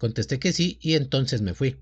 Contesté que sí y entonces me fui.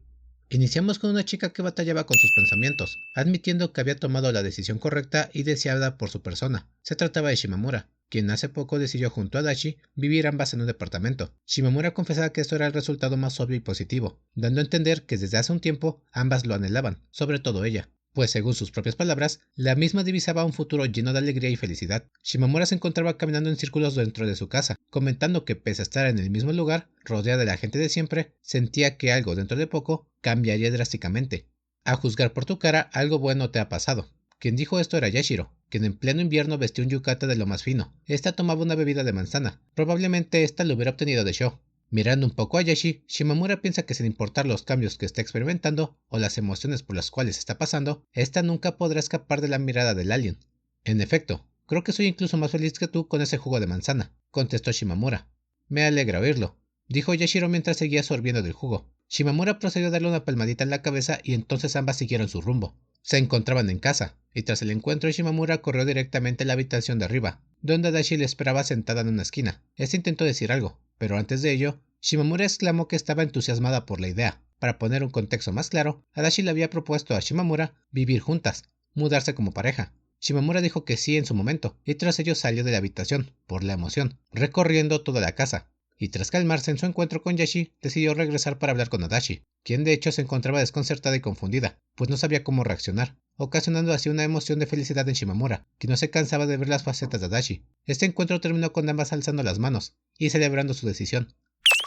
Iniciamos con una chica que batallaba con sus pensamientos, admitiendo que había tomado la decisión correcta y deseada por su persona. Se trataba de Shimamura, quien hace poco decidió junto a Dashi vivir ambas en un departamento. Shimamura confesaba que esto era el resultado más obvio y positivo, dando a entender que desde hace un tiempo ambas lo anhelaban, sobre todo ella, pues según sus propias palabras, la misma divisaba un futuro lleno de alegría y felicidad. Shimamura se encontraba caminando en círculos dentro de su casa, comentando que pese a estar en el mismo lugar, rodeada de la gente de siempre, sentía que algo dentro de poco cambiaría drásticamente. A juzgar por tu cara, algo bueno te ha pasado. Quien dijo esto era Yashiro, quien en pleno invierno vestía un yukata de lo más fino. Esta tomaba una bebida de manzana. Probablemente esta lo hubiera obtenido de Sho. Mirando un poco a Yashi, Shimamura piensa que sin importar los cambios que está experimentando o las emociones por las cuales está pasando, esta nunca podrá escapar de la mirada del alien. En efecto, creo que soy incluso más feliz que tú con ese jugo de manzana, contestó Shimamura. Me alegra oírlo, dijo Yashiro mientras seguía sorbiendo del jugo. Shimamura procedió a darle una palmadita en la cabeza y entonces ambas siguieron su rumbo. Se encontraban en casa, y tras el encuentro Shimamura corrió directamente a la habitación de arriba, donde Dashi le esperaba sentada en una esquina. Este intentó decir algo, pero antes de ello, Shimamura exclamó que estaba entusiasmada por la idea. Para poner un contexto más claro, Adachi le había propuesto a Shimamura vivir juntas, mudarse como pareja. Shimamura dijo que sí en su momento, y tras ello salió de la habitación, por la emoción, recorriendo toda la casa. Y tras calmarse en su encuentro con Yashi, decidió regresar para hablar con Adachi, quien de hecho se encontraba desconcertada y confundida, pues no sabía cómo reaccionar, ocasionando así una emoción de felicidad en Shimamura, que no se cansaba de ver las facetas de Adachi. Este encuentro terminó con ambas alzando las manos y celebrando su decisión.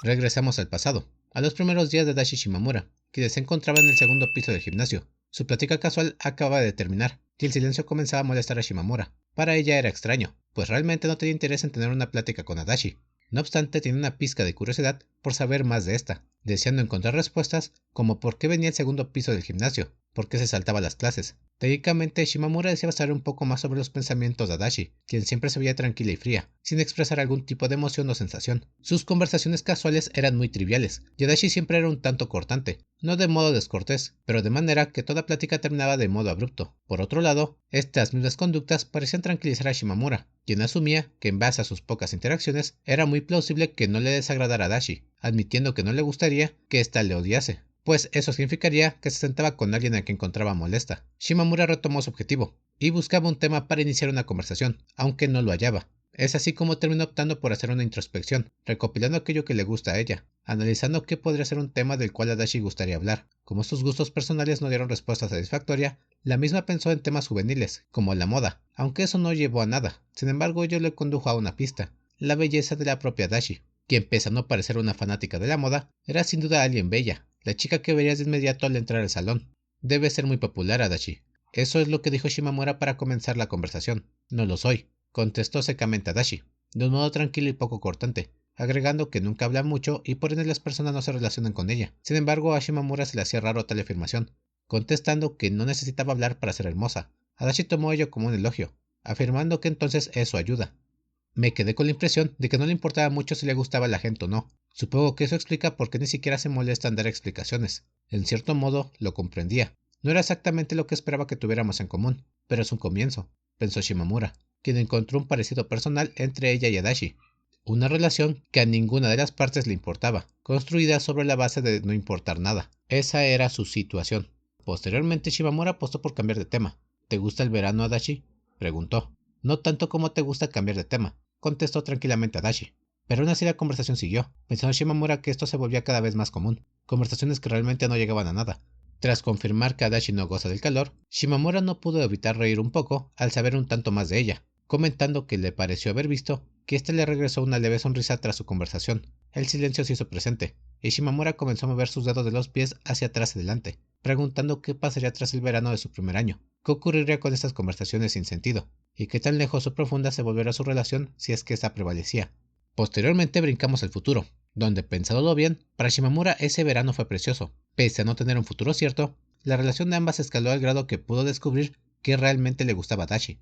Regresamos al pasado, a los primeros días de Dashi Shimamura, quien se encontraba en el segundo piso del gimnasio. Su plática casual acaba de terminar, y el silencio comenzaba a molestar a Shimamura. Para ella era extraño, pues realmente no tenía interés en tener una plática con Adachi. No obstante, tenía una pizca de curiosidad por saber más de esta, deseando encontrar respuestas como por qué venía al segundo piso del gimnasio, por qué se saltaba las clases. Técnicamente, Shimamura deseaba saber un poco más sobre los pensamientos de Adachi, quien siempre se veía tranquila y fría, sin expresar algún tipo de emoción o sensación. Sus conversaciones casuales eran muy triviales, y Adachi siempre era un tanto cortante, no de modo descortés, pero de manera que toda plática terminaba de modo abrupto. Por otro lado, estas mismas conductas parecían tranquilizar a Shimamura, quien asumía que en base a sus pocas interacciones era muy plausible que no le desagradara a Adachi, admitiendo que no le gustaría que ésta le odiase, pues eso significaría que se sentaba con alguien a quien encontraba molesta. Shimamura retomó su objetivo, y buscaba un tema para iniciar una conversación, aunque no lo hallaba. Es así como terminó optando por hacer una introspección, recopilando aquello que le gusta a ella, analizando qué podría ser un tema del cual a Dashi gustaría hablar. Como sus gustos personales no dieron respuesta satisfactoria, la misma pensó en temas juveniles, como la moda, aunque eso no llevó a nada. Sin embargo, ello le condujo a una pista, la belleza de la propia Dashi, quien pese a no parecer una fanática de la moda, era sin duda alguien bella, la chica que verías de inmediato al entrar al salón. Debe ser muy popular, Adachi. Eso es lo que dijo Shimamura para comenzar la conversación. No lo soy, contestó secamente Adachi, de un modo tranquilo y poco cortante, agregando que nunca habla mucho y por ende las personas no se relacionan con ella. Sin embargo, a Shimamura se le hacía raro tal afirmación, contestando que no necesitaba hablar para ser hermosa. Adachi tomó ello como un elogio, afirmando que entonces eso ayuda. Me quedé con la impresión de que no le importaba mucho si le gustaba a la gente o no. Supongo que eso explica por qué ni siquiera se molesta en dar explicaciones. En cierto modo, lo comprendía. No era exactamente lo que esperaba que tuviéramos en común, pero es un comienzo, pensó Shimamura, quien encontró un parecido personal entre ella y Adachi. Una relación que a ninguna de las partes le importaba, construida sobre la base de no importar nada. Esa era su situación. Posteriormente, Shimamura apostó por cambiar de tema. ¿Te gusta el verano, Adachi?, preguntó. No tanto como te gusta cambiar de tema, contestó tranquilamente Adachi. Pero aún así la conversación siguió, pensando Shimamura que esto se volvía cada vez más común, conversaciones que realmente no llegaban a nada. Tras confirmar que Adachi no goza del calor, Shimamura no pudo evitar reír un poco al saber un tanto más de ella, comentando que le pareció haber visto que éste le regresó una leve sonrisa tras su conversación. El silencio se hizo presente, y Shimamura comenzó a mover sus dedos de los pies hacia atrás y adelante, preguntando qué pasaría tras el verano de su primer año, qué ocurriría con estas conversaciones sin sentido, y qué tan lejos o profunda se volvería su relación si es que esta prevalecía. Posteriormente brincamos al futuro, donde, pensándolo bien, para Shimamura ese verano fue precioso. Pese a no tener un futuro cierto, la relación de ambas escaló al grado que pudo descubrir que realmente le gustaba a Dashi.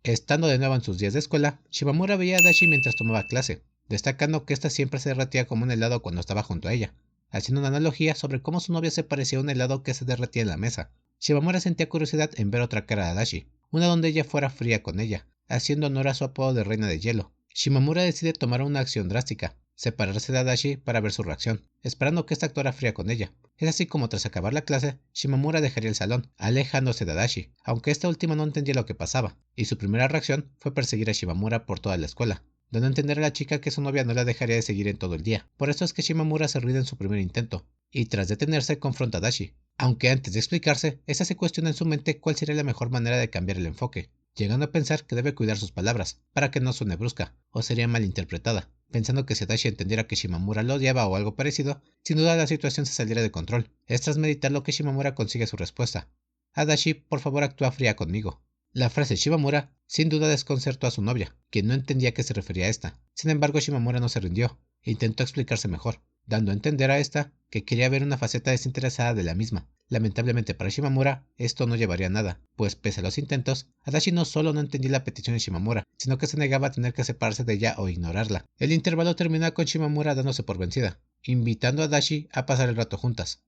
Estando de nuevo en sus días de escuela, Shimamura veía a Dashi mientras tomaba clase, destacando que ésta siempre se derretía como un helado cuando estaba junto a ella, haciendo una analogía sobre cómo su novia se parecía a un helado que se derretía en la mesa. Shimamura sentía curiosidad en ver otra cara de Dashi, una donde ella fuera fría con ella, haciendo honor a su apodo de reina de hielo, Shimamura decide tomar una acción drástica, separarse de Adachi para ver su reacción, esperando que ésta actuara fría con ella. Es así como tras acabar la clase, Shimamura dejaría el salón, alejándose de Adachi, aunque esta última no entendía lo que pasaba, y su primera reacción fue perseguir a Shimamura por toda la escuela, dando a entender a la chica que su novia no la dejaría de seguir en todo el día. Por eso es que Shimamura se ríe en su primer intento, y tras detenerse confronta a Adachi, aunque antes de explicarse, esta se cuestiona en su mente cuál sería la mejor manera de cambiar el enfoque, llegando a pensar que debe cuidar sus palabras, para que no suene brusca, o sería malinterpretada, pensando que si Adachi entendiera que Shimamura lo odiaba o algo parecido, sin duda la situación se saliera de control. Es tras meditar lo que Shimamura consigue su respuesta. Adachi, por favor actúa fría conmigo. La frase Shimamura sin duda desconcertó a su novia, quien no entendía a qué se refería a esta. Sin embargo, Shimamura no se rindió, e intentó explicarse mejor, dando a entender a esta que quería ver una faceta desinteresada de la misma. Lamentablemente para Shimamura, esto no llevaría a nada, pues pese a los intentos, Adachi no solo no entendía la petición de Shimamura, sino que se negaba a tener que separarse de ella o ignorarla. El intervalo termina con Shimamura dándose por vencida, invitando a Adachi a pasar el rato juntas.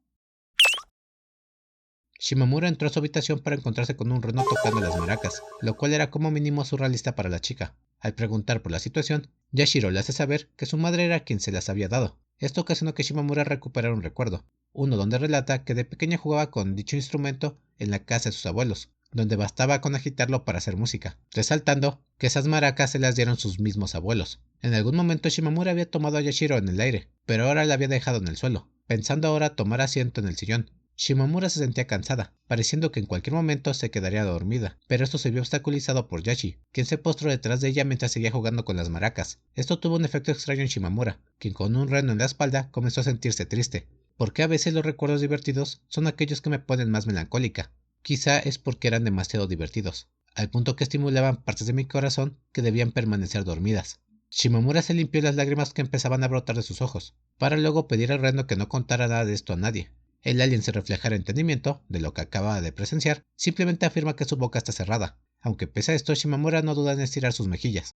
Shimamura entró a su habitación para encontrarse con un reno tocando las maracas, lo cual era como mínimo surrealista para la chica. Al preguntar por la situación, Yashiro le hace saber que su madre era quien se las había dado. Esto ocasionó que Shimamura recuperara un recuerdo, uno donde relata que de pequeña jugaba con dicho instrumento en la casa de sus abuelos, donde bastaba con agitarlo para hacer música, resaltando que esas maracas se las dieron sus mismos abuelos. En algún momento Shimamura había tomado a Yashiro en el aire, pero ahora la había dejado en el suelo, pensando ahora tomar asiento en el sillón. Shimamura se sentía cansada, pareciendo que en cualquier momento se quedaría dormida, pero esto se vio obstaculizado por Yashi, quien se postró detrás de ella mientras seguía jugando con las maracas. Esto tuvo un efecto extraño en Shimamura, quien con un reno en la espalda comenzó a sentirse triste, porque a veces los recuerdos divertidos son aquellos que me ponen más melancólica. Quizá es porque eran demasiado divertidos, al punto que estimulaban partes de mi corazón que debían permanecer dormidas. Shimamura se limpió las lágrimas que empezaban a brotar de sus ojos, para luego pedir al reno que no contara nada de esto a nadie. El alien, sin reflejar entendimiento de lo que acababa de presenciar, simplemente afirma que su boca está cerrada, aunque pese a esto Shimamura no duda en estirar sus mejillas.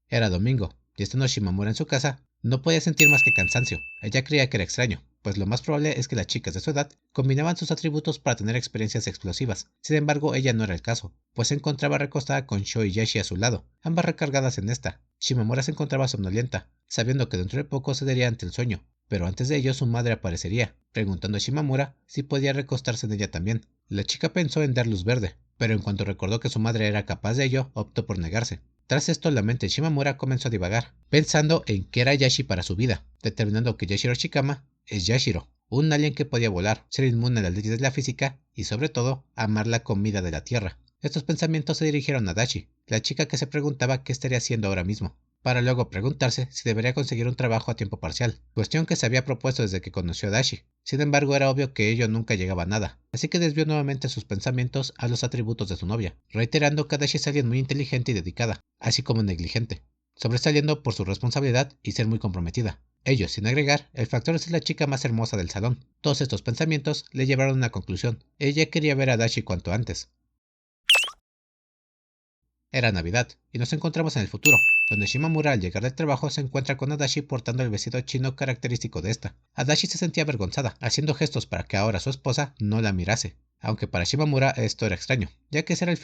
Era domingo, y estando Shimamura en su casa, no podía sentir más que cansancio. Ella creía que era extraño, pues lo más probable es que las chicas de su edad combinaban sus atributos para tener experiencias explosivas. Sin embargo, ella no era el caso, pues se encontraba recostada con Sho y Yashi a su lado, ambas recargadas en esta. Shimamura se encontraba somnolienta, sabiendo que dentro de poco cedería ante el sueño, pero antes de ello su madre aparecería, preguntando a Shimamura si podía recostarse en ella también. La chica pensó en dar luz verde, pero en cuanto recordó que su madre era capaz de ello, optó por negarse. Tras esto, la mente de Shimamura comenzó a divagar, pensando en qué era Yashi para su vida, determinando que Yashiro Shikama es Yashiro, un alien que podía volar, ser inmune a las leyes de la física y, sobre todo, amar la comida de la tierra. Estos pensamientos se dirigieron a Adachi, la chica que se preguntaba qué estaría haciendo ahora mismo, para luego preguntarse si debería conseguir un trabajo a tiempo parcial, cuestión que se había propuesto desde que conoció a Adachi. Sin embargo, era obvio que ello nunca llegaba a nada, así que desvió nuevamente sus pensamientos a los atributos de su novia, reiterando que Adachi es alguien muy inteligente y dedicada, así como negligente, sobresaliendo por su responsabilidad y ser muy comprometida. Ello, sin agregar, el factor de ser la chica más hermosa del salón. Todos estos pensamientos le llevaron a una conclusión. Ella quería ver a Adachi cuanto antes. Era Navidad, y nos encontramos en el futuro, donde Shimamura al llegar del trabajo se encuentra con Adachi portando el vestido chino característico de esta. Adachi se sentía avergonzada, haciendo gestos para que ahora su esposa no la mirase, aunque para Shimamura esto era extraño, ya que ese era el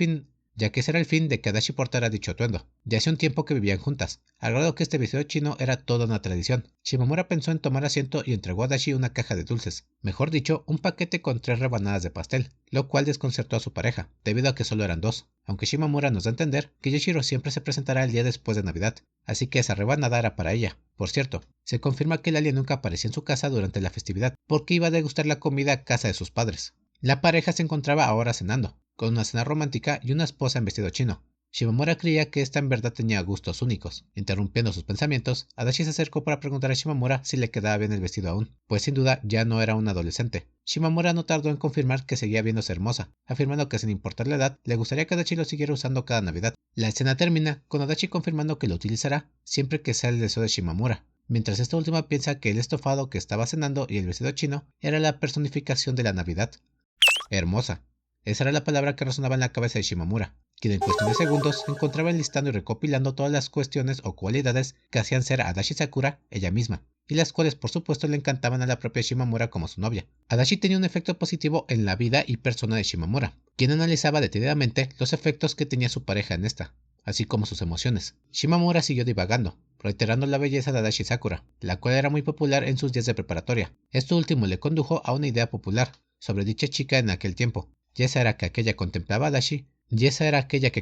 fin de que Adachi portara dicho atuendo. Ya hace un tiempo que vivían juntas, al grado que este vestido chino era toda una tradición. Shimamura pensó en tomar asiento y entregó a Adachi una caja de dulces, mejor dicho, un paquete con 3 rebanadas de pastel, lo cual desconcertó a su pareja, debido a que solo eran 2, aunque Shimamura nos da a entender que Yashiro siempre se presentará el día después de Navidad, así que esa rebanada era para ella. Por cierto, se confirma que el alien nunca aparecía en su casa durante la festividad, porque iba a degustar la comida a casa de sus padres. La pareja se encontraba ahora cenando, con una cena romántica y una esposa en vestido chino. Shimamura creía que esta en verdad tenía gustos únicos. Interrumpiendo sus pensamientos, Adachi se acercó para preguntar a Shimamura si le quedaba bien el vestido aún, pues sin duda ya no era una adolescente. Shimamura no tardó en confirmar que seguía viéndose hermosa, afirmando que sin importar la edad, le gustaría que Adachi lo siguiera usando cada Navidad. La escena termina con Adachi confirmando que lo utilizará siempre que sea el deseo de Shimamura, mientras esta última piensa que el estofado que estaba cenando y el vestido chino era la personificación de la Navidad. Hermosa. Esa era la palabra que resonaba en la cabeza de Shimamura, quien en cuestión de segundos se encontraba enlistando y recopilando todas las cuestiones o cualidades que hacían ser a Adachi Sakura ella misma, y las cuales por supuesto le encantaban a la propia Shimamura como su novia. Adachi tenía un efecto positivo en la vida y persona de Shimamura, quien analizaba detenidamente los efectos que tenía su pareja en esta, así como sus emociones. Shimamura siguió divagando, reiterando la belleza de Adachi Sakura, la cual era muy popular en sus días de preparatoria. Esto último le condujo a una idea popular sobre dicha chica en aquel tiempo, y esa era que aquella que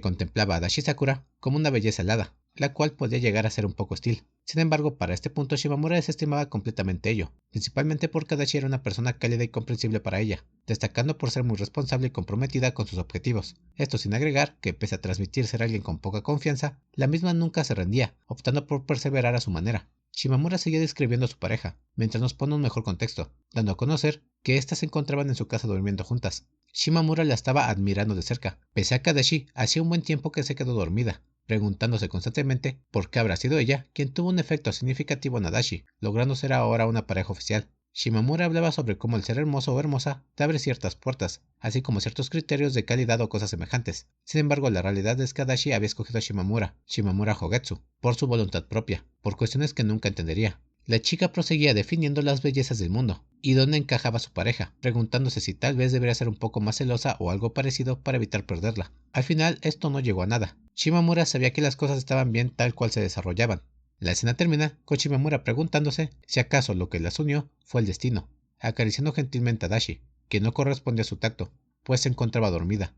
contemplaba a Adachi Sakura como una belleza helada, la cual podía llegar a ser un poco hostil. Sin embargo, para este punto Shimamura desestimaba completamente ello, principalmente porque Adachi era una persona cálida y comprensible para ella, destacando por ser muy responsable y comprometida con sus objetivos. Esto sin agregar que, pese a transmitir ser alguien con poca confianza, la misma nunca se rendía, optando por perseverar a su manera. Shimamura seguía describiendo a su pareja, mientras nos pone un mejor contexto, dando a conocer que éstas se encontraban en su casa durmiendo juntas. Shimamura la estaba admirando de cerca, pese a que Adachi hacía un buen tiempo que se quedó dormida, preguntándose constantemente por qué habrá sido ella quien tuvo un efecto significativo en Adachi, logrando ser ahora una pareja oficial. Shimamura hablaba sobre cómo el ser hermoso o hermosa te abre ciertas puertas, así como ciertos criterios de calidad o cosas semejantes. Sin embargo, la realidad es que Adachi había escogido a Shimamura Hogetsu, por su voluntad propia, por cuestiones que nunca entendería. La chica proseguía definiendo las bellezas del mundo, y dónde encajaba su pareja, preguntándose si tal vez debería ser un poco más celosa o algo parecido para evitar perderla. Al final, esto no llegó a nada. Shimamura sabía que las cosas estaban bien tal cual se desarrollaban. La escena termina con Shimamura preguntándose si acaso lo que las unió fue el destino, acariciando gentilmente a Adachi, que no correspondía a su tacto, pues se encontraba dormida.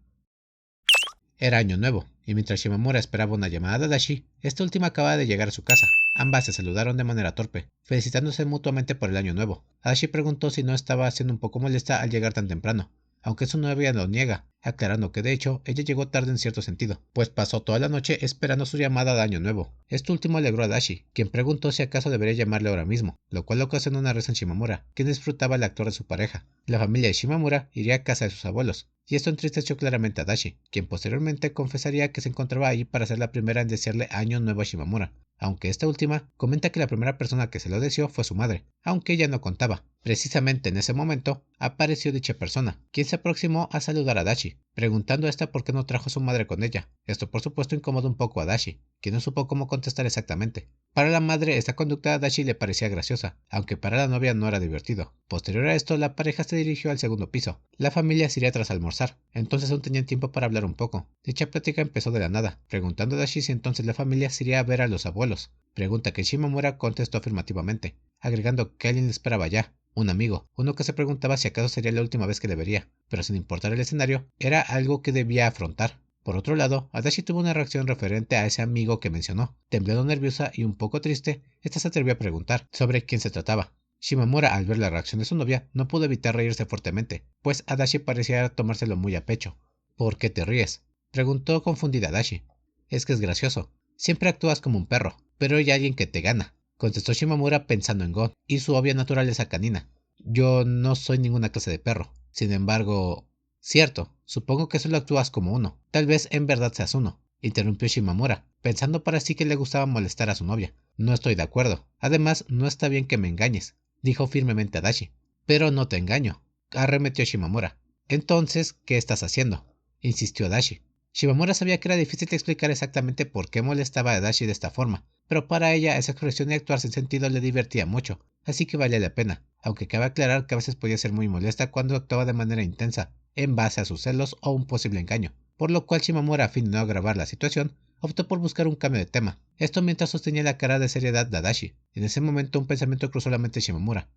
Era año nuevo, y mientras Shimamura esperaba una llamada de Adachi, esta última acababa de llegar a su casa. Ambas se saludaron de manera torpe, felicitándose mutuamente por el año nuevo. Adachi preguntó si no estaba siendo un poco molesta al llegar tan temprano, aunque su novia lo niega, aclarando que de hecho ella llegó tarde en cierto sentido, pues pasó toda la noche esperando su llamada de año nuevo. Esto último alegró a Adachi, quien preguntó si acaso debería llamarle ahora mismo, lo cual ocasionó una risa en Shimamura, quien disfrutaba el actor de su pareja. La familia de Shimamura iría a casa de sus abuelos, y esto entristeció claramente a Adachi, quien posteriormente confesaría que se encontraba allí para ser la primera en desearle año nuevo a Shimamura, aunque esta última comenta que la primera persona que se lo deseó fue su madre, aunque ella no contaba. Precisamente en ese momento apareció dicha persona, quien se aproximó a saludar a Adachi, preguntando a esta por qué no trajo a su madre con ella. Esto por supuesto incomodó un poco a Adachi, quien no supo cómo contestar exactamente. Para la madre esta conducta a Adachi le parecía graciosa, aunque para la novia no era divertido. Posterior a esto la pareja se dirigió al segundo piso. La familia se iría tras almorzar, entonces aún tenían tiempo para hablar un poco. Dicha plática empezó de la nada, preguntando a Adachi si entonces la familia se iría a ver a los abuelos, pregunta que Shimamura contestó afirmativamente, agregando que alguien le esperaba ya. Un amigo, uno que se preguntaba si acaso sería la última vez que le vería, pero sin importar el escenario, era algo que debía afrontar. Por otro lado, Adachi tuvo una reacción referente a ese amigo que mencionó. Temblando nerviosa y un poco triste, esta se atrevió a preguntar sobre quién se trataba. Shimamura, al ver la reacción de su novia, no pudo evitar reírse fuertemente, pues Adachi parecía tomárselo muy a pecho. ¿Por qué te ríes?, preguntó confundida Adachi. Es que es gracioso. Siempre actúas como un perro, pero hay alguien que te gana, contestó Shimamura pensando en Gon y su obvia naturaleza canina. Yo no soy ninguna clase de perro. Sin embargo... Cierto, supongo que solo actúas como uno. Tal vez en verdad seas uno, interrumpió Shimamura, pensando para sí que le gustaba molestar a su novia. No estoy de acuerdo. Además, no está bien que me engañes, dijo firmemente Adachi. Pero no te engaño, arremetió Shimamura. Entonces, ¿qué estás haciendo?, insistió Adachi. Shimamura sabía que era difícil de explicar exactamente por qué molestaba a Adachi de esta forma, pero para ella esa expresión y actuar sin sentido le divertía mucho, así que valía la pena, aunque cabe aclarar que a veces podía ser muy molesta cuando actuaba de manera intensa, en base a sus celos o un posible engaño, por lo cual Shimamura, a fin de no agravar la situación, optó por buscar un cambio de tema, esto mientras sostenía la cara de seriedad de Adachi. En ese momento un pensamiento cruzó la mente de Shimamura.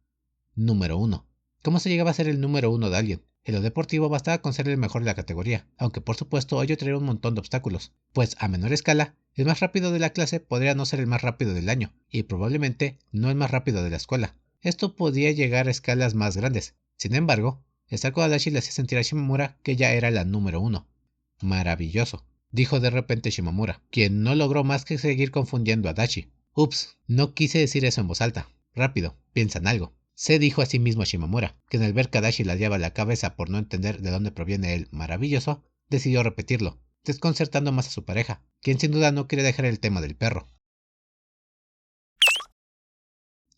Número 1. ¿Cómo se llegaba a ser el número 1 de alguien? En lo deportivo bastaba con ser el mejor de la categoría, aunque por supuesto ello traería un montón de obstáculos, pues a menor escala, el más rápido de la clase podría no ser el más rápido del año, y probablemente no el más rápido de la escuela. Esto podía llegar a escalas más grandes. Sin embargo, estar con Adachi le hacía sentir a Shimamura que ya era la número 1. Maravilloso, dijo de repente Shimamura, quien no logró más que seguir confundiendo a Adachi. Ups, no quise decir eso en voz alta. Rápido, piensa en algo. Se dijo a sí mismo a Shimamura, que al ver que Adachi ladeaba la cabeza por no entender de dónde proviene el maravilloso, decidió repetirlo, desconcertando más a su pareja, quien sin duda no quería dejar el tema del perro.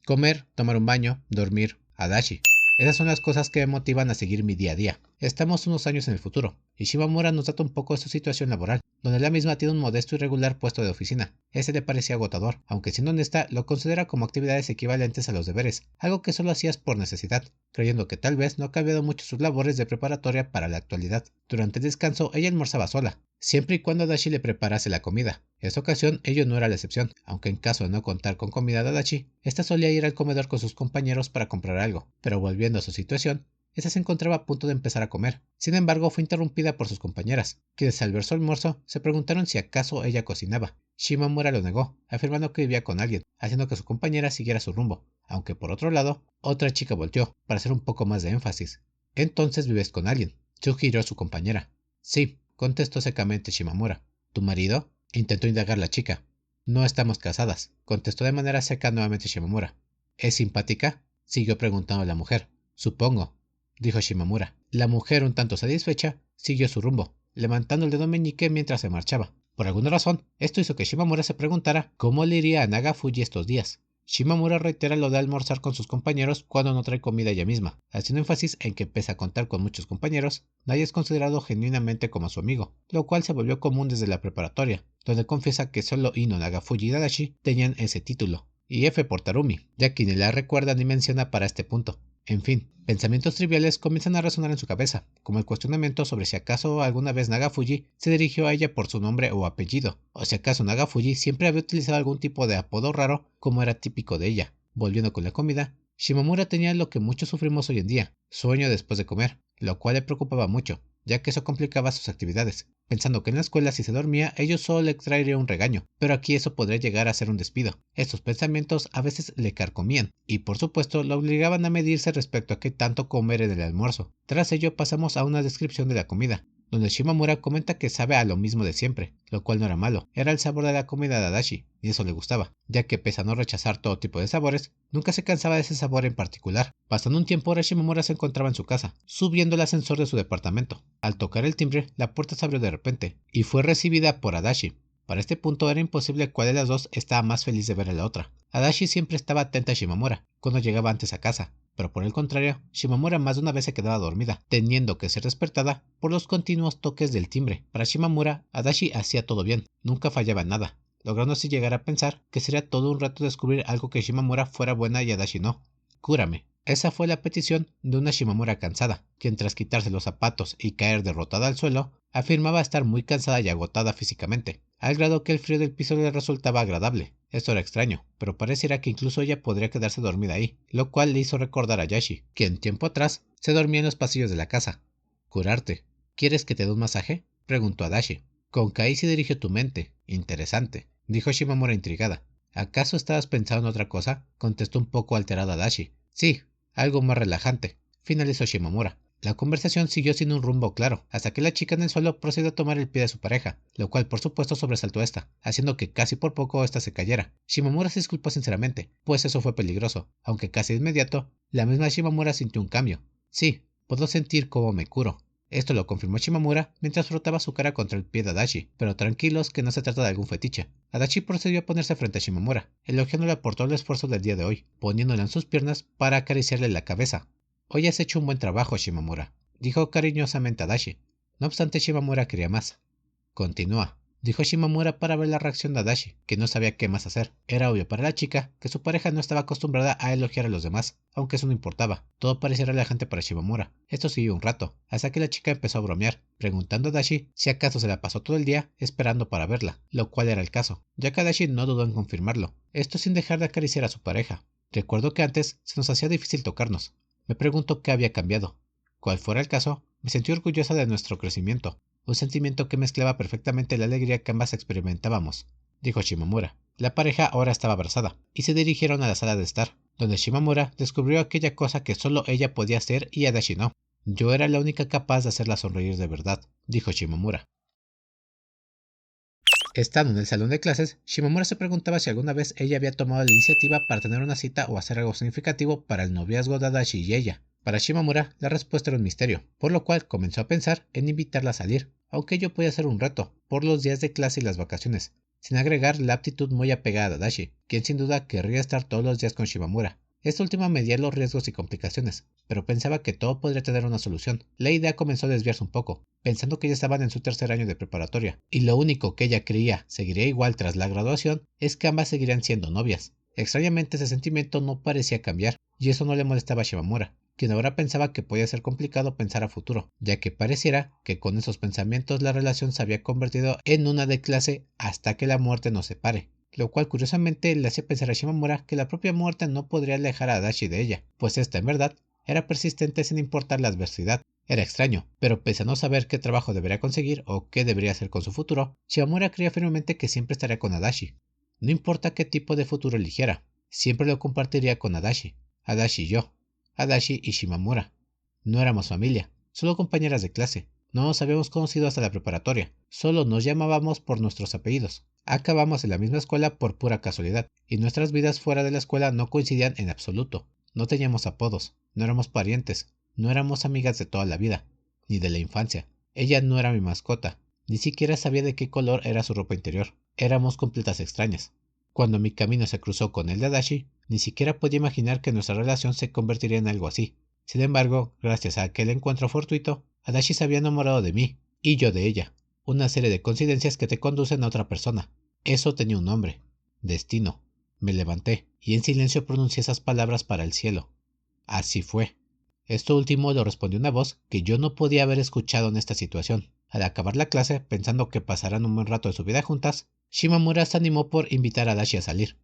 Comer, tomar un baño, dormir, Adachi. Esas son las cosas que me motivan a seguir mi día a día. Estamos unos años en el futuro, y Shimamura nos data un poco de su situación laboral, donde la misma tiene un modesto y regular puesto de oficina. Ese le parecía agotador, aunque siendo honesta, lo considera como actividades equivalentes a los deberes, algo que solo hacías por necesidad, creyendo que tal vez no ha cambiado mucho sus labores de preparatoria para la actualidad. Durante el descanso, ella almorzaba sola, siempre y cuando Dashi le preparase la comida. Esta ocasión ello no era la excepción, aunque en caso de no contar con comida de Dashi, ésta solía ir al comedor con sus compañeros para comprar algo, pero volviendo a su situación, esta se encontraba a punto de empezar a comer. Sin embargo, fue interrumpida por sus compañeras, quienes al ver su almuerzo se preguntaron si acaso ella cocinaba. Shimamura lo negó, afirmando que vivía con alguien, haciendo que su compañera siguiera su rumbo, aunque por otro lado, otra chica volteó, para hacer un poco más de énfasis. ¿Entonces vives con alguien?, sugirió su compañera. Sí, contestó secamente Shimamura. ¿Tu marido?, intentó indagar la chica. No estamos casadas, contestó de manera seca nuevamente Shimamura. ¿Es simpática?, siguió preguntando la mujer. Supongo, dijo Shimamura. La mujer, un tanto satisfecha, siguió su rumbo, levantando el dedo meñique mientras se marchaba. Por alguna razón, esto hizo que Shimamura se preguntara cómo le iría a Nagafuji estos días. Shimamura reitera lo de almorzar con sus compañeros cuando no trae comida ella misma, haciendo énfasis en que pese a contar con muchos compañeros, nadie es considerado genuinamente como su amigo, lo cual se volvió común desde la preparatoria, donde confiesa que solo Ino, Nagafuji y Tadashi tenían ese título, y F por Tarumi, ya que ni la recuerda ni menciona para este punto. En fin, pensamientos triviales comienzan a resonar en su cabeza, como el cuestionamiento sobre si acaso alguna vez Nagafuji se dirigió a ella por su nombre o apellido, o si acaso Nagafuji siempre había utilizado algún tipo de apodo raro como era típico de ella. Volviendo con la comida, Shimamura tenía lo que muchos sufrimos hoy en día, sueño después de comer, lo cual le preocupaba mucho, ya que eso complicaba sus actividades, pensando que en la escuela si se dormía ello solo le traería un regaño, pero aquí eso podría llegar a ser un despido. Estos pensamientos a veces le carcomían, y por supuesto lo obligaban a medirse respecto a qué tanto comer en el almuerzo. Tras ello pasamos a una descripción de la comida, donde Shimamura comenta que sabe a lo mismo de siempre, lo cual no era malo, era el sabor de la comida de Adachi, y eso le gustaba, ya que pese a no rechazar todo tipo de sabores, nunca se cansaba de ese sabor en particular. Pasando un tiempo, ahora Shimamura se encontraba en su casa, subiendo el ascensor de su departamento. Al tocar el timbre, la puerta se abrió de repente, y fue recibida por Adachi. Para este punto era imposible cuál de las dos estaba más feliz de ver a la otra. Adachi siempre estaba atenta a Shimamura, cuando llegaba antes a casa, pero por el contrario, Shimamura más de una vez se quedaba dormida, teniendo que ser despertada por los continuos toques del timbre. Para Shimamura, Adachi hacía todo bien, nunca fallaba en nada, logrando así llegar a pensar que sería todo un reto descubrir algo que Shimamura fuera buena y Adachi no. Cúrame. Esa fue la petición de una Shimamura cansada, quien tras quitarse los zapatos y caer derrotada al suelo, afirmaba estar muy cansada y agotada físicamente, al grado que el frío del piso le resultaba agradable. Esto era extraño, pero pareciera que incluso ella podría quedarse dormida ahí, lo cual le hizo recordar a Yashi, quien tiempo atrás se dormía en los pasillos de la casa. ¿Curarte? ¿Quieres que te dé un masaje?, preguntó a Dashi. Con que ahí se dirigió tu mente. Interesante, dijo Shimamura intrigada. ¿Acaso estabas pensando en otra cosa?, contestó un poco alterada Dashi. Sí, algo más relajante, finalizó Shimamura. La conversación siguió sin un rumbo claro, hasta que la chica en el suelo procedió a tomar el pie de su pareja, lo cual por supuesto sobresaltó a esta, haciendo que casi por poco ésta se cayera. Shimamura se disculpó sinceramente, pues eso fue peligroso, aunque casi de inmediato, la misma Shimamura sintió un cambio. Sí, puedo sentir cómo me curo. Esto lo confirmó Shimamura mientras frotaba su cara contra el pie de Adachi, pero tranquilos que no se trata de algún fetiche. Adachi procedió a ponerse frente a Shimamura, elogiándola por todo el esfuerzo del día de hoy, poniéndola en sus piernas para acariciarle la cabeza. Hoy has hecho un buen trabajo, Shimamura, dijo cariñosamente Adachi. No obstante, Shimamura quería más. Continúa, dijo Shimamura para ver la reacción de Adachi, que no sabía qué más hacer. Era obvio para la chica que su pareja no estaba acostumbrada a elogiar a los demás, aunque eso no importaba. Todo parecía relajante para Shimamura. Esto siguió un rato, hasta que la chica empezó a bromear, preguntando a Adachi si acaso se la pasó todo el día esperando para verla, lo cual era el caso, ya que Adachi no dudó en confirmarlo, esto sin dejar de acariciar a su pareja. Recuerdo que antes se nos hacía difícil tocarnos. Me preguntó qué había cambiado. Cual fuera el caso, me sentí orgullosa de nuestro crecimiento, un sentimiento que mezclaba perfectamente la alegría que ambas experimentábamos, dijo Shimamura. La pareja ahora estaba abrazada, y se dirigieron a la sala de estar, donde Shimamura descubrió aquella cosa que solo ella podía hacer y Adachi no. Yo era la única capaz de hacerla sonreír de verdad, dijo Shimamura. Estando en el salón de clases, Shimamura se preguntaba si alguna vez ella había tomado la iniciativa para tener una cita o hacer algo significativo para el noviazgo de Adachi y ella. Para Shimamura, la respuesta era un misterio, por lo cual comenzó a pensar en invitarla a salir, aunque ello podía ser un reto, por los días de clase y las vacaciones, sin agregar la aptitud muy apegada a Adachi, quien sin duda querría estar todos los días con Shimamura. Esta última medía los riesgos y complicaciones, pero pensaba que todo podría tener una solución. La idea comenzó a desviarse un poco, pensando que ya estaban en su tercer año de preparatoria, y lo único que ella creía seguiría igual tras la graduación es que ambas seguirían siendo novias. Extrañamente ese sentimiento no parecía cambiar, y eso no le molestaba a Shimamura, quien ahora pensaba que podía ser complicado pensar a futuro, ya que pareciera que con esos pensamientos la relación se había convertido en una de clase hasta que la muerte nos separe, lo cual curiosamente le hacía pensar a Shimamura que la propia muerte no podría alejar a Adachi de ella, pues esta en verdad era persistente sin importar la adversidad. Era extraño, pero pese a no saber qué trabajo debería conseguir o qué debería hacer con su futuro, Shimamura creía firmemente que siempre estaría con Adachi. No importa qué tipo de futuro eligiera, siempre lo compartiría con Adachi. Adachi y yo. Adachi y Shimamura. No éramos familia, solo compañeras de clase. No nos habíamos conocido hasta la preparatoria, solo nos llamábamos por nuestros apellidos. Acabamos en la misma escuela por pura casualidad, y nuestras vidas fuera de la escuela no coincidían en absoluto. No teníamos apodos, no éramos parientes, no éramos amigas de toda la vida, ni de la infancia. Ella no era mi mascota, ni siquiera sabía de qué color era su ropa interior. Éramos completas extrañas. Cuando mi camino se cruzó con el de Adachi, ni siquiera podía imaginar que nuestra relación se convertiría en algo así. Sin embargo, gracias a aquel encuentro fortuito, Adachi se había enamorado de mí, y yo de ella. Una serie de coincidencias que te conducen a otra persona. Eso tenía un nombre. Destino. Me levanté, y en silencio pronuncié esas palabras para el cielo. Así fue. Esto último lo respondió una voz que yo no podía haber escuchado en esta situación. Al acabar la clase, pensando que pasarán un buen rato de su vida juntas, Shimamura se animó por invitar a Adachi a salir.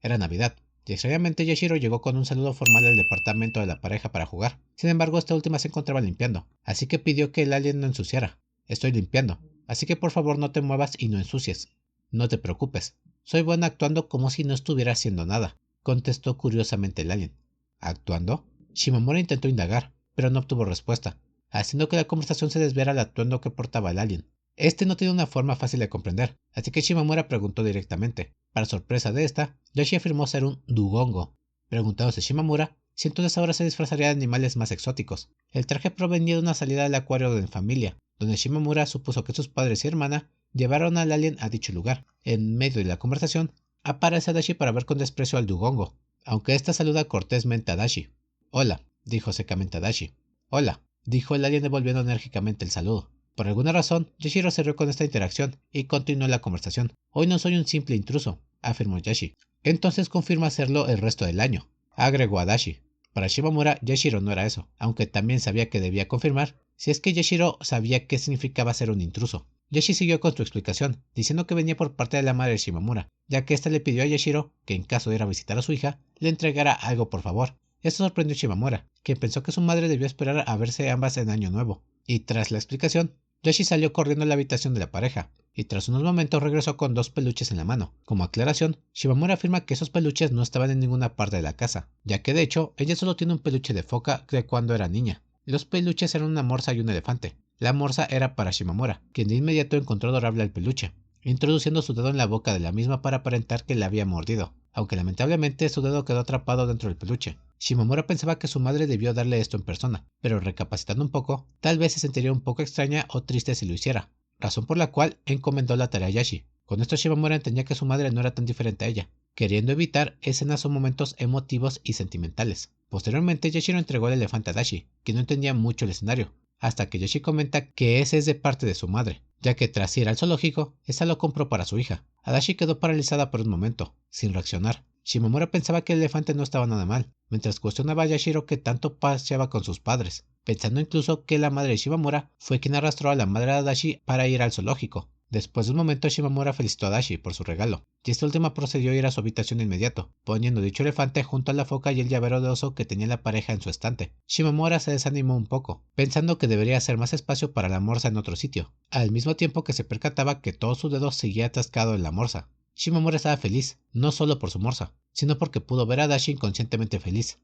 Era Navidad, y extrañamente Yashiro llegó con un saludo formal al departamento de la pareja para jugar. Sin embargo, esta última se encontraba limpiando, así que pidió que el alien no ensuciara. Estoy limpiando, así que por favor no te muevas y no ensucies. No te preocupes, soy buena actuando como si no estuviera haciendo nada, contestó curiosamente el alien. ¿Actuando? Shimamura intentó indagar, pero no obtuvo respuesta, haciendo que la conversación se desviara al atuendo que portaba el alien. Este no tiene una forma fácil de comprender, así que Shimamura preguntó directamente. Para sorpresa de esta, Yoshi afirmó ser un dugongo, preguntándose Shimamura si entonces ahora se disfrazaría de animales más exóticos. El traje provenía de una salida del acuario de familia, donde Shimamura supuso que sus padres y hermana llevaron al alien a dicho lugar. En medio de la conversación, aparece Adachi para ver con desprecio al dugongo, aunque ésta saluda cortésmente a Adachi. Hola, dijo secamente Adachi. Hola, dijo el alien devolviendo enérgicamente el saludo. Por alguna razón, Yashiro se rió con esta interacción y continuó la conversación. Hoy no soy un simple intruso, afirmó Yashi. Entonces confirma serlo el resto del año, agregó Adachi. Para Shimamura, Yashiro no era eso, aunque también sabía que debía confirmar, si es que Yashiro sabía qué significaba ser un intruso. Yashi siguió con su explicación, diciendo que venía por parte de la madre de Shimamura, ya que ésta le pidió a Yashiro que en caso de ir a visitar a su hija, le entregara algo por favor. Esto sorprendió a Shimamura, quien pensó que su madre debió esperar a verse ambas en Año Nuevo, y tras la explicación, Yoshi salió corriendo a la habitación de la pareja, y tras unos momentos regresó con 2 peluches en la mano. Como aclaración, Shimamura afirma que esos peluches no estaban en ninguna parte de la casa, ya que de hecho ella solo tiene un peluche de foca de cuando era niña. Los peluches eran una morsa y un elefante. La morsa era para Shimamura, quien de inmediato encontró adorable el peluche, introduciendo su dedo en la boca de la misma para aparentar que la había mordido, aunque lamentablemente su dedo quedó atrapado dentro del peluche. Shimamura pensaba que su madre debió darle esto en persona, pero recapacitando un poco, tal vez se sentiría un poco extraña o triste si lo hiciera, razón por la cual encomendó la tarea a Yashi. Con esto Shimamura entendía que su madre no era tan diferente a ella, queriendo evitar escenas o momentos emotivos y sentimentales. Posteriormente Yashiro entregó el elefante a Dashi, que no entendía mucho el escenario, hasta que Yoshi comenta que ese es de parte de su madre, ya que tras ir al zoológico, esta lo compró para su hija. Adachi quedó paralizada por un momento, sin reaccionar. Shimamura pensaba que el elefante no estaba nada mal, mientras cuestionaba a Yashiro que tanto paseaba con sus padres, pensando incluso que la madre de Shimamura fue quien arrastró a la madre de Adachi para ir al zoológico. Después de un momento, Shimamura felicitó a Adachi por su regalo, y esta última procedió a ir a su habitación de inmediato, poniendo dicho elefante junto a la foca y el llavero de oso que tenía la pareja en su estante. Shimamura se desanimó un poco, pensando que debería hacer más espacio para la morsa en otro sitio, al mismo tiempo que se percataba que todo su dedo seguía atascado en la morsa. Shimamura estaba feliz, no solo por su morsa, sino porque pudo ver a Adachi inconscientemente feliz.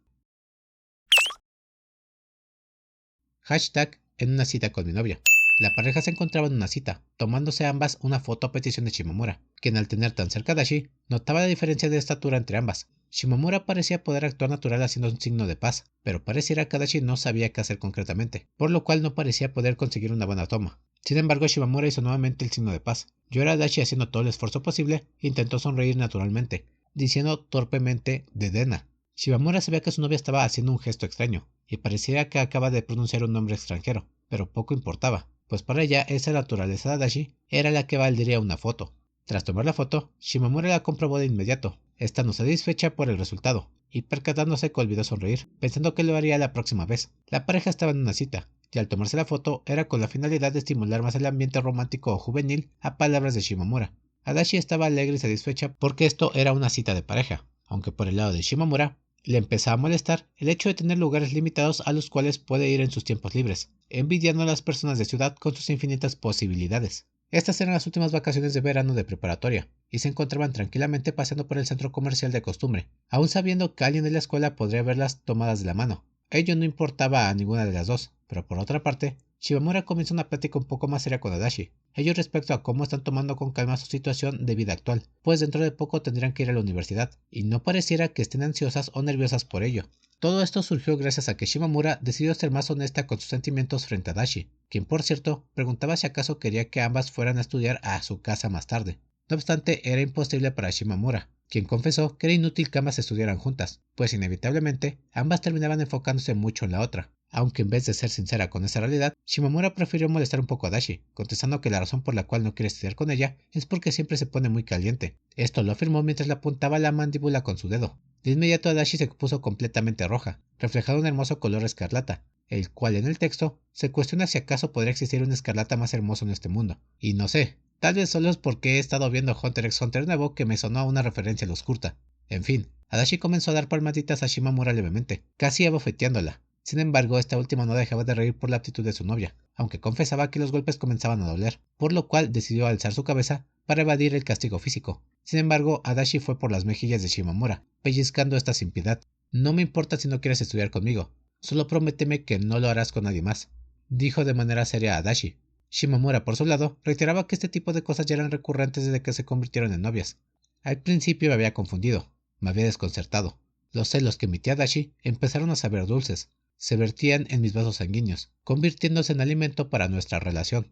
Hashtag en una cita con mi novia. La pareja se encontraba en una cita, tomándose ambas una foto a petición de Shimamura, quien al tener tan cerca a Adachi, notaba la diferencia de estatura entre ambas. Shimamura parecía poder actuar natural haciendo un signo de paz, pero pareciera que Adachi no sabía qué hacer concretamente, por lo cual no parecía poder conseguir una buena toma. Sin embargo, Shimamura hizo nuevamente el signo de paz. Yo era Adachi haciendo todo el esfuerzo posible e intentó sonreír naturalmente, diciendo torpemente Dedena. Shimamura sabía que su novia estaba haciendo un gesto extraño, y pareciera que acaba de pronunciar un nombre extranjero, pero poco importaba, pues para ella esa naturaleza de Adachi era la que valdría una foto. Tras tomar la foto, Shimamura la comprobó de inmediato, estando satisfecha por el resultado, y percatándose que olvidó sonreír, pensando que lo haría la próxima vez. La pareja estaba en una cita, y al tomarse la foto era con la finalidad de estimular más el ambiente romántico o juvenil, a palabras de Shimamura. Adachi estaba alegre y satisfecha porque esto era una cita de pareja, aunque por el lado de Shimamura le empezaba a molestar el hecho de tener lugares limitados a los cuales puede ir en sus tiempos libres, envidiando a las personas de ciudad con sus infinitas posibilidades. Estas eran las últimas vacaciones de verano de preparatoria, y se encontraban tranquilamente paseando por el centro comercial de costumbre, aún sabiendo que alguien de la escuela podría verlas tomadas de la mano. Ello no importaba a ninguna de las dos, pero por otra parte, Shimamura comienza una plática un poco más seria con Adachi, ellos respecto a cómo están tomando con calma su situación de vida actual, pues dentro de poco tendrán que ir a la universidad, y no pareciera que estén ansiosas o nerviosas por ello. Todo esto surgió gracias a que Shimamura decidió ser más honesta con sus sentimientos frente a Adachi, quien por cierto preguntaba si acaso quería que ambas fueran a estudiar a su casa más tarde. No obstante, era imposible para Shimamura, quien confesó que era inútil que ambas estudiaran juntas, pues inevitablemente ambas terminaban enfocándose mucho en la otra. Aunque en vez de ser sincera con esa realidad, Shimamura prefirió molestar un poco a Adachi, contestando que la razón por la cual no quiere estudiar con ella es porque siempre se pone muy caliente. Esto lo afirmó mientras le apuntaba la mandíbula con su dedo. De inmediato Adachi se puso completamente roja, reflejando un hermoso color escarlata, el cual en el texto se cuestiona si acaso podría existir un escarlata más hermoso en este mundo. Y no sé, tal vez solo es porque he estado viendo Hunter x Hunter nuevo que me sonó a una referencia a los Kurta. En fin, Adachi comenzó a dar palmaditas a Shimamura levemente, casi abofeteándola. Sin embargo, esta última no dejaba de reír por la actitud de su novia, aunque confesaba que los golpes comenzaban a doler, por lo cual decidió alzar su cabeza para evadir el castigo físico. Sin embargo, Adachi fue por las mejillas de Shimamura, pellizcando esta sin piedad. No me importa si no quieres estudiar conmigo, solo prométeme que no lo harás con nadie más, dijo de manera seria a Adachi. Shimamura, por su lado, reiteraba que este tipo de cosas ya eran recurrentes desde que se convirtieron en novias. Al principio me había confundido, me había desconcertado. Los celos que emitía Adachi empezaron a saber dulces, se vertían en mis vasos sanguíneos, convirtiéndose en alimento para nuestra relación.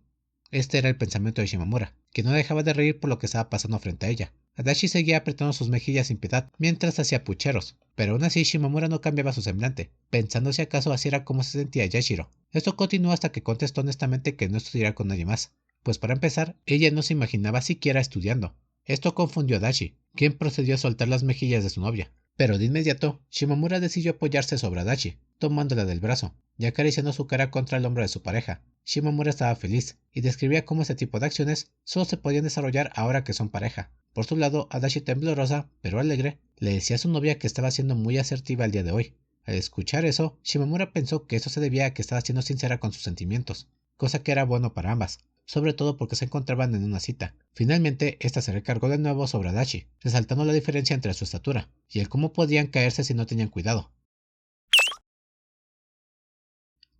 Este era el pensamiento de Shimamura, que no dejaba de reír por lo que estaba pasando frente a ella. Adachi seguía apretando sus mejillas sin piedad, mientras hacía pucheros, pero aún así Shimamura no cambiaba su semblante, pensando si acaso así era como se sentía Yashiro. Esto continuó hasta que contestó honestamente que no estudiaría con nadie más, pues para empezar, ella no se imaginaba siquiera estudiando. Esto confundió a Adachi, quien procedió a soltar las mejillas de su novia. Pero de inmediato, Shimamura decidió apoyarse sobre Adachi, tomándola del brazo y acariciando su cara contra el hombro de su pareja. Shimamura estaba feliz y describía cómo este tipo de acciones solo se podían desarrollar ahora que son pareja. Por su lado, Adachi, temblorosa pero alegre, le decía a su novia que estaba siendo muy asertiva el día de hoy. Al escuchar eso, Shimamura pensó que eso se debía a que estaba siendo sincera con sus sentimientos, cosa que era bueno para ambas, sobre todo porque se encontraban en una cita. Finalmente, esta se recargó de nuevo sobre Adachi, resaltando la diferencia entre su estatura y el cómo podían caerse si no tenían cuidado.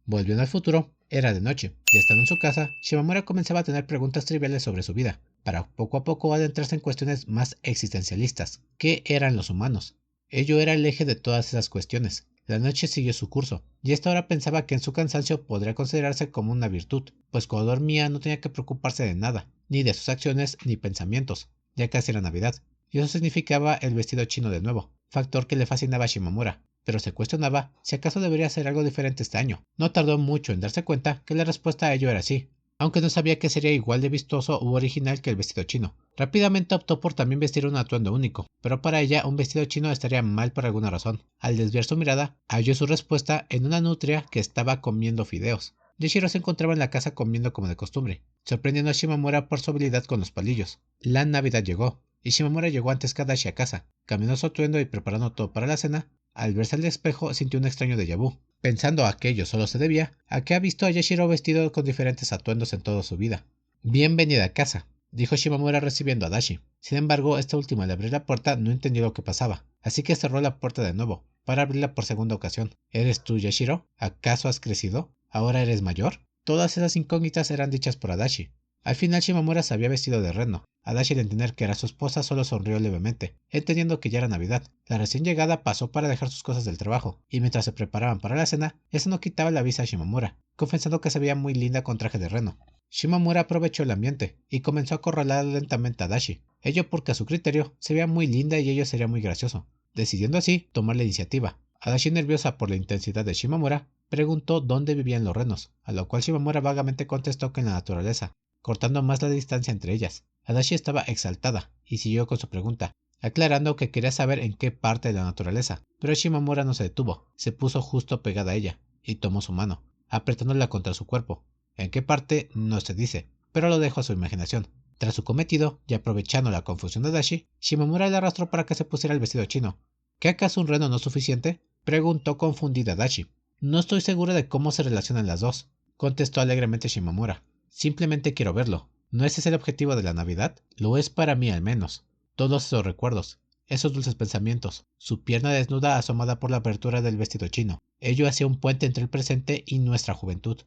Volviendo al futuro, era de noche, y estando en su casa, Shimamura comenzaba a tener preguntas triviales sobre su vida, para poco a poco adentrarse en cuestiones más existencialistas. ¿Qué eran los humanos? Ello era el eje de todas esas cuestiones. La noche siguió su curso, y esta hora pensaba que en su cansancio podría considerarse como una virtud, pues cuando dormía no tenía que preocuparse de nada, ni de sus acciones ni pensamientos, ya casi era Navidad, y eso significaba el vestido chino de nuevo, factor que le fascinaba a Shimamura, pero se cuestionaba si acaso debería hacer algo diferente este año. No tardó mucho en darse cuenta que la respuesta a ello era sí, aunque no sabía que sería igual de vistoso u original que el vestido chino. Rápidamente optó por también vestir un atuendo único, pero para ella un vestido chino estaría mal por alguna razón. Al desviar su mirada, halló su respuesta en una nutria que estaba comiendo fideos. Yashiro se encontraba en la casa comiendo como de costumbre, sorprendiendo a Shimamura por su habilidad con los palillos. La Navidad llegó, y Shimamura llegó antes que Adachi a casa, caminó su atuendo y preparando todo para la cena. Al verse al espejo sintió un extraño déjà vu, pensando a que ello solo se debía a que ha visto a Yashiro vestido con diferentes atuendos en toda su vida. Bienvenida a casa, dijo Shimamura recibiendo a Adachi. Sin embargo, esta última al abrir la puerta no entendió lo que pasaba, así que cerró la puerta de nuevo, para abrirla por segunda ocasión. ¿Eres tú, Yashiro? ¿Acaso has crecido? ¿Ahora eres mayor? Todas esas incógnitas eran dichas por Adachi. Al final Shimamura se había vestido de reno. Adachi, al entender que era su esposa, solo sonrió levemente, entendiendo que ya era Navidad. La recién llegada pasó para dejar sus cosas del trabajo, y mientras se preparaban para la cena, eso no quitaba la vista a Shimamura, confesando que se veía muy linda con traje de reno. Shimamura aprovechó el ambiente y comenzó a acorralar lentamente a Dashi, ello porque a su criterio se veía muy linda y ello sería muy gracioso, decidiendo así tomar la iniciativa. Adachi, nerviosa por la intensidad de Shimamura, preguntó dónde vivían los renos, a lo cual Shimamura vagamente contestó que en la naturaleza, cortando más la distancia entre ellas. Adachi estaba exaltada y siguió con su pregunta, aclarando que quería saber en qué parte de la naturaleza, pero Shimamura no se detuvo, se puso justo pegada a ella y tomó su mano, apretándola contra su cuerpo. En qué parte no se dice, pero lo dejo a su imaginación. Tras su cometido, y aprovechando la confusión de Dashi, Shimamura le arrastró para que se pusiera el vestido chino. ¿Qué acaso un reno no es suficiente?, preguntó confundida Dashi. No estoy segura de cómo se relacionan las dos, contestó alegremente Shimamura. Simplemente quiero verlo. ¿No ese es el objetivo de la Navidad? Lo es para mí al menos. Todos esos recuerdos, esos dulces pensamientos, su pierna desnuda asomada por la apertura del vestido chino. Ello hacía un puente entre el presente y nuestra juventud.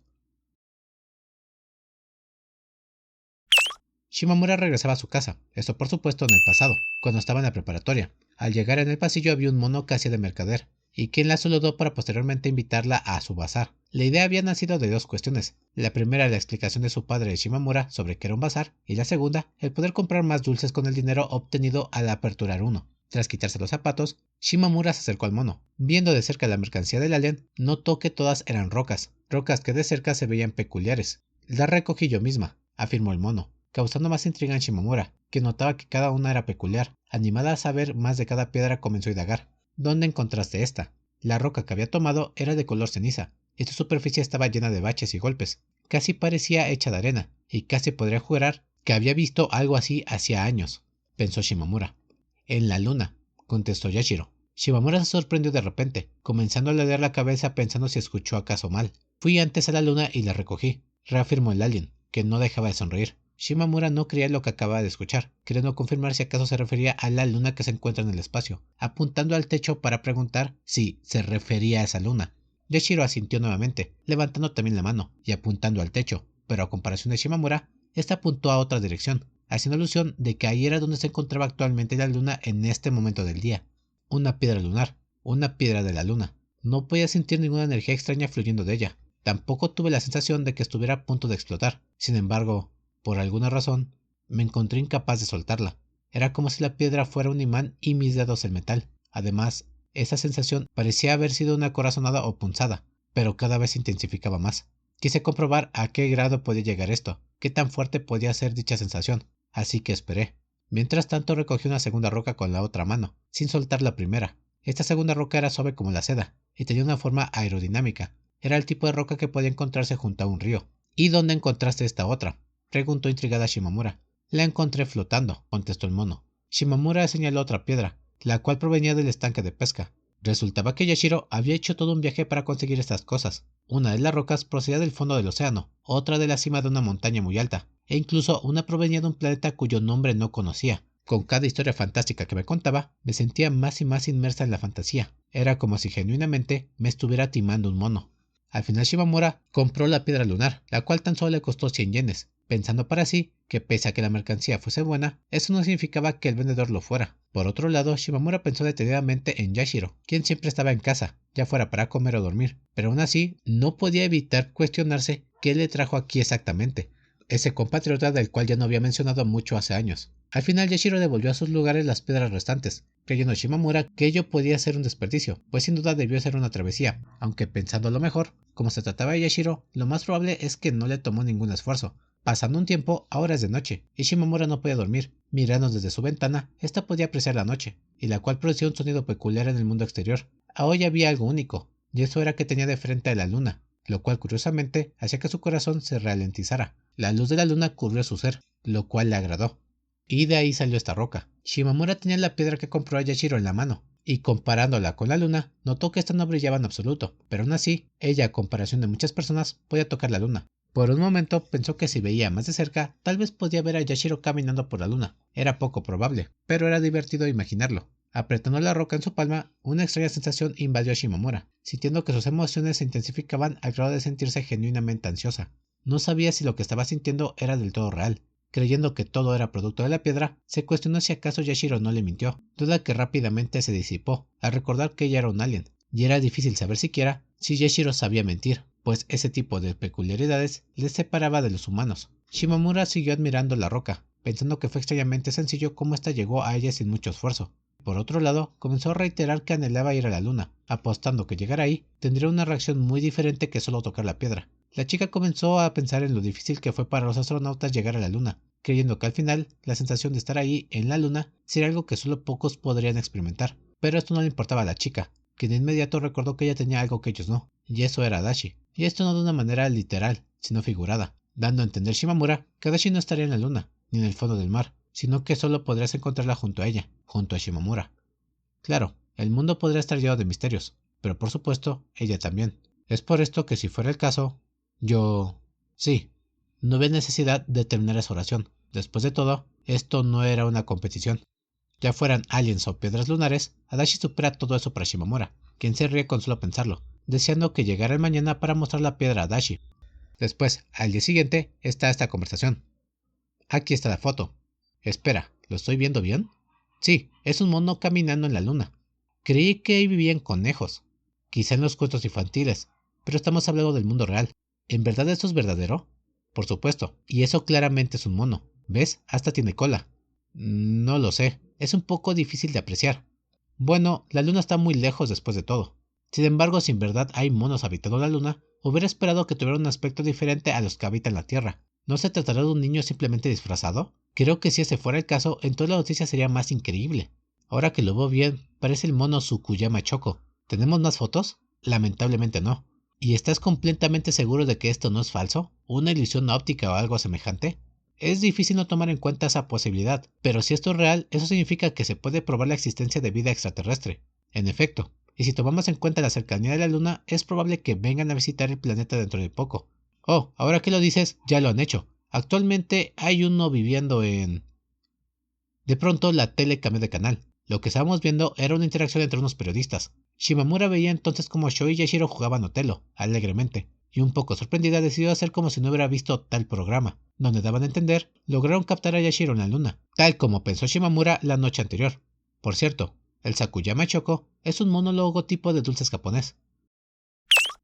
Shimamura regresaba a su casa, esto por supuesto en el pasado, cuando estaba en la preparatoria. Al llegar en el pasillo había un mono que hacía de mercader, y quien la saludó para posteriormente invitarla a su bazar. La idea había nacido de dos cuestiones. La primera, la explicación de su padre Shimamura sobre qué era un bazar, y la segunda, el poder comprar más dulces con el dinero obtenido al aperturar uno. Tras quitarse los zapatos, Shimamura se acercó al mono. Viendo de cerca la mercancía del alien, notó que todas eran rocas que de cerca se veían peculiares. La recogí yo misma, afirmó el mono, causando más intriga en Shimamura, que notaba que cada una era peculiar. Animada a saber más de cada piedra, comenzó a indagar. ¿Dónde encontraste esta? La roca que había tomado era de color ceniza, y su superficie estaba llena de baches y golpes. Casi parecía hecha de arena, y casi podría jurar que había visto algo así hacía años, pensó Shimamura. En la luna, contestó Yashiro. Shimamura se sorprendió de repente, comenzando a ladear la cabeza pensando si escuchó acaso mal. Fui antes a la luna y la recogí, reafirmó el alien, que no dejaba de sonreír. Shimamura no creía lo que acababa de escuchar, queriendo confirmar si acaso se refería a la luna que se encuentra en el espacio, apuntando al techo para preguntar si se refería a esa luna. Yashiro asintió nuevamente, levantando también la mano y apuntando al techo, pero a comparación de Shimamura, esta apuntó a otra dirección, haciendo alusión de que ahí era donde se encontraba actualmente la luna en este momento del día. Una piedra lunar, una piedra de la luna. No podía sentir ninguna energía extraña fluyendo de ella. Tampoco tuve la sensación de que estuviera a punto de explotar. Sin embargo, por alguna razón, me encontré incapaz de soltarla. Era como si la piedra fuera un imán y mis dedos el metal. Además, esa sensación parecía haber sido una corazonada o punzada, pero cada vez se intensificaba más. Quise comprobar a qué grado podía llegar esto, qué tan fuerte podía ser dicha sensación, así que esperé. Mientras tanto recogí una segunda roca con la otra mano, sin soltar la primera. Esta segunda roca era suave como la seda, y tenía una forma aerodinámica. Era el tipo de roca que podía encontrarse junto a un río. ¿Y dónde encontraste esta otra?, preguntó intrigada Shimamura. La encontré flotando, contestó el mono. Shimamura señaló otra piedra, la cual provenía del estanque de pesca. Resultaba que Yashiro había hecho todo un viaje para conseguir estas cosas. Una de las rocas procedía del fondo del océano, otra de la cima de una montaña muy alta, e incluso una provenía de un planeta cuyo nombre no conocía. Con cada historia fantástica que me contaba, me sentía más y más inmersa en la fantasía. Era como si genuinamente me estuviera timando un mono. Al final Shimamura compró la piedra lunar, la cual tan solo le costó 100 yenes, pensando para sí que pese a que la mercancía fuese buena, eso no significaba que el vendedor lo fuera. Por otro lado, Shimamura pensó detenidamente en Yashiro, quien siempre estaba en casa, ya fuera para comer o dormir, pero aún así no podía evitar cuestionarse qué le trajo aquí exactamente, ese compatriota del cual ya no había mencionado mucho hace años. Al final Yashiro devolvió a sus lugares las piedras restantes, creyendo Shimamura que ello podía ser un desperdicio, pues sin duda debió ser una travesía, aunque pensándolo mejor, como se trataba de Yashiro, lo más probable es que no le tomó ningún esfuerzo. Pasando un tiempo, ahora es de noche, y Shimamura no podía dormir. Mirando desde su ventana, ésta podía apreciar la noche, y la cual producía un sonido peculiar en el mundo exterior. Hoy había algo único, y eso era que tenía de frente a la luna, lo cual curiosamente hacía que su corazón se ralentizara. La luz de la luna cubrió su ser, lo cual le agradó. Y de ahí salió esta roca. Shimamura tenía la piedra que compró a Yashiro en la mano, y comparándola con la luna, notó que esta no brillaba en absoluto, pero aún así, ella, a comparación de muchas personas, podía tocar la luna. Por un momento pensó que si veía más de cerca, tal vez podía ver a Yashiro caminando por la luna. Era poco probable, pero era divertido imaginarlo. Apretando la roca en su palma, una extraña sensación invadió a Shimamura, sintiendo que sus emociones se intensificaban al grado de sentirse genuinamente ansiosa. No sabía si lo que estaba sintiendo era del todo real. Creyendo que todo era producto de la piedra, se cuestionó si acaso Yashiro no le mintió, duda que rápidamente se disipó al recordar que ella era un alien, y era difícil saber siquiera si Yashiro sabía mentir. pues ese tipo de peculiaridades les separaba de los humanos. Shimamura siguió admirando la roca, pensando que fue extrañamente sencillo cómo ésta llegó a ella sin mucho esfuerzo. Por otro lado, comenzó a reiterar que anhelaba ir a la luna, apostando que llegar ahí tendría una reacción muy diferente que solo tocar la piedra. La chica comenzó a pensar en lo difícil que fue para los astronautas llegar a la luna, creyendo que al final la sensación de estar ahí en la luna sería algo que solo pocos podrían experimentar. Pero esto no le importaba a la chica, que de inmediato recordó que ella tenía algo que ellos no, y eso era Adachi. Y esto no de una manera literal, sino figurada, dando a entender Shimamura que Adachi no estaría en la luna, ni en el fondo del mar, sino que solo podrías encontrarla junto a ella, junto a Shimamura. Claro, el mundo podría estar lleno de misterios, pero por supuesto, ella también. Es por esto que si fuera el caso, Sí, no ve necesidad de terminar esa oración. Después de todo, esto no era una competición. Ya fueran aliens o piedras lunares, Adachi supera todo eso para Shimamura, quien se ríe con solo pensarlo, deseando que llegara el mañana para mostrar la piedra a Adachi. Después, al día siguiente, está esta conversación. Aquí está la foto. Espera, ¿lo estoy viendo bien? Sí, es un mono caminando en la luna. Creí que ahí vivían conejos, quizá en los cuentos infantiles, pero estamos hablando del mundo real. ¿En verdad esto es verdadero? Por supuesto, y eso claramente es un mono. ¿Ves? Hasta tiene cola. No lo sé, es un poco difícil de apreciar. Bueno, la luna está muy lejos después de todo. Sin embargo, si en verdad hay monos habitando la luna, hubiera esperado que tuviera un aspecto diferente a los que habitan la Tierra. ¿No se tratará de un niño simplemente disfrazado? Creo que si ese fuera el caso, entonces la noticia sería más increíble. Ahora que lo veo bien, parece el mono Tsukuyama Choco. ¿Tenemos más fotos? Lamentablemente no. ¿Y estás completamente seguro de que esto no es falso? ¿Una ilusión óptica o algo semejante? Es difícil no tomar en cuenta esa posibilidad, pero si esto es real, eso significa que se puede probar la existencia de vida extraterrestre. En efecto, y si tomamos en cuenta la cercanía de la Luna, es probable que vengan a visitar el planeta dentro de poco. Oh, ahora que lo dices, ya lo han hecho. Actualmente hay uno viviendo en... De pronto la tele cambió de canal. Lo que estábamos viendo era una interacción entre unos periodistas. Shimamura veía entonces cómo Sho y Yashiro jugaban Otelo, alegremente, y un poco sorprendida decidió hacer como si no hubiera visto tal programa, donde daban a entender, lograron captar a Yashiro en la luna, tal como pensó Shimamura la noche anterior. Por cierto, el Sakuyama Choco es un monólogo tipo de dulces japonés.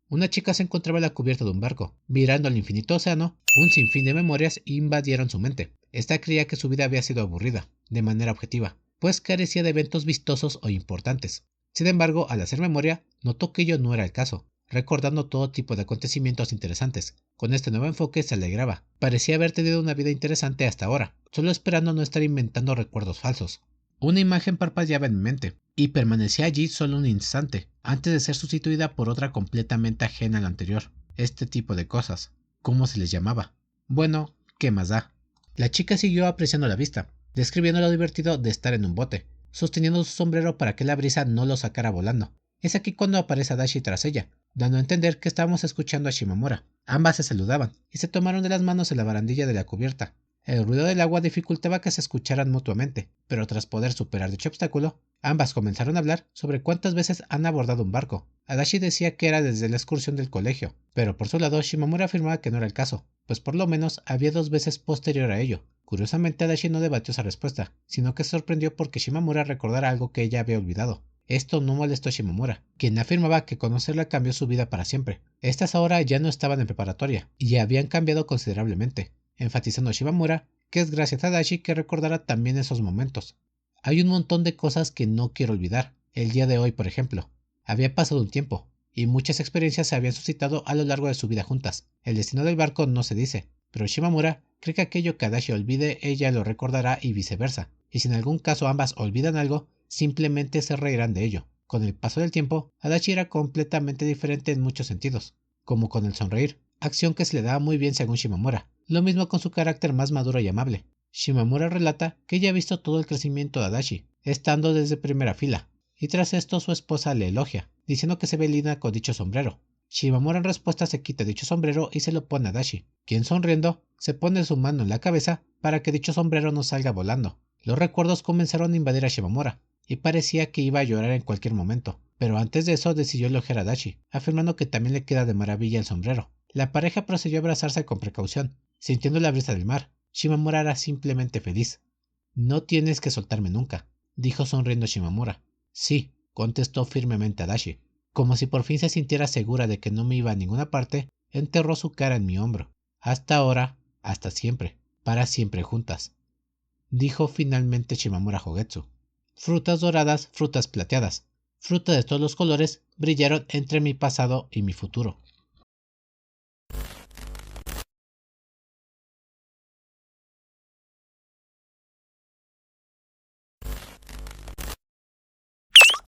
Una chica se encontraba en la cubierta de un barco, mirando al infinito océano. Un sinfín de memorias invadieron su mente. Esta creía que su vida había sido aburrida, de manera objetiva, pues carecía de eventos vistosos o importantes. Sin embargo, al hacer memoria, notó que ello no era el caso, recordando todo tipo de acontecimientos interesantes. Con este nuevo enfoque se alegraba. Parecía haber tenido una vida interesante hasta ahora, solo esperando no estar inventando recuerdos falsos. Una imagen parpadeaba en mi mente, y permanecía allí solo un instante, antes de ser sustituida por otra completamente ajena a la anterior. Este tipo de cosas. ¿Cómo se les llamaba? Bueno, ¿qué más da? La chica siguió apreciando la vista, describiendo lo divertido de estar en un bote, sosteniendo su sombrero para que la brisa no lo sacara volando. Es aquí cuando aparece Adachi tras ella, dando a entender que estábamos escuchando a Shimamura. Ambas se saludaban, y se tomaron de las manos en la barandilla de la cubierta. El ruido del agua dificultaba que se escucharan mutuamente, pero tras poder superar dicho obstáculo, ambas comenzaron a hablar sobre cuántas veces han abordado un barco. Adachi decía que era desde la excursión del colegio, pero por su lado Shimamura afirmaba que no era el caso, pues por lo menos había 2 veces posterior a ello. Curiosamente Adachi no debatió esa respuesta, sino que se sorprendió porque Shimamura recordara algo que ella había olvidado. Esto no molestó a Shimamura, quien afirmaba que conocerla cambió su vida para siempre. Estas ahora ya no estaban en preparatoria, y habían cambiado considerablemente, enfatizando a Shimamura que es gracias a Adachi que recordará también esos momentos. Hay un montón de cosas que no quiero olvidar. El día de hoy, por ejemplo. Había pasado un tiempo, y muchas experiencias se habían suscitado a lo largo de su vida juntas. El destino del barco no se dice, pero Shimamura cree que aquello que Adachi olvide ella lo recordará y viceversa, y si en algún caso ambas olvidan algo, simplemente se reirán de ello. Con el paso del tiempo, Adachi era completamente diferente en muchos sentidos, como con el sonreír, acción que se le daba muy bien según Shimamura. Lo mismo con su carácter más maduro y amable. Shimamura relata que ella ha visto todo el crecimiento de Adachi, estando desde primera fila, y tras esto su esposa le elogia, diciendo que se ve linda con dicho sombrero. Shimamura en respuesta se quita dicho sombrero y se lo pone a Adachi, quien sonriendo se pone su mano en la cabeza para que dicho sombrero no salga volando. Los recuerdos comenzaron a invadir a Shimamura, y parecía que iba a llorar en cualquier momento, pero antes de eso decidió elogiar a Adachi, afirmando que también le queda de maravilla el sombrero. La pareja procedió a abrazarse con precaución, sintiendo la brisa del mar. Shimamura era simplemente feliz. No tienes que soltarme nunca, dijo sonriendo Shimamura. Sí, contestó firmemente Adachi. Como si por fin se sintiera segura de que no me iba a ninguna parte, enterró su cara en mi hombro. Hasta ahora, hasta siempre, para siempre juntas, dijo finalmente Shimamura Hogetsu. Frutas doradas, frutas plateadas, frutas de todos los colores brillaron entre mi pasado y mi futuro.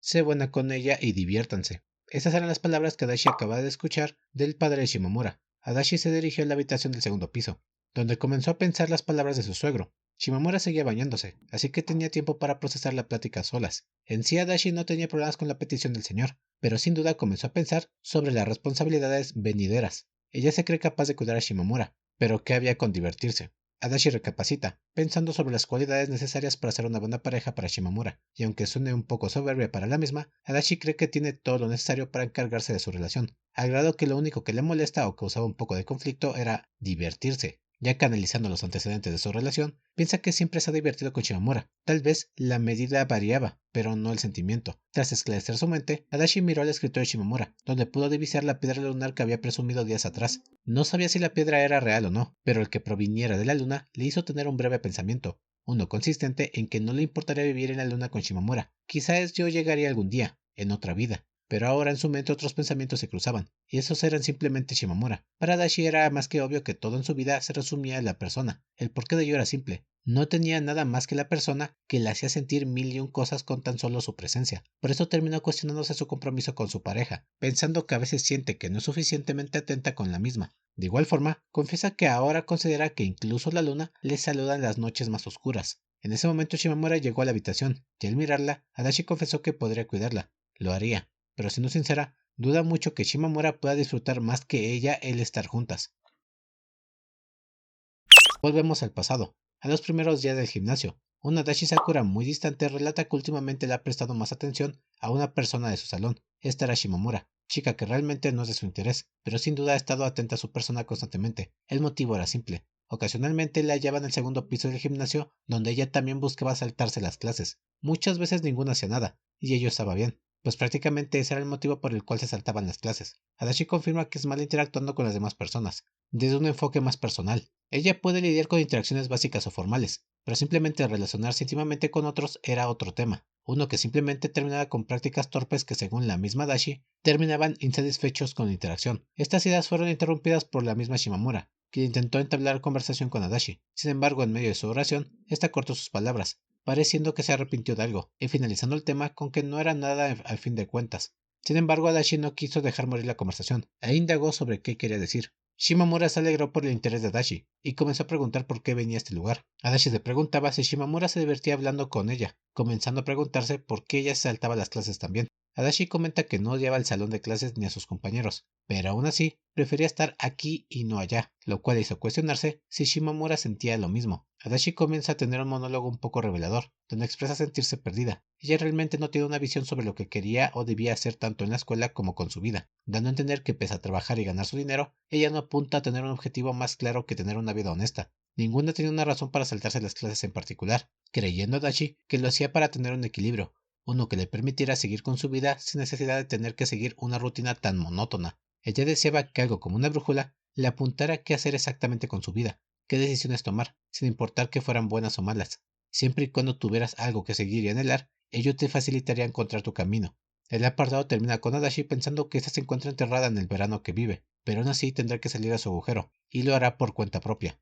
Sé buena con ella y diviértanse. Esas eran las palabras que Adachi acababa de escuchar del padre de Shimamura. Adachi se dirigió a la habitación del segundo piso, donde comenzó a pensar las palabras de su suegro. Shimamura seguía bañándose, así que tenía tiempo para procesar la plática a solas. En sí Adachi no tenía problemas con la petición del señor, pero sin duda comenzó a pensar sobre las responsabilidades venideras. Ella se cree capaz de cuidar a Shimamura, pero ¿qué había con divertirse? Adachi recapacita, pensando sobre las cualidades necesarias para ser una buena pareja para Shimamura, y aunque suene un poco soberbia para la misma, Adachi cree que tiene todo lo necesario para encargarse de su relación, al grado que lo único que le molesta o causaba un poco de conflicto era divertirse. Ya que analizando los antecedentes de su relación, piensa que siempre se ha divertido con Shimamura. Tal vez la medida variaba, pero no el sentimiento. Tras esclarecer su mente, Adachi miró al escritorio de Shimamura, donde pudo divisar la piedra lunar que había presumido días atrás. No sabía si la piedra era real o no, pero el que proviniera de la luna le hizo tener un breve pensamiento, uno consistente en que no le importaría vivir en la luna con Shimamura. Quizás yo llegaría algún día, en otra vida. Pero ahora en su mente otros pensamientos se cruzaban, y esos eran simplemente Shimamura. Para Adachi era más que obvio que todo en su vida se resumía en la persona. El porqué de ello era simple. No tenía nada más que la persona que le hacía sentir mil y un cosas con tan solo su presencia. Por eso terminó cuestionándose su compromiso con su pareja, pensando que a veces siente que no es suficientemente atenta con la misma. De igual forma, confiesa que ahora considera que incluso la luna le saluda en las noches más oscuras. En ese momento Shimamura llegó a la habitación, y al mirarla, Adachi confesó que podría cuidarla. Lo haría, pero siendo sincera, duda mucho que Shimamura pueda disfrutar más que ella el estar juntas. Volvemos al pasado, a los primeros días del gimnasio. Un Adachi Sakura muy distante relata que últimamente le ha prestado más atención a una persona de su salón. Esta era Shimamura, chica que realmente no es de su interés, pero sin duda ha estado atenta a su persona constantemente. El motivo era simple. Ocasionalmente la hallaba en el segundo piso del gimnasio, donde ella también buscaba saltarse las clases. Muchas veces ninguna hacía nada, y ello estaba bien, pues prácticamente ese era el motivo por el cual se saltaban las clases. Adachi confirma que es mal interactuando con las demás personas, desde un enfoque más personal. Ella puede lidiar con interacciones básicas o formales, pero simplemente relacionarse íntimamente con otros era otro tema, uno que simplemente terminaba con prácticas torpes que según la misma Dashi, terminaban insatisfechos con la interacción. Estas ideas fueron interrumpidas por la misma Shimamura, quien intentó entablar conversación con Adachi. Sin embargo, en medio de su oración, esta cortó sus palabras, pareciendo que se arrepintió de algo, y finalizando el tema con que no era nada al fin de cuentas. Sin embargo, Adachi no quiso dejar morir la conversación, e indagó sobre qué quería decir. Shimamura se alegró por el interés de Adachi, y comenzó a preguntar por qué venía a este lugar. Adachi se preguntaba si Shimamura se divertía hablando con ella, comenzando a preguntarse por qué ella se saltaba las clases también. Adachi comenta que no odiaba el salón de clases ni a sus compañeros, pero aún así prefería estar aquí y no allá, lo cual hizo cuestionarse si Shimamura sentía lo mismo. Adachi comienza a tener un monólogo un poco revelador, donde expresa sentirse perdida. Ella realmente no tiene una visión sobre lo que quería o debía hacer tanto en la escuela como con su vida, dando a entender que pese a trabajar y ganar su dinero, ella no apunta a tener un objetivo más claro que tener una vida honesta. Ninguna tenía una razón para saltarse las clases en particular, creyendo Adachi que lo hacía para tener un equilibrio, uno que le permitiera seguir con su vida sin necesidad de tener que seguir una rutina tan monótona. Ella deseaba que algo como una brújula le apuntara qué hacer exactamente con su vida, qué decisiones tomar, sin importar que fueran buenas o malas. Siempre y cuando tuvieras algo que seguir y anhelar, ello te facilitaría encontrar tu camino. El apartado termina con Adachi pensando que ésta se encuentra enterrada en el verano que vive, pero aún así tendrá que salir a su agujero, y lo hará por cuenta propia.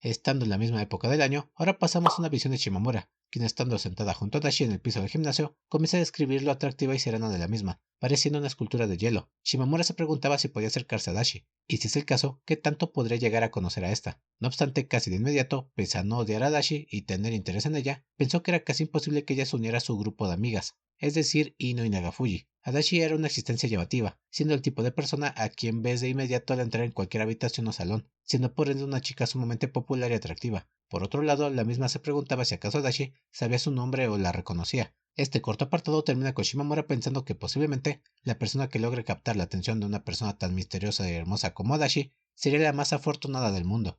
Estando en la misma época del año, ahora pasamos a una visión de Shimamura, quien estando sentada junto a Dashi en el piso del gimnasio, comienza a describir lo atractiva y serena de la misma, pareciendo una escultura de hielo. Shimamura se preguntaba si podía acercarse a Dashi, y si es el caso, qué tanto podría llegar a conocer a esta. No obstante, casi de inmediato, pese a no odiar a Dashi y tener interés en ella, pensó que era casi imposible que ella se uniera a su grupo de amigas, es decir, Ino y Nagafuji. Adachi era una existencia llamativa, siendo el tipo de persona a quien ves de inmediato al entrar en cualquier habitación o salón, siendo por ende una chica sumamente popular y atractiva. Por otro lado, la misma se preguntaba si acaso Adachi sabía su nombre o la reconocía. Este corto apartado termina con Shimamura pensando que posiblemente la persona que logre captar la atención de una persona tan misteriosa y hermosa como Adachi sería la más afortunada del mundo.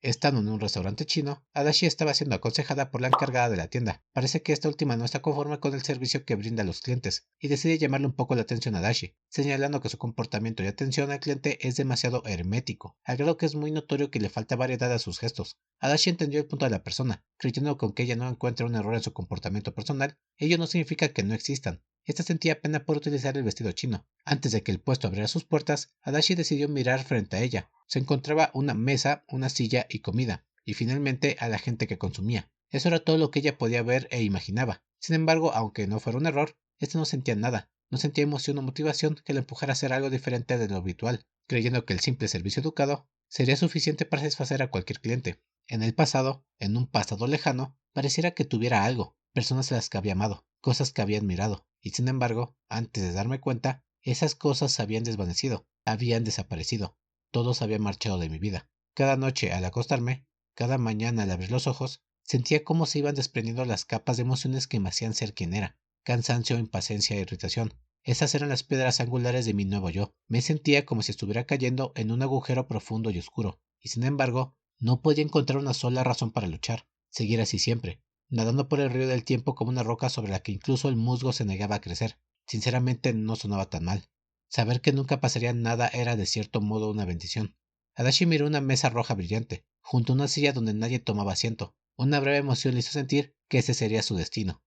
Estando en un restaurante chino, Adachi estaba siendo aconsejada por la encargada de la tienda. Parece que esta última no está conforme con el servicio que brinda a los clientes y decide llamarle un poco la atención a Adachi, señalando que su comportamiento y atención al cliente es demasiado hermético, al grado que es muy notorio que le falta variedad a sus gestos. Adachi entendió el punto de la persona, creyendo que aunque ella no encuentre un error en su comportamiento personal, ello no significa que no existan. Esta sentía pena por utilizar el vestido chino. Antes de que el puesto abriera sus puertas, Adachi decidió mirar frente a ella. Se encontraba una mesa, una silla y comida, y finalmente a la gente que consumía. Eso era todo lo que ella podía ver e imaginaba. Sin embargo, aunque no fuera un error, éste no sentía nada. No sentía emoción o motivación que le empujara a hacer algo diferente de lo habitual, creyendo que el simple servicio educado sería suficiente para satisfacer a cualquier cliente. En el pasado, en un pasado lejano, pareciera que tuviera algo, personas a las que había amado, cosas que había admirado, y sin embargo, antes de darme cuenta, esas cosas se habían desvanecido, habían desaparecido, todo se había marchado de mi vida. Cada noche al acostarme, cada mañana al abrir los ojos, sentía cómo se iban desprendiendo las capas de emociones que me hacían ser quien era, cansancio, impaciencia e irritación. Esas eran las piedras angulares de mi nuevo yo. Me sentía como si estuviera cayendo en un agujero profundo y oscuro, y sin embargo, no podía encontrar una sola razón para luchar, seguir así siempre, nadando por el río del tiempo como una roca sobre la que incluso el musgo se negaba a crecer. Sinceramente no sonaba tan mal. Saber que nunca pasaría nada era de cierto modo una bendición. Adachi miró una mesa roja brillante, junto a una silla donde nadie tomaba asiento. Una breve emoción le hizo sentir que ese sería su destino.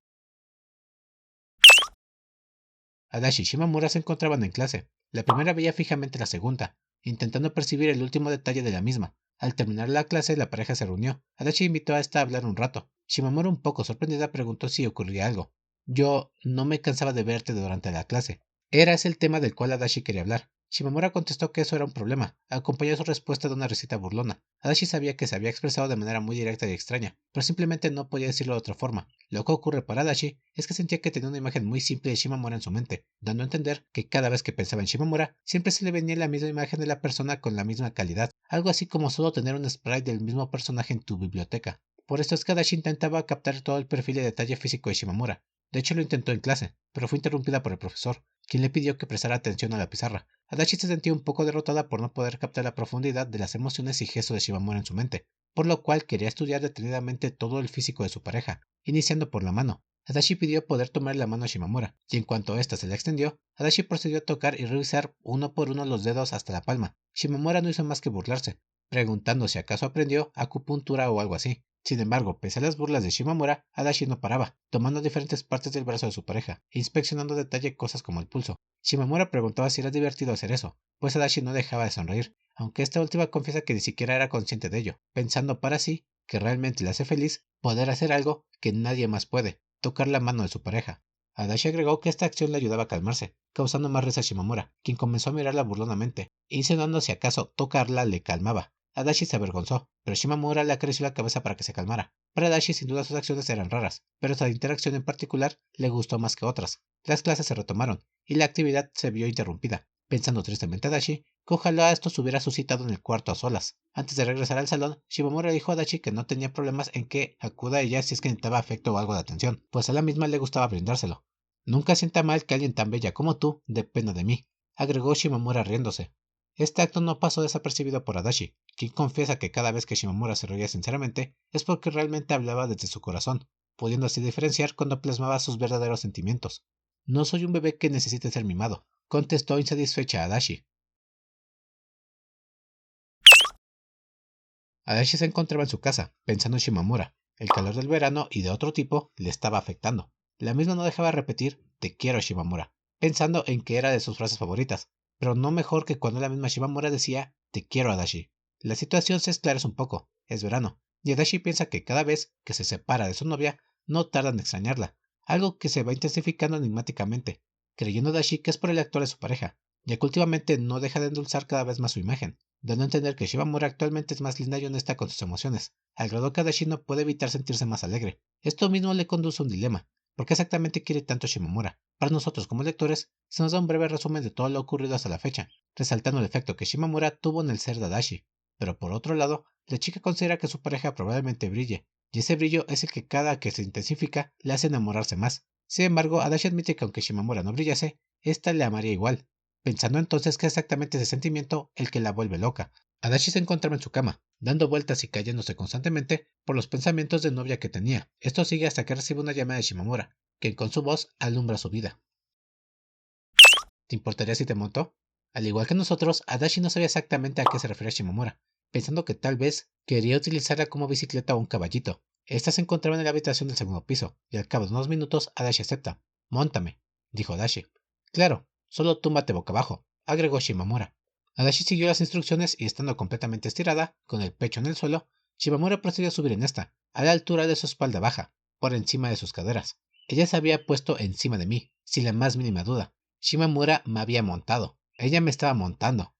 Adachi y Shimamura se encontraban en clase. La primera veía fijamente a la segunda, intentando percibir el último detalle de la misma. Al terminar la clase, la pareja se reunió. Adachi invitó a esta a hablar un rato. Shimamura, un poco sorprendida, preguntó si ocurría algo. Yo no me cansaba de verte durante la clase. Era ese el tema del cual Adachi quería hablar. Shimamura contestó que eso era un problema. Acompañó su respuesta de una risita burlona. Adachi sabía que se había expresado de manera muy directa y extraña, pero simplemente no podía decirlo de otra forma. Lo que ocurre para Adachi es que sentía que tenía una imagen muy simple de Shimamura en su mente, dando a entender que cada vez que pensaba en Shimamura, siempre se le venía la misma imagen de la persona con la misma calidad, algo así como solo tener un sprite del mismo personaje en tu biblioteca. Por esto es que Adachi intentaba captar todo el perfil y detalle físico de Shimamura. De hecho, lo intentó en clase, pero fue interrumpida por el profesor, quien le pidió que prestara atención a la pizarra. Adachi se sentía un poco derrotada por no poder captar la profundidad de las emociones y gestos de Shimamura en su mente, por lo cual quería estudiar detenidamente todo el físico de su pareja, iniciando por la mano. Adachi pidió poder tomar la mano a Shimamura, y en cuanto ésta se la extendió, Adachi procedió a tocar y revisar uno por uno los dedos hasta la palma. Shimamura no hizo más que burlarse, preguntando si acaso aprendió acupuntura o algo así. Sin embargo, pese a las burlas de Shimamura, Adachi no paraba, tomando diferentes partes del brazo de su pareja, e inspeccionando detalle cosas como el pulso. Shimamura preguntaba si era divertido hacer eso, pues Adachi no dejaba de sonreír, aunque esta última confiesa que ni siquiera era consciente de ello, pensando para sí que realmente le hace feliz poder hacer algo que nadie más puede, tocar la mano de su pareja. Adachi agregó que esta acción le ayudaba a calmarse, causando más risa a Shimamura, quien comenzó a mirarla burlonamente, insinuando si acaso tocarla le calmaba. Adachi se avergonzó, pero Shimamura le acarició la cabeza para que se calmara. Para Adachi sin duda sus acciones eran raras, pero esta interacción en particular le gustó más que otras. Las clases se retomaron, y la actividad se vio interrumpida, pensando tristemente Adachi que ojalá esto se hubiera suscitado en el cuarto a solas. Antes de regresar al salón, Shimamura dijo a Adachi que no tenía problemas en que acuda a ella si es que necesitaba afecto o algo de atención, pues a la misma le gustaba brindárselo. Nunca sienta mal que alguien tan bella como tú dependa de mí, agregó Shimamura riéndose. Este acto no pasó desapercibido por Adachi, quien confiesa que cada vez que Shimamura se reía sinceramente es porque realmente hablaba desde su corazón, pudiendo así diferenciar cuando plasmaba sus verdaderos sentimientos. No soy un bebé que necesite ser mimado, contestó insatisfecha Adachi. Adachi se encontraba en su casa, pensando en Shimamura. El calor del verano y de otro tipo le estaba afectando. La misma no dejaba de repetir te quiero Shimamura, pensando en que era de sus frases favoritas, pero no mejor que cuando la misma Shimamura decía te quiero Adachi. La situación se esclarece un poco, es verano, y Adachi piensa que cada vez que se separa de su novia, no tarda en extrañarla, algo que se va intensificando enigmáticamente, creyendo Adachi que es por el actor de su pareja, ya que últimamente no deja de endulzar cada vez más su imagen, dando a entender que Shimamura actualmente es más linda y honesta con sus emociones, al grado que Adachi no puede evitar sentirse más alegre. Esto mismo le conduce a un dilema. ¿Por qué exactamente quiere tanto Shimamura? Para nosotros como lectores, se nos da un breve resumen de todo lo ocurrido hasta la fecha, resaltando el efecto que Shimamura tuvo en el ser de Adachi. Pero por otro lado, la chica considera que su pareja probablemente brille, y ese brillo es el que cada que se intensifica le hace enamorarse más. Sin embargo, Adachi admite que aunque Shimamura no brillase, ésta le amaría igual, pensando entonces que es exactamente ese sentimiento el que la vuelve loca. Adachi se encontraba en su cama, dando vueltas y cayéndose constantemente por los pensamientos de novia que tenía. Esto sigue hasta que recibe una llamada de Shimamura, quien con su voz alumbra su vida. ¿Te importaría si te monto? Al igual que nosotros, Adachi no sabía exactamente a qué se refería Shimamura, pensando que tal vez quería utilizarla como bicicleta o un caballito. Esta se encontraba en la habitación del segundo piso, y al cabo de unos minutos Adachi acepta. Móntame, dijo Adachi. Claro, solo túmbate boca abajo, agregó Shimamura. Adachi siguió las instrucciones y estando completamente estirada, con el pecho en el suelo, Shimamura procedió a subir en esta, a la altura de su espalda baja, por encima de sus caderas. Ella se había puesto encima de mí, sin la más mínima duda. Shimamura me había montado. Ella me estaba montando.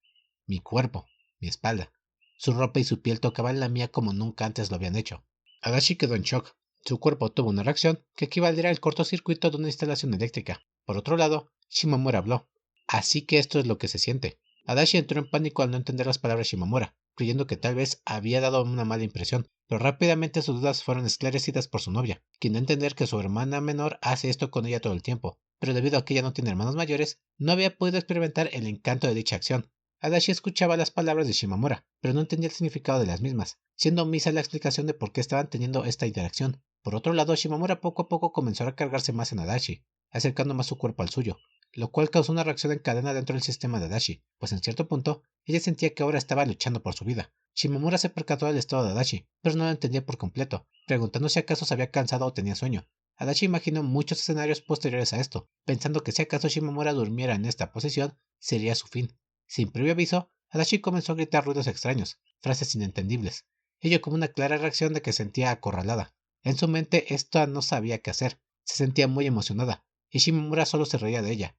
Mi cuerpo, mi espalda. Su ropa y su piel tocaban la mía como nunca antes lo habían hecho. Adachi quedó en shock. Su cuerpo tuvo una reacción que equivaldría al cortocircuito de una instalación eléctrica. Por otro lado, Shimamura habló. Así que esto es lo que se siente. Adachi entró en pánico al no entender las palabras de Shimamura, creyendo que tal vez había dado una mala impresión, pero rápidamente sus dudas fueron esclarecidas por su novia, quien dio a entender que su hermana menor hace esto con ella todo el tiempo, pero debido a que ella no tiene hermanos mayores, no había podido experimentar el encanto de dicha acción. Adachi escuchaba las palabras de Shimamura, pero no entendía el significado de las mismas, siendo omisa la explicación de por qué estaban teniendo esta interacción. Por otro lado, Shimamura poco a poco comenzó a cargarse más en Adachi, acercando más su cuerpo al suyo, lo cual causó una reacción en cadena dentro del sistema de Adachi, pues en cierto punto, ella sentía que ahora estaba luchando por su vida. Shimamura se percató del estado de Adachi, pero no lo entendía por completo, preguntando si acaso se había cansado o tenía sueño. Adachi imaginó muchos escenarios posteriores a esto, pensando que si acaso Shimamura durmiera en esta posición, sería su fin. Sin previo aviso, Adachi comenzó a gritar ruidos extraños, frases inentendibles, ello como una clara reacción de que sentía acorralada. En su mente, esta no sabía qué hacer, se sentía muy emocionada, y Shimamura solo se reía de ella.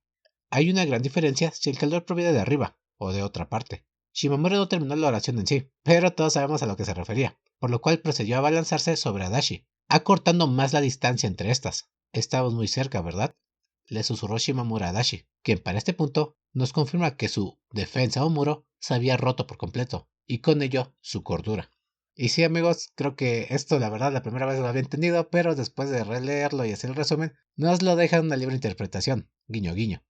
Hay una gran diferencia si el calor proviene de arriba o de otra parte. Shimamura no terminó la oración en sí, pero todos sabemos a lo que se refería, por lo cual procedió a abalanzarse sobre Adachi, acortando más la distancia entre estas. Estamos muy cerca, ¿verdad? Le susurró Shimamura a Adachi, quien para este punto nos confirma que su defensa o muro se había roto por completo, y con ello su cordura. Y sí, amigos, creo que esto la verdad la primera vez lo había entendido, pero después de releerlo y hacer el resumen, nos lo deja en una libre interpretación. Guiño, guiño.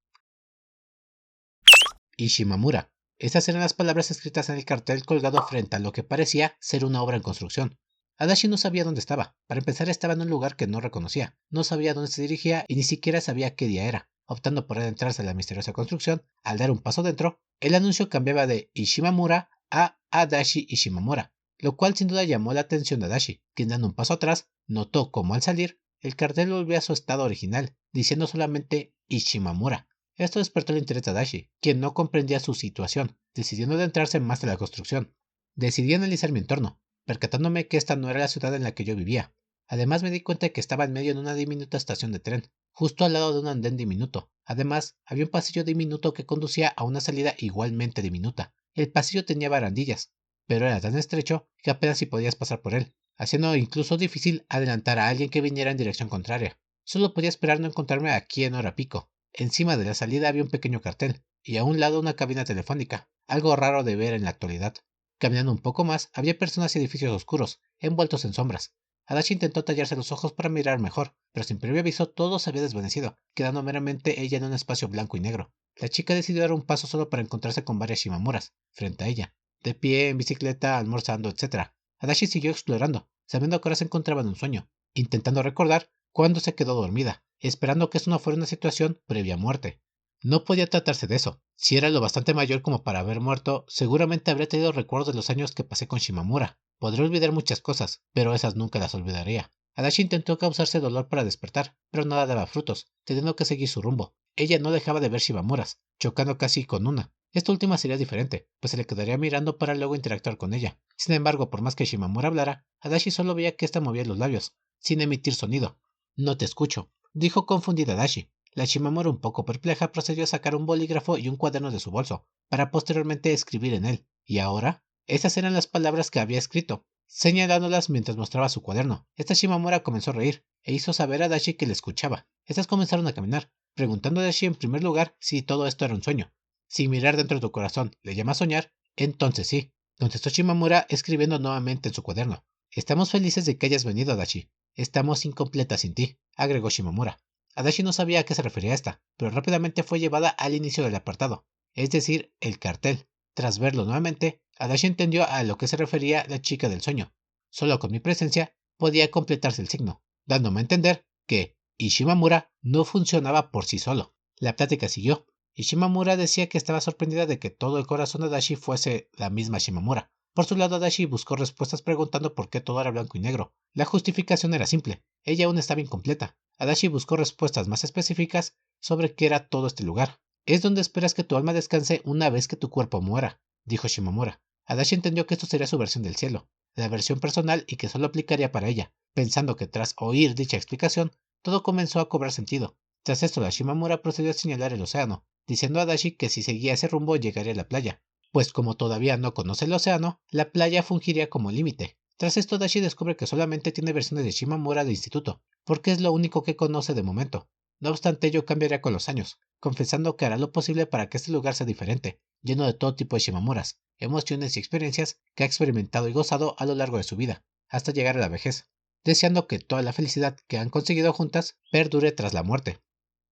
Y Shimamura. Estas eran las palabras escritas en el cartel colgado frente a lo que parecía ser una obra en construcción. Adachi no sabía dónde estaba. Para empezar, estaba en un lugar que no reconocía. No sabía dónde se dirigía y ni siquiera sabía qué día era. Optando por adentrarse en la misteriosa construcción, al dar un paso dentro, el anuncio cambiaba de Ishimamura a Adachi Ishimamura, lo cual sin duda llamó la atención de Adachi, quien dando un paso atrás, notó cómo al salir, el cartel volvió a su estado original, diciendo solamente Ishimamura. Esto despertó el interés de Adachi, quien no comprendía su situación, decidiendo adentrarse más en la construcción. Decidí analizar mi entorno, percatándome que esta no era la ciudad en la que yo vivía. Además me di cuenta de que estaba en medio de una diminuta estación de tren, justo al lado de un andén diminuto. Además, había un pasillo diminuto que conducía a una salida igualmente diminuta. El pasillo tenía barandillas, pero era tan estrecho que apenas si podías pasar por él, haciendo incluso difícil adelantar a alguien que viniera en dirección contraria. Solo podía esperar no encontrarme aquí en hora pico. Encima de la salida había un pequeño cartel, y a un lado una cabina telefónica, algo raro de ver en la actualidad. Caminando un poco más, había personas y edificios oscuros, envueltos en sombras. Adachi intentó tallarse los ojos para mirar mejor, pero sin previo aviso todo se había desvanecido, quedando meramente ella en un espacio blanco y negro. La chica decidió dar un paso solo para encontrarse con varias Shimamuras, frente a ella, de pie, en bicicleta, almorzando, etc. Adachi siguió explorando, sabiendo que ahora se encontraba en un sueño, intentando recordar cuándo se quedó dormida, esperando que esto no fuera una situación previa a muerte. No podía tratarse de eso. Si era lo bastante mayor como para haber muerto, seguramente habría tenido recuerdos de los años que pasé con Shimamura. Podría olvidar muchas cosas, pero esas nunca las olvidaría. Adachi intentó causarse dolor para despertar, pero nada daba frutos, teniendo que seguir su rumbo. Ella no dejaba de ver Shimamuras, chocando casi con una. Esta última sería diferente, pues se le quedaría mirando para luego interactuar con ella. Sin embargo, por más que Shimamura hablara, Adachi solo veía que ésta movía los labios, sin emitir sonido. No te escucho, dijo confundida Adachi. La Shimamura, un poco perpleja, procedió a sacar un bolígrafo y un cuaderno de su bolso, para posteriormente escribir en él. ¿Y ahora? Esas eran las palabras que había escrito, señalándolas mientras mostraba su cuaderno. Esta Shimamura comenzó a reír, e hizo saber a Adachi que le escuchaba. Estas comenzaron a caminar, preguntando a Adachi en primer lugar si todo esto era un sueño. Si mirar dentro de tu corazón le llama soñar, entonces sí, contestó Shimamura escribiendo nuevamente en su cuaderno. Estamos felices de que hayas venido, Adachi. Estamos incompletas sin ti, agregó Shimamura. Adachi no sabía a qué se refería esta, pero rápidamente fue llevada al inicio del apartado, es decir, el cartel. Tras verlo nuevamente, Adachi entendió a lo que se refería la chica del sueño. Solo con mi presencia podía completarse el signo, dándome a entender que Ishimamura no funcionaba por sí solo. La plática siguió, y Shimamura decía que estaba sorprendida de que todo el corazón de Adachi fuese la misma Shimamura. Por su lado, Adachi buscó respuestas preguntando por qué todo era blanco y negro. La justificación era simple, ella aún estaba incompleta. Adachi buscó respuestas más específicas sobre qué era todo este lugar. Es donde esperas que tu alma descanse una vez que tu cuerpo muera, dijo Shimamura. Adachi entendió que esto sería su versión del cielo, la versión personal y que solo aplicaría para ella, pensando que tras oír dicha explicación, todo comenzó a cobrar sentido. Tras esto, la Shimamura procedió a señalar el océano, diciendo a Adachi que si seguía ese rumbo llegaría a la playa, pues como todavía no conoce el océano, la playa fungiría como límite. Tras esto, Adachi descubre que solamente tiene versiones de Shimamura de instituto, porque es lo único que conoce de momento. No obstante, ello cambiaría con los años, confesando que hará lo posible para que este lugar sea diferente, lleno de todo tipo de Shimamuras, emociones y experiencias que ha experimentado y gozado a lo largo de su vida, hasta llegar a la vejez, deseando que toda la felicidad que han conseguido juntas perdure tras la muerte.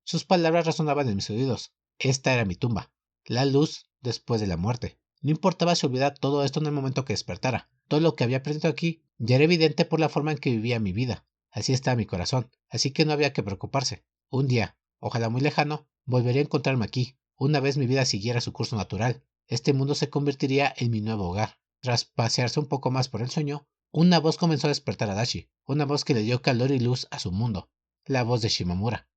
Sus palabras resonaban en mis oídos. Esta era mi tumba, la luz después de la muerte. No importaba si olvidara todo esto en el momento que despertara. Todo lo que había aprendido aquí ya era evidente por la forma en que vivía mi vida. Así estaba mi corazón, así que no había que preocuparse. Un día, ojalá muy lejano, volvería a encontrarme aquí. Una vez mi vida siguiera su curso natural, este mundo se convertiría en mi nuevo hogar. Tras pasearse un poco más por el sueño, una voz comenzó a despertar a Dashi, una voz que le dio calor y luz a su mundo, la voz de Shimamura.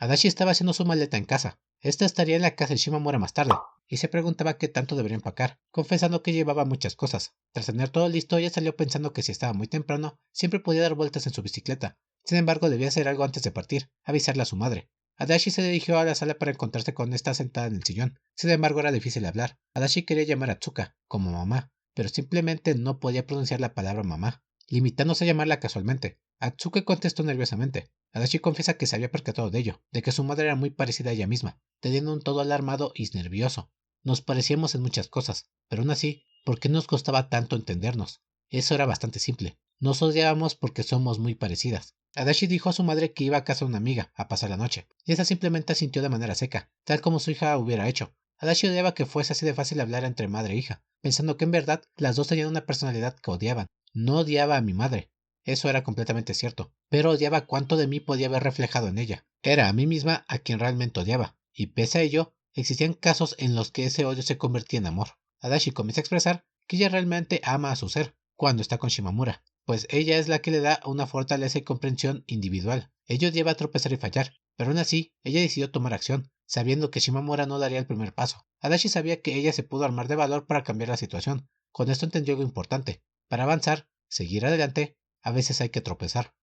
Adachi estaba haciendo su maleta en casa. Esta estaría en la casa de Shimamura más tarde, y se preguntaba qué tanto debería empacar, confesando que llevaba muchas cosas. Tras tener todo listo, ella salió pensando que si estaba muy temprano, siempre podía dar vueltas en su bicicleta. Sin embargo, debía hacer algo antes de partir, avisarle a su madre. Adachi se dirigió a la sala para encontrarse con esta sentada en el sillón. Sin embargo, era difícil hablar. Adachi quería llamar a Tsuka, como mamá, pero simplemente no podía pronunciar la palabra mamá, limitándose a llamarla casualmente. Atsuke contestó nerviosamente. Adachi confiesa que se había percatado de ello, de que su madre era muy parecida a ella misma, teniendo un todo alarmado y nervioso. Nos parecíamos en muchas cosas, pero aún así, ¿por qué nos costaba tanto entendernos? Eso era bastante simple. Nos odiábamos porque somos muy parecidas. Adachi dijo a su madre que iba a casa de una amiga a pasar la noche, y esa simplemente asintió de manera seca, tal como su hija hubiera hecho. Adachi odiaba que fuese así de fácil hablar entre madre e hija, pensando que en verdad las dos tenían una personalidad que odiaban. No odiaba a mi madre, eso era completamente cierto, pero odiaba cuánto de mí podía haber reflejado en ella. Era a mí misma a quien realmente odiaba, y pese a ello, existían casos en los que ese odio se convertía en amor. Adachi comienza a expresar que ella realmente ama a su ser cuando está con Shimamura, pues ella es la que le da una fortaleza y comprensión individual. Ella odiaba tropezar y fallar, pero aún así, ella decidió tomar acción, sabiendo que Shimamura no daría el primer paso. Adachi sabía que ella se pudo armar de valor para cambiar la situación. Con esto entendió algo importante. Para avanzar, seguir adelante, a veces hay que tropezar.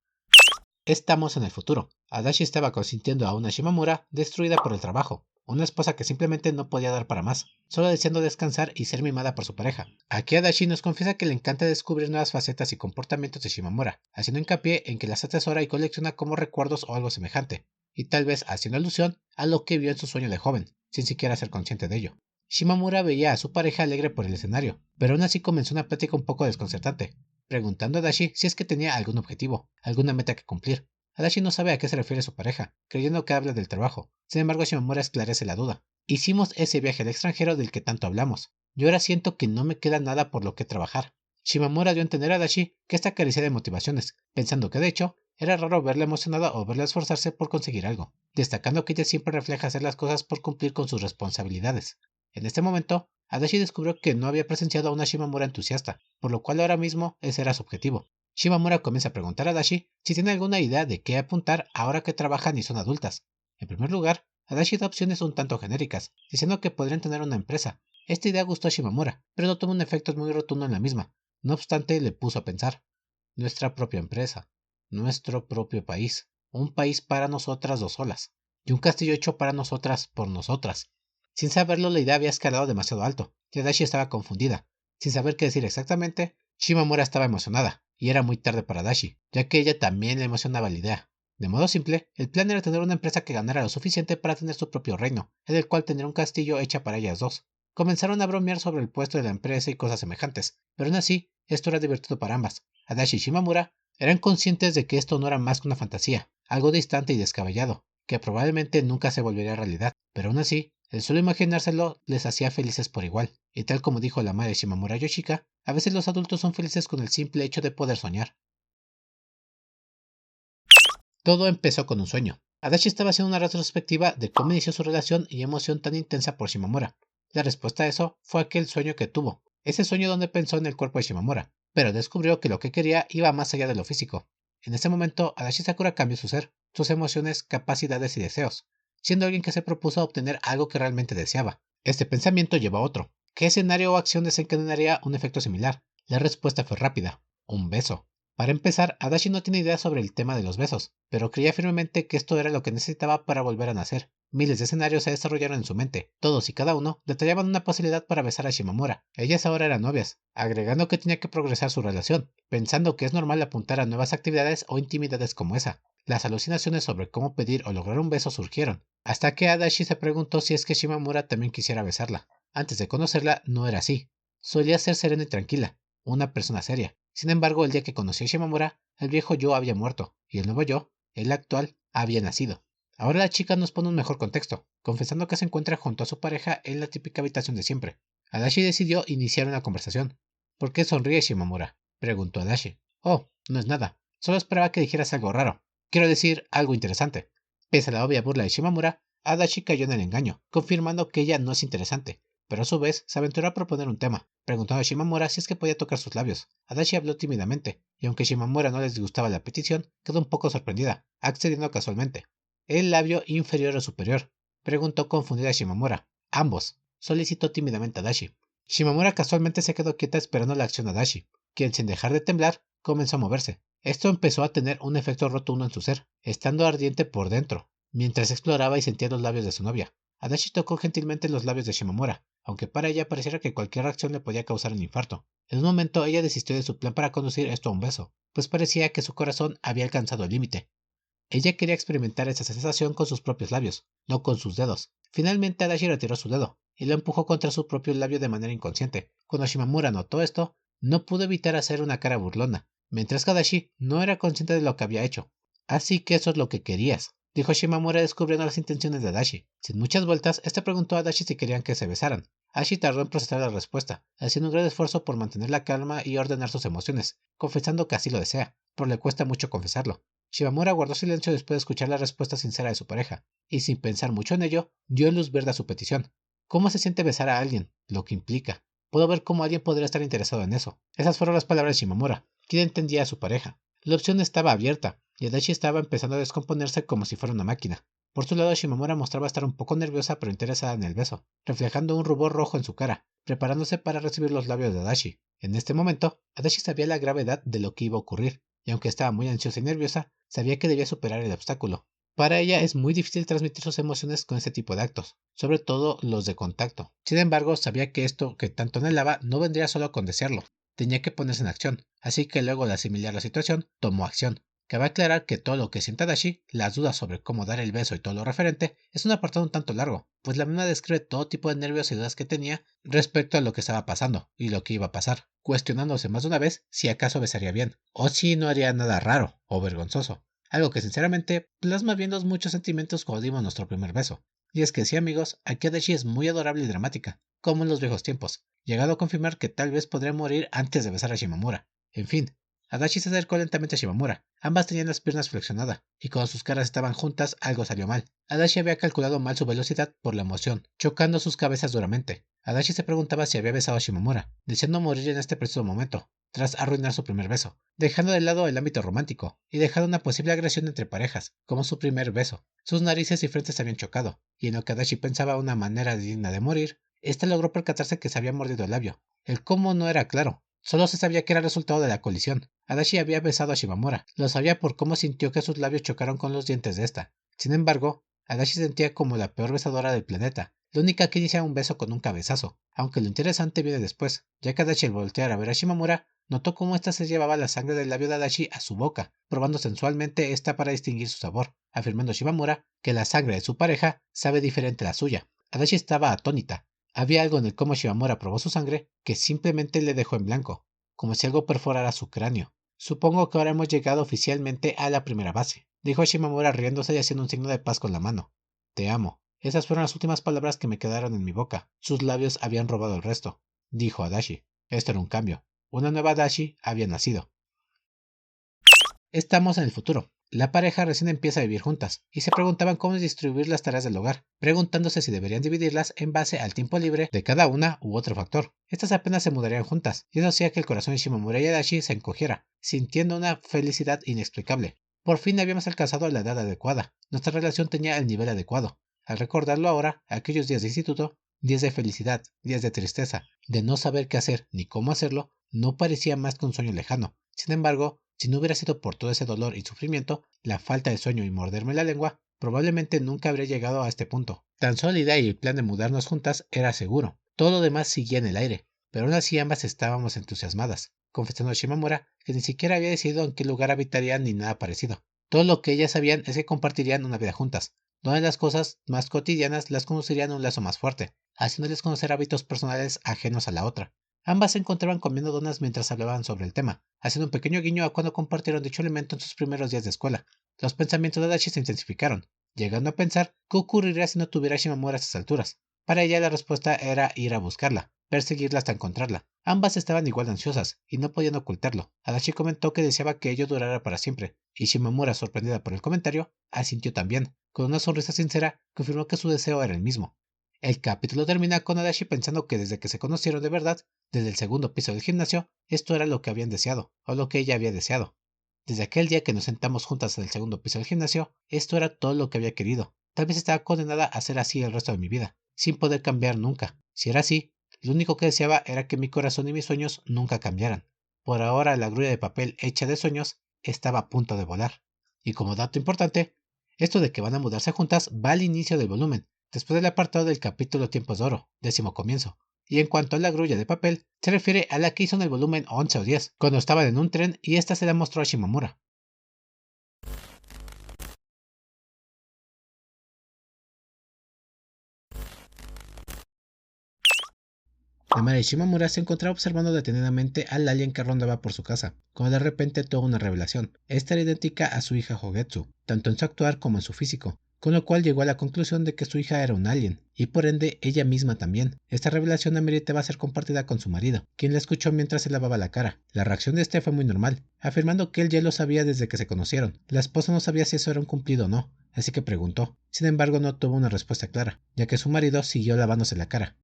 Estamos en el futuro. Adachi estaba consintiendo a una Shimamura destruida por el trabajo, una esposa que simplemente no podía dar para más, solo deseando descansar y ser mimada por su pareja. Aquí Adachi nos confiesa que le encanta descubrir nuevas facetas y comportamientos de Shimamura, haciendo hincapié en que las atesora y colecciona como recuerdos o algo semejante, y tal vez haciendo alusión a lo que vio en su sueño de joven, sin siquiera ser consciente de ello. Shimamura veía a su pareja alegre por el escenario, pero aún así comenzó una plática un poco desconcertante, preguntando a Adachi si es que tenía algún objetivo, alguna meta que cumplir. Adachi no sabe a qué se refiere su pareja, creyendo que habla del trabajo. Sin embargo, Shimamura esclarece la duda. Hicimos ese viaje al extranjero del que tanto hablamos. Yo ahora siento que no me queda nada por lo que trabajar. Shimamura dio a entender a Adachi que esta carecía de motivaciones, pensando que de hecho era raro verla emocionada o verla esforzarse por conseguir algo, destacando que ella siempre refleja hacer las cosas por cumplir con sus responsabilidades. En este momento, Adachi descubrió que no había presenciado a una Shimamura entusiasta, por lo cual ahora mismo ese era su objetivo. Shimamura comienza a preguntar a Adachi si tiene alguna idea de qué apuntar ahora que trabajan y son adultas. En primer lugar, Adachi da opciones un tanto genéricas, diciendo que podrían tener una empresa. Esta idea gustó a Shimamura, pero no tuvo un efecto muy rotundo en la misma. No obstante, le puso a pensar. Nuestra propia empresa, nuestro propio país, un país para nosotras dos solas, y un castillo hecho para nosotras por nosotras. Sin saberlo, la idea había escalado demasiado alto, y Adachi estaba confundida. Sin saber qué decir exactamente, Shimamura estaba emocionada, y era muy tarde para Adachi, ya que ella también le emocionaba la idea. De modo simple, el plan era tener una empresa que ganara lo suficiente para tener su propio reino, en el cual tener un castillo hecha para ellas dos. Comenzaron a bromear sobre el puesto de la empresa y cosas semejantes, pero aún así, esto era divertido para ambas. Adachi y Shimamura eran conscientes de que esto no era más que una fantasía, algo distante y descabellado, que probablemente nunca se volvería realidad, pero aún así, El solo imaginárselo les hacía felices por igual, y tal como dijo la madre Shimamura Yoshika, a veces los adultos son felices con el simple hecho de poder soñar. Todo empezó con un sueño. Adachi estaba haciendo una retrospectiva de cómo inició su relación y emoción tan intensa por Shimamura. La respuesta a eso fue aquel sueño que tuvo, ese sueño donde pensó en el cuerpo de Shimamura, pero descubrió que lo que quería iba más allá de lo físico. En ese momento, Adachi Sakura cambió su ser, sus emociones, capacidades y deseos, siendo alguien que se propuso obtener algo que realmente deseaba. Este pensamiento llevó a otro. ¿Qué escenario o acción desencadenaría un efecto similar? La respuesta fue rápida: un beso. Para empezar, Adachi no tiene idea sobre el tema de los besos, pero creía firmemente que esto era lo que necesitaba para volver a nacer. Miles de escenarios se desarrollaron en su mente, todos y cada uno detallaban una posibilidad para besar a Shimamura. Ellas ahora eran novias, agregando que tenía que progresar su relación, pensando que es normal apuntar a nuevas actividades o intimidades como esa. Las alucinaciones sobre cómo pedir o lograr un beso surgieron, hasta que Adachi se preguntó si es que Shimamura también quisiera besarla. Antes de conocerla, no era así. Solía ser serena y tranquila, una persona seria. Sin embargo, el día que conoció a Shimamura, el viejo yo había muerto, y el nuevo yo, el actual, había nacido. Ahora la chica nos pone un mejor contexto, confesando que se encuentra junto a su pareja en la típica habitación de siempre. Adachi decidió iniciar una conversación. ¿Por qué sonríe Shimamura?, preguntó Adachi. Oh, no es nada. Solo esperaba que dijeras algo raro. Quiero decir, algo interesante. Pese a la obvia burla de Shimamura, Adachi cayó en el engaño, confirmando que ella no es interesante, pero a su vez se aventuró a proponer un tema, preguntando a Shimamura si es que podía tocar sus labios. Adachi habló tímidamente, y aunque Shimamura no les disgustaba la petición, quedó un poco sorprendida, accediendo casualmente. ¿El labio inferior o superior?, preguntó confundida Shimamura. Ambos, solicitó tímidamente Adachi. Shimamura casualmente se quedó quieta esperando la acción de Adachi, quien sin dejar de temblar, comenzó a moverse. Esto empezó a tener un efecto rotundo en su ser, estando ardiente por dentro, mientras exploraba y sentía los labios de su novia. Adachi tocó gentilmente los labios de Shimamura, aunque para ella pareciera que cualquier reacción le podía causar un infarto. En un momento ella desistió de su plan para conducir esto a un beso, pues parecía que su corazón había alcanzado el límite. Ella quería experimentar esa sensación con sus propios labios, no con sus dedos. Finalmente Adachi retiró su dedo y lo empujó contra su propio labio de manera inconsciente. Cuando Shimamura notó esto, no pudo evitar hacer una cara burlona, mientras que Adachi no era consciente de lo que había hecho. Así que eso es lo que querías, dijo Shimamura descubriendo las intenciones de Adachi. Sin muchas vueltas, este preguntó a Adachi si querían que se besaran. Adachi tardó en procesar la respuesta, haciendo un gran esfuerzo por mantener la calma y ordenar sus emociones, confesando que así lo desea, pero le cuesta mucho confesarlo. Shimamura guardó silencio después de escuchar la respuesta sincera de su pareja, y sin pensar mucho en ello, dio luz verde a su petición. ¿Cómo se siente besar a alguien? Lo que implica. Puedo ver cómo alguien podría estar interesado en eso. Esas fueron las palabras de Shimamura, quien entendía a su pareja. La opción estaba abierta, y Adachi estaba empezando a descomponerse como si fuera una máquina. Por su lado, Shimamura mostraba estar un poco nerviosa pero interesada en el beso, reflejando un rubor rojo en su cara, preparándose para recibir los labios de Adachi. En este momento, Adachi sabía la gravedad de lo que iba a ocurrir, y aunque estaba muy ansiosa y nerviosa, sabía que debía superar el obstáculo. Para ella es muy difícil transmitir sus emociones con este tipo de actos, sobre todo los de contacto. Sin embargo, sabía que esto que tanto anhelaba no vendría solo con desearlo, tenía que ponerse en acción, así que luego de asimilar la situación, tomó acción. Cabe aclarar que todo lo que siente Adachi, las dudas sobre cómo dar el beso y todo lo referente, es un apartado un tanto largo, pues la misma describe todo tipo de nervios y dudas que tenía respecto a lo que estaba pasando y lo que iba a pasar, cuestionándose más de una vez si acaso besaría bien, o si no haría nada raro o vergonzoso, algo que sinceramente plasma bien los muchos sentimientos cuando dimos nuestro primer beso. Y es que sí, amigos, aquí Adachi es muy adorable y dramática, como en los viejos tiempos, llegado a confirmar que tal vez podría morir antes de besar a Shimamura. En fin, Adachi se acercó lentamente a Shimamura. Ambas tenían las piernas flexionadas, y cuando sus caras estaban juntas, algo salió mal. Adachi había calculado mal su velocidad por la emoción, chocando sus cabezas duramente. Adachi se preguntaba si había besado a Shimamura, deseando morir en este preciso momento, tras arruinar su primer beso, dejando de lado el ámbito romántico, y dejando una posible agresión entre parejas, como su primer beso. Sus narices y frentes habían chocado, y en lo que Adachi pensaba una manera digna de morir, ésta logró percatarse que se había mordido el labio. El cómo no era claro, solo se sabía que era resultado de la colisión. Adachi había besado a Shimamura. Lo sabía por cómo sintió que sus labios chocaron con los dientes de esta. Sin embargo, Adachi se sentía como la peor besadora del planeta, la única que inicia un beso con un cabezazo, aunque lo interesante viene después, ya que Adachi al voltear a ver a Shimamura, notó cómo ésta se llevaba la sangre del labio de Adachi a su boca, probando sensualmente esta para distinguir su sabor, afirmando Shimamura que la sangre de su pareja sabe diferente a la suya. Adachi estaba atónita. Había algo en el cómo Shimamura probó su sangre que simplemente le dejó en blanco, como si algo perforara su cráneo. Supongo que ahora hemos llegado oficialmente a la primera base, dijo Shimamura riéndose y haciendo un signo de paz con la mano. Te amo. Esas fueron las últimas palabras que me quedaron en mi boca. Sus labios habían robado el resto, dijo Adachi. Esto era un cambio. Una nueva Adachi había nacido. Estamos en el futuro. La pareja recién empieza a vivir juntas, y se preguntaban cómo distribuir las tareas del hogar, preguntándose si deberían dividirlas en base al tiempo libre de cada una u otro factor. Estas apenas se mudarían juntas, y eso hacía que el corazón de Shimamura y Adachi se encogiera, sintiendo una felicidad inexplicable. Por fin habíamos alcanzado la edad adecuada. Nuestra relación tenía el nivel adecuado. Al recordarlo ahora, aquellos días de instituto, días de felicidad, días de tristeza, de no saber qué hacer ni cómo hacerlo, no parecía más que un sueño lejano. Sin embargo, si no hubiera sido por todo ese dolor y sufrimiento, la falta de sueño y morderme la lengua, probablemente nunca habría llegado a este punto. Tan solo la idea y el plan de mudarnos juntas era seguro. Todo lo demás seguía en el aire, pero aún así ambas estábamos entusiasmadas, confesando a Shimamura que ni siquiera había decidido en qué lugar habitarían ni nada parecido. Todo lo que ellas sabían es que compartirían una vida juntas, donde las cosas más cotidianas las conducirían a un lazo más fuerte, haciéndoles conocer hábitos personales ajenos a la otra. Ambas se encontraban comiendo donas mientras hablaban sobre el tema, haciendo un pequeño guiño a cuando compartieron dicho elemento en sus primeros días de escuela. Los pensamientos de Adachi se intensificaron, llegando a pensar qué ocurriría si no tuviera Shimamura a estas alturas. Para ella la respuesta era ir a buscarla, perseguirla hasta encontrarla. Ambas estaban igual de ansiosas, y no podían ocultarlo. Adachi comentó que deseaba que ello durara para siempre, y Shimamura, sorprendida por el comentario, asintió también. Con una sonrisa sincera, confirmó que su deseo era el mismo. El capítulo termina con Adachi pensando que desde que se conocieron de verdad, desde el segundo piso del gimnasio, esto era lo que habían deseado, o lo que ella había deseado. Desde aquel día que nos sentamos juntas en el segundo piso del gimnasio, esto era todo lo que había querido. Tal vez estaba condenada a ser así el resto de mi vida, sin poder cambiar nunca. Si era así, lo único que deseaba era que mi corazón y mis sueños nunca cambiaran. Por ahora la grulla de papel hecha de sueños estaba a punto de volar. Y como dato importante, esto de que van a mudarse juntas va al inicio del volumen, después del apartado del capítulo Tiempos de Oro, 10º comienzo. Y en cuanto a la grulla de papel, se refiere a la que hizo en el volumen 11 o 10, cuando estaban en un tren y esta se la mostró a Shimamura. La madre de Shimamura se encontraba observando detenidamente al alien que rondaba por su casa, cuando de repente tuvo una revelación. Esta era idéntica a su hija Hogetsu, tanto en su actuar como en su físico, con lo cual llegó a la conclusión de que su hija era un alien, y por ende ella misma también. Esta revelación ameritaba ser compartida con su marido, quien la escuchó mientras se lavaba la cara. La reacción de este fue muy normal, afirmando que él ya lo sabía desde que se conocieron. La esposa no sabía si eso era un cumplido o no, así que preguntó. Sin embargo, no tuvo una respuesta clara, ya que su marido siguió lavándose la cara.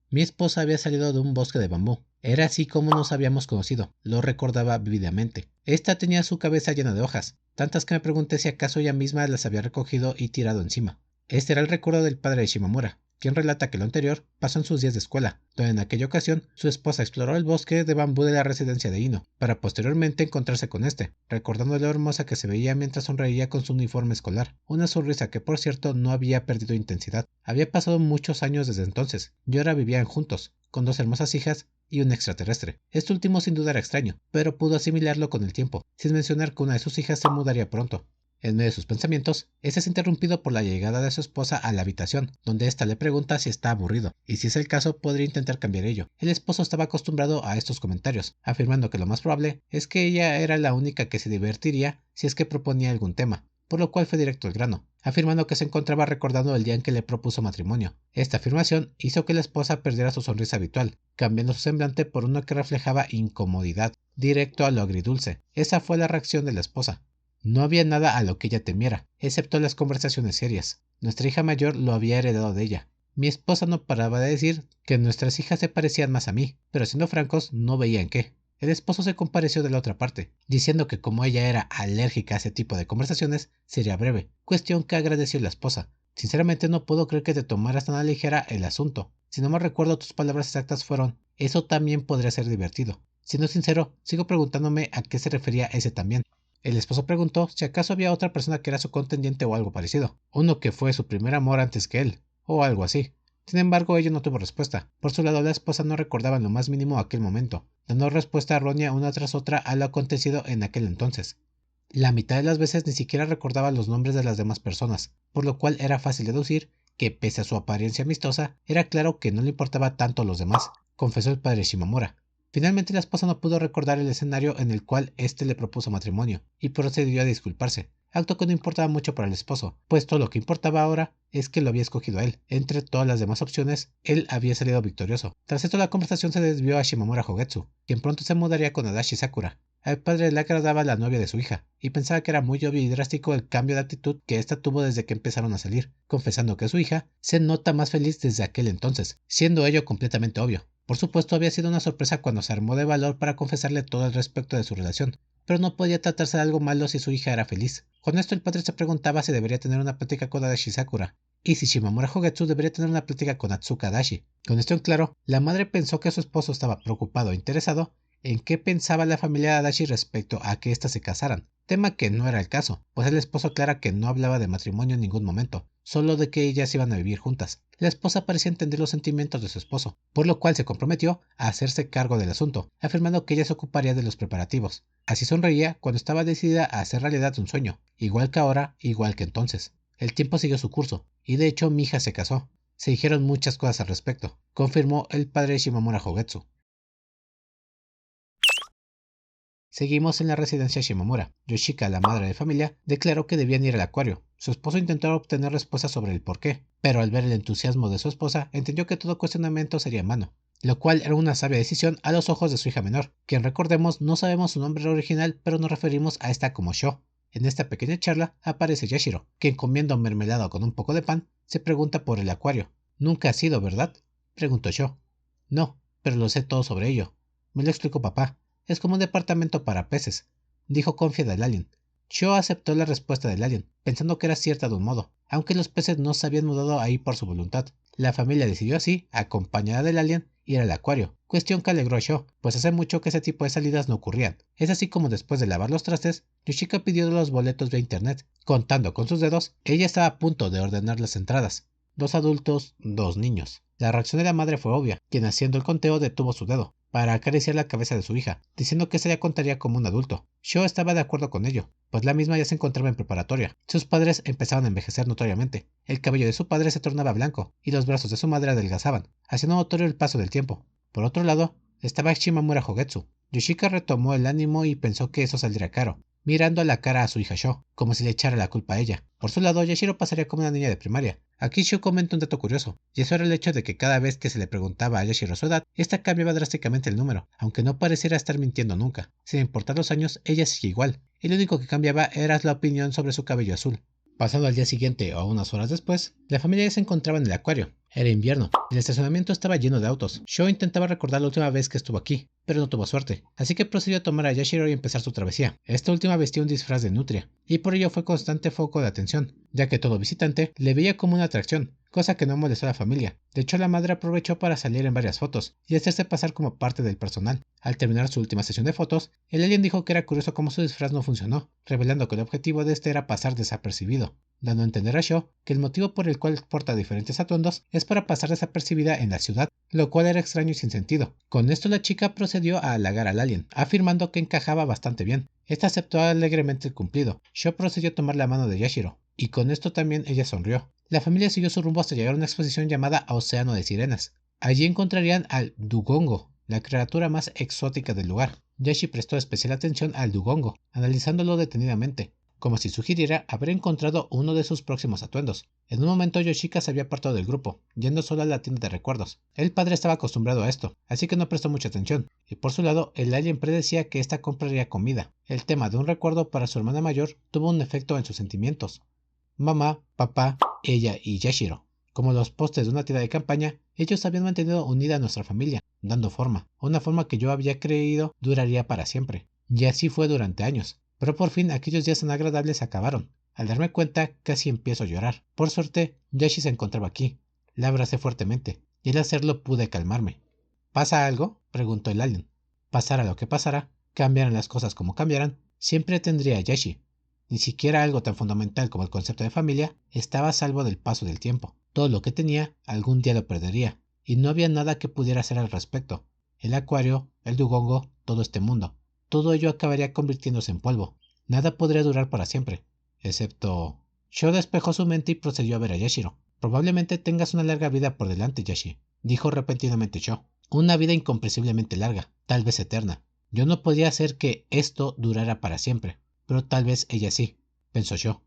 Mi esposa había salido de un bosque de bambú. Era así como nos habíamos conocido, lo recordaba vívidamente. Esta tenía su cabeza llena de hojas, tantas que me pregunté si acaso ella misma las había recogido y tirado encima. Este era el recuerdo del padre de Shimamura, quien relata que lo anterior pasó en sus días de escuela, donde en aquella ocasión su esposa exploró el bosque de bambú de la residencia de Ino, para posteriormente encontrarse con este, recordando lo hermosa que se veía mientras sonreía con su uniforme escolar, una sonrisa que por cierto no había perdido intensidad. Había pasado muchos años desde entonces, y ahora vivían juntos, con 2 hermosas hijas y un extraterrestre. Este último sin duda era extraño, pero pudo asimilarlo con el tiempo, sin mencionar que una de sus hijas se mudaría pronto. En medio de sus pensamientos, este es interrumpido por la llegada de su esposa a la habitación, donde ésta le pregunta si está aburrido, y si es el caso podría intentar cambiar ello. El esposo estaba acostumbrado a estos comentarios, afirmando que lo más probable es que ella era la única que se divertiría si es que proponía algún tema, por lo cual fue directo al grano, afirmando que se encontraba recordando el día en que le propuso matrimonio. Esta afirmación hizo que la esposa perdiera su sonrisa habitual, cambiando su semblante por uno que reflejaba incomodidad, directo a lo agridulce. Esa fue la reacción de la esposa. No había nada a lo que ella temiera, excepto las conversaciones serias. Nuestra hija mayor lo había heredado de ella. Mi esposa no paraba de decir que nuestras hijas se parecían más a mí, pero siendo francos, no veía en qué. El esposo se compareció de la otra parte, diciendo que como ella era alérgica a ese tipo de conversaciones, sería breve, cuestión que agradeció la esposa. Sinceramente no puedo creer que te tomaras tan a la ligera el asunto. Si no me recuerdo, tus palabras exactas fueron, eso también podría ser divertido. Siendo sincero, sigo preguntándome a qué se refería ese también. El esposo preguntó si acaso había otra persona que era su contendiente o algo parecido, uno que fue su primer amor antes que él, o algo así. Sin embargo, ella no tuvo respuesta. Por su lado, la esposa no recordaba en lo más mínimo aquel momento, dando respuesta errónea una tras otra a lo acontecido en aquel entonces. La mitad de las veces ni siquiera recordaba los nombres de las demás personas, por lo cual era fácil deducir que, pese a su apariencia amistosa, era claro que no le importaba tanto a los demás, confesó el padre Shimamura. Finalmente la esposa no pudo recordar el escenario en el cual éste le propuso matrimonio, y procedió a disculparse, acto que no importaba mucho para el esposo, pues todo lo que importaba ahora es que lo había escogido él. Entre todas las demás opciones, él había salido victorioso. Tras esto la conversación se desvió a Shimamura Hogetsu, quien pronto se mudaría con Adachi Sakura. Al padre le agradaba la novia de su hija, y pensaba que era muy obvio y drástico el cambio de actitud que ésta tuvo desde que empezaron a salir, confesando que su hija se nota más feliz desde aquel entonces, siendo ello completamente obvio. Por supuesto, había sido una sorpresa cuando se armó de valor para confesarle todo al respecto de su relación, pero no podía tratarse de algo malo si su hija era feliz. Con esto el padre se preguntaba si debería tener una plática con Adachi Sakura, y si Shimamura Hogetsu debería tener una plática con Atsuka Adachi. Con esto en claro, la madre pensó que su esposo estaba preocupado e interesado en qué pensaba la familia de Adachi respecto a que éstas se casaran, tema que no era el caso, pues el esposo aclara que no hablaba de matrimonio en ningún momento, solo de que ellas iban a vivir juntas. La esposa parecía entender los sentimientos de su esposo, por lo cual se comprometió a hacerse cargo del asunto, afirmando que ella se ocuparía de los preparativos. Así sonreía cuando estaba decidida a hacer realidad un sueño, igual que ahora, igual que entonces. El tiempo siguió su curso, y de hecho mi hija se casó. Se dijeron muchas cosas al respecto, confirmó el padre Shimamura Hogetsu. Seguimos en la residencia Shimamura. Yoshika, la madre de familia, declaró que debían ir al acuario. Su esposo intentó obtener respuestas sobre el porqué, pero al ver el entusiasmo de su esposa, entendió que todo cuestionamiento sería en vano, lo cual era una sabia decisión a los ojos de su hija menor, quien recordemos no sabemos su nombre original, pero nos referimos a esta como Sho. En esta pequeña charla aparece Yashiro, quien comiendo mermelada con un poco de pan, se pregunta por el acuario. ¿Nunca has ido, verdad?, preguntó Sho. No, pero lo sé todo sobre ello. Me lo explicó papá. Es como un departamento para peces, dijo confiada el alien. Sho aceptó la respuesta del alien, pensando que era cierta de un modo, aunque los peces no se habían mudado ahí por su voluntad. La familia decidió así, acompañada del alien, ir al acuario, cuestión que alegró a Sho, pues hace mucho que ese tipo de salidas no ocurrían. Es así como después de lavar los trastes, Yoshika pidió los boletos vía internet. Contando con sus dedos, ella estaba a punto de ordenar las entradas. 2 adultos, 2 niños. La reacción de la madre fue obvia, quien haciendo el conteo detuvo su dedo para acariciar la cabeza de su hija, diciendo que se la contaría como un adulto. Sho estaba de acuerdo con ello, pues la misma ya se encontraba en preparatoria. Sus padres empezaban a envejecer notoriamente. El cabello de su padre se tornaba blanco y los brazos de su madre adelgazaban, haciendo notorio el paso del tiempo. Por otro lado, estaba Shimamura Hogetsu. Yoshika retomó el ánimo y pensó que eso saldría caro, mirando a la cara a su hija Sho, como si le echara la culpa a ella. Por su lado, Yashiro pasaría como una niña de primaria. Aquí Sho comenta un dato curioso, y eso era el hecho de que cada vez que se le preguntaba a Yashiro su edad, esta cambiaba drásticamente el número, aunque no pareciera estar mintiendo nunca. Sin importar los años, ella sigue igual, y lo único que cambiaba era la opinión sobre su cabello azul. Pasando al día siguiente o unas horas después, la familia ya se encontraba en el acuario. Era invierno, y el estacionamiento estaba lleno de autos. Sho intentaba recordar la última vez que estuvo aquí, pero no tuvo suerte, así que procedió a tomar a Yashiro y empezar su travesía. Esta última vestía un disfraz de nutria, y por ello fue constante foco de atención, ya que todo visitante le veía como una atracción, cosa que no molestó a la familia. De hecho, la madre aprovechó para salir en varias fotos y hacerse pasar como parte del personal. Al terminar su última sesión de fotos, el alien dijo que era curioso cómo su disfraz no funcionó, revelando que el objetivo de este era pasar desapercibido, dando a entender a Sho que el motivo por el cual porta diferentes atuendos es para pasar desapercibida en la ciudad, lo cual era extraño y sin sentido. Con esto la chica procedió a halagar al alien, afirmando que encajaba bastante bien. Esta aceptó alegremente el cumplido. Sho procedió a tomar la mano de Yashiro, y con esto también ella sonrió. La familia siguió su rumbo hasta llegar a una exposición llamada Océano de Sirenas. Allí encontrarían al Dugongo, la criatura más exótica del lugar. Yashi prestó especial atención al Dugongo, analizándolo detenidamente, como si sugiriera haber encontrado uno de sus próximos atuendos. En un momento Yoshika se había apartado del grupo, yendo sola a la tienda de recuerdos. El padre estaba acostumbrado a esto, así que no prestó mucha atención, y por su lado el alien predecía que ésta compraría comida. El tema de un recuerdo para su hermana mayor tuvo un efecto en sus sentimientos. Mamá, papá, ella y Yashiro. Como los postes de una tienda de campaña, ellos habían mantenido unida a nuestra familia, dando forma, una forma que yo había creído duraría para siempre. Y así fue durante años. Pero por fin aquellos días tan agradables acabaron. Al darme cuenta, casi empiezo a llorar. Por suerte, Yashi se encontraba aquí. La abracé fuertemente, y al hacerlo pude calmarme. ¿Pasa algo?, preguntó el alien. Pasara lo que pasara, cambiaran las cosas como cambiaran, siempre tendría a Yashi. Ni siquiera algo tan fundamental como el concepto de familia estaba a salvo del paso del tiempo. Todo lo que tenía, algún día lo perdería, y no había nada que pudiera hacer al respecto. El acuario, el Dugongo, todo este mundo. Todo ello acabaría convirtiéndose en polvo. Nada podría durar para siempre, excepto... Sho despejó su mente y procedió a ver a Yashiro. Probablemente tengas una larga vida por delante, Yashi, dijo repentinamente Sho. Una vida incomprensiblemente larga. tal vez eterna. Yo no podía hacer que esto durara para siempre, pero tal vez ella sí, pensó yo.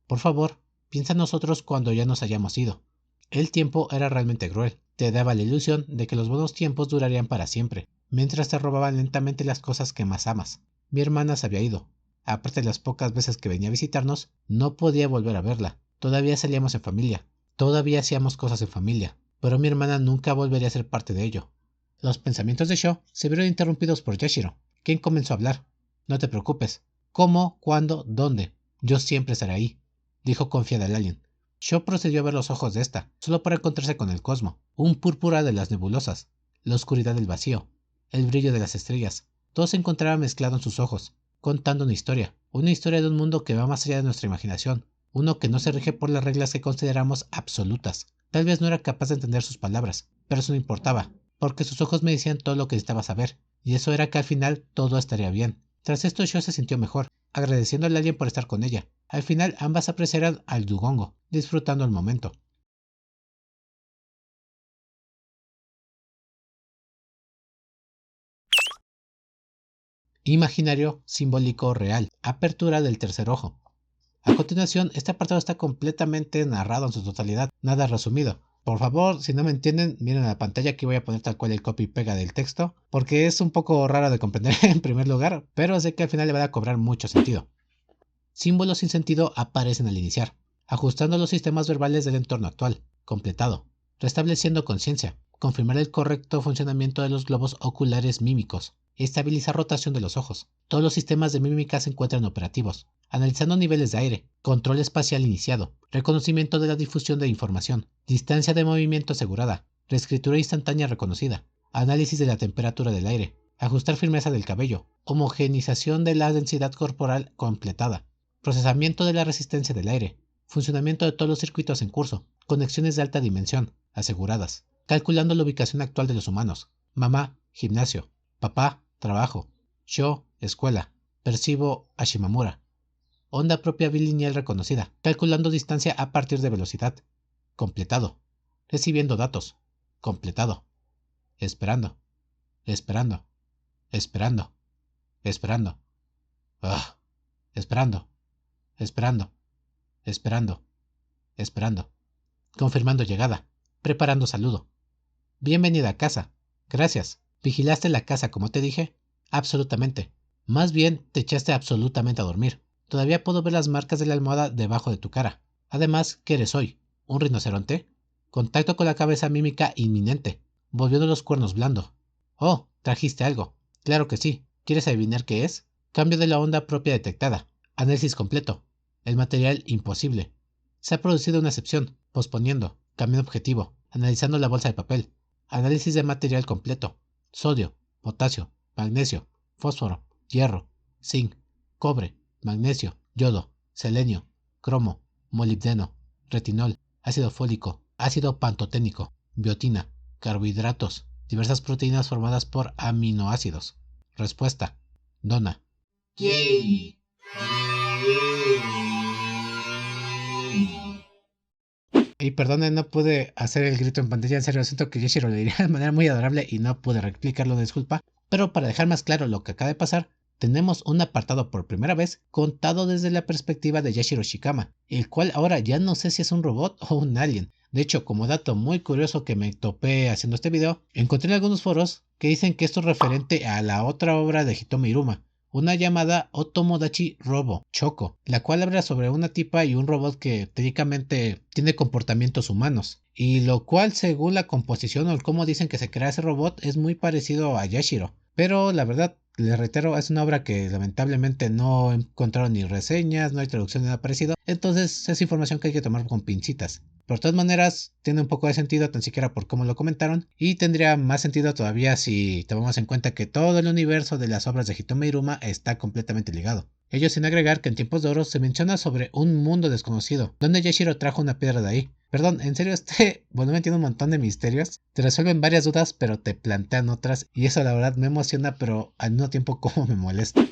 Por favor, piensa en nosotros cuando ya nos hayamos ido. El tiempo era realmente cruel. Te daba la ilusión de que los buenos tiempos durarían para siempre, mientras te robaban lentamente las cosas que más amas. Mi hermana se había ido. Aparte de las pocas veces que venía a visitarnos, no podía volver a verla. Todavía salíamos en familia. Todavía hacíamos cosas en familia. Pero mi hermana nunca volvería a ser parte de ello. Los pensamientos de Sho se vieron interrumpidos por Yashiro, quien comenzó a hablar. No te preocupes. ¿Cómo? ¿Cuándo? ¿Dónde? Yo siempre estaré ahí, dijo confiada el alien. Sho procedió a ver los ojos de esta, solo para encontrarse con el cosmo, un púrpura de las nebulosas, la oscuridad del vacío, el brillo de las estrellas. Todo se encontraba mezclado en sus ojos, contando una historia de un mundo que va más allá de nuestra imaginación, uno que no se rige por las reglas que consideramos absolutas. Tal vez no era capaz de entender sus palabras, pero eso no importaba, porque sus ojos me decían todo lo que necesitaba saber, y eso era que al final todo estaría bien. Tras esto Sho se sintió mejor, agradeciendo al alien por estar con ella. Al final ambas apreciaron al dugongo, disfrutando el momento. Imaginario, simbólico, real. Apertura del tercer ojo. A continuación, este apartado está completamente narrado en su totalidad, nada resumido. Por favor, si no me entienden, miren a la pantalla, aquí voy a poner tal cual el copy y pega del texto, porque es un poco raro de comprender en primer lugar, pero sé que al final le va a cobrar mucho sentido. Símbolos sin sentido aparecen al iniciar, ajustando los sistemas verbales del entorno actual. Completado. Restableciendo conciencia. Confirmar el correcto funcionamiento de los globos oculares mímicos. Estabilizar rotación de los ojos. Todos los sistemas de mímica se encuentran operativos. Analizando niveles de aire. Control espacial iniciado. Reconocimiento de la difusión de información. Distancia de movimiento asegurada. Reescritura instantánea reconocida. Análisis de la temperatura del aire. Ajustar firmeza del cabello. Homogenización de la densidad corporal completada. Procesamiento de la resistencia del aire. Funcionamiento de todos los circuitos en curso. Conexiones de alta dimensión, aseguradas. Calculando la ubicación actual de los humanos. Mamá, gimnasio. Papá, trabajo. Yo, escuela. Percibo a Shimamura. Onda propia bilineal reconocida. Calculando distancia a partir de velocidad. Completado. Recibiendo datos. Completado. Esperando. Esperando. Esperando. Esperando. Ah. Esperando. Esperando. Esperando. Esperando. Confirmando llegada. Preparando saludo. Bienvenida a casa. Gracias. ¿Vigilaste la casa como te dije? Absolutamente. Más bien, te echaste absolutamente a dormir. Todavía puedo ver las marcas de la almohada debajo de tu cara. Además, ¿qué eres hoy? ¿Un rinoceronte? Contacto con la cabeza mímica inminente. Volviendo los cuernos blando. Oh, trajiste algo. Claro que sí. ¿Quieres adivinar qué es? Cambio de la onda propia detectada. Análisis completo. El material imposible. Se ha producido una excepción. Posponiendo. Cambio objetivo. Analizando la bolsa de papel. Análisis de material completo. Sodio, potasio, magnesio, fósforo, hierro, zinc, cobre, magnesio, yodo, selenio, cromo, molibdeno, retinol, ácido fólico, ácido pantoténico, biotina, carbohidratos, diversas proteínas formadas por aminoácidos. Respuesta. Dona. Yay. Y perdonen, no pude hacer el grito en pantalla, en serio, siento que Yashiro le diría de manera muy adorable y no pude replicarlo, disculpa. Pero para dejar más claro lo que acaba de pasar, tenemos un apartado por primera vez contado desde la perspectiva de Yashiro Shikama, el cual ahora ya no sé si es un robot o un alien. De hecho, como dato muy curioso que me topé haciendo este video, encontré en algunos foros que dicen que esto es referente a la otra obra de Hitomi Iruma, una llamada Otomodachi Robo, Choco, la cual habla sobre una tipa y un robot que técnicamente tiene comportamientos humanos, y lo cual según la composición o el cómo dicen que se crea ese robot es muy parecido a Yashiro, pero la verdad, les reitero, es una obra que lamentablemente no encontraron ni reseñas, no hay traducción ni nada parecido, entonces es información que hay que tomar con pincitas. Por todas maneras, tiene un poco de sentido tan siquiera por cómo lo comentaron, y tendría más sentido todavía si tomamos en cuenta que todo el universo de las obras de Hitomi Iruma está completamente ligado. Ello sin agregar que en tiempos de oro se menciona sobre un mundo desconocido, donde Yashiro trajo una piedra de ahí. Perdón, en serio este volumen tiene un montón de misterios, te resuelven varias dudas pero te plantean otras, y eso la verdad me emociona pero al mismo tiempo como me molesta.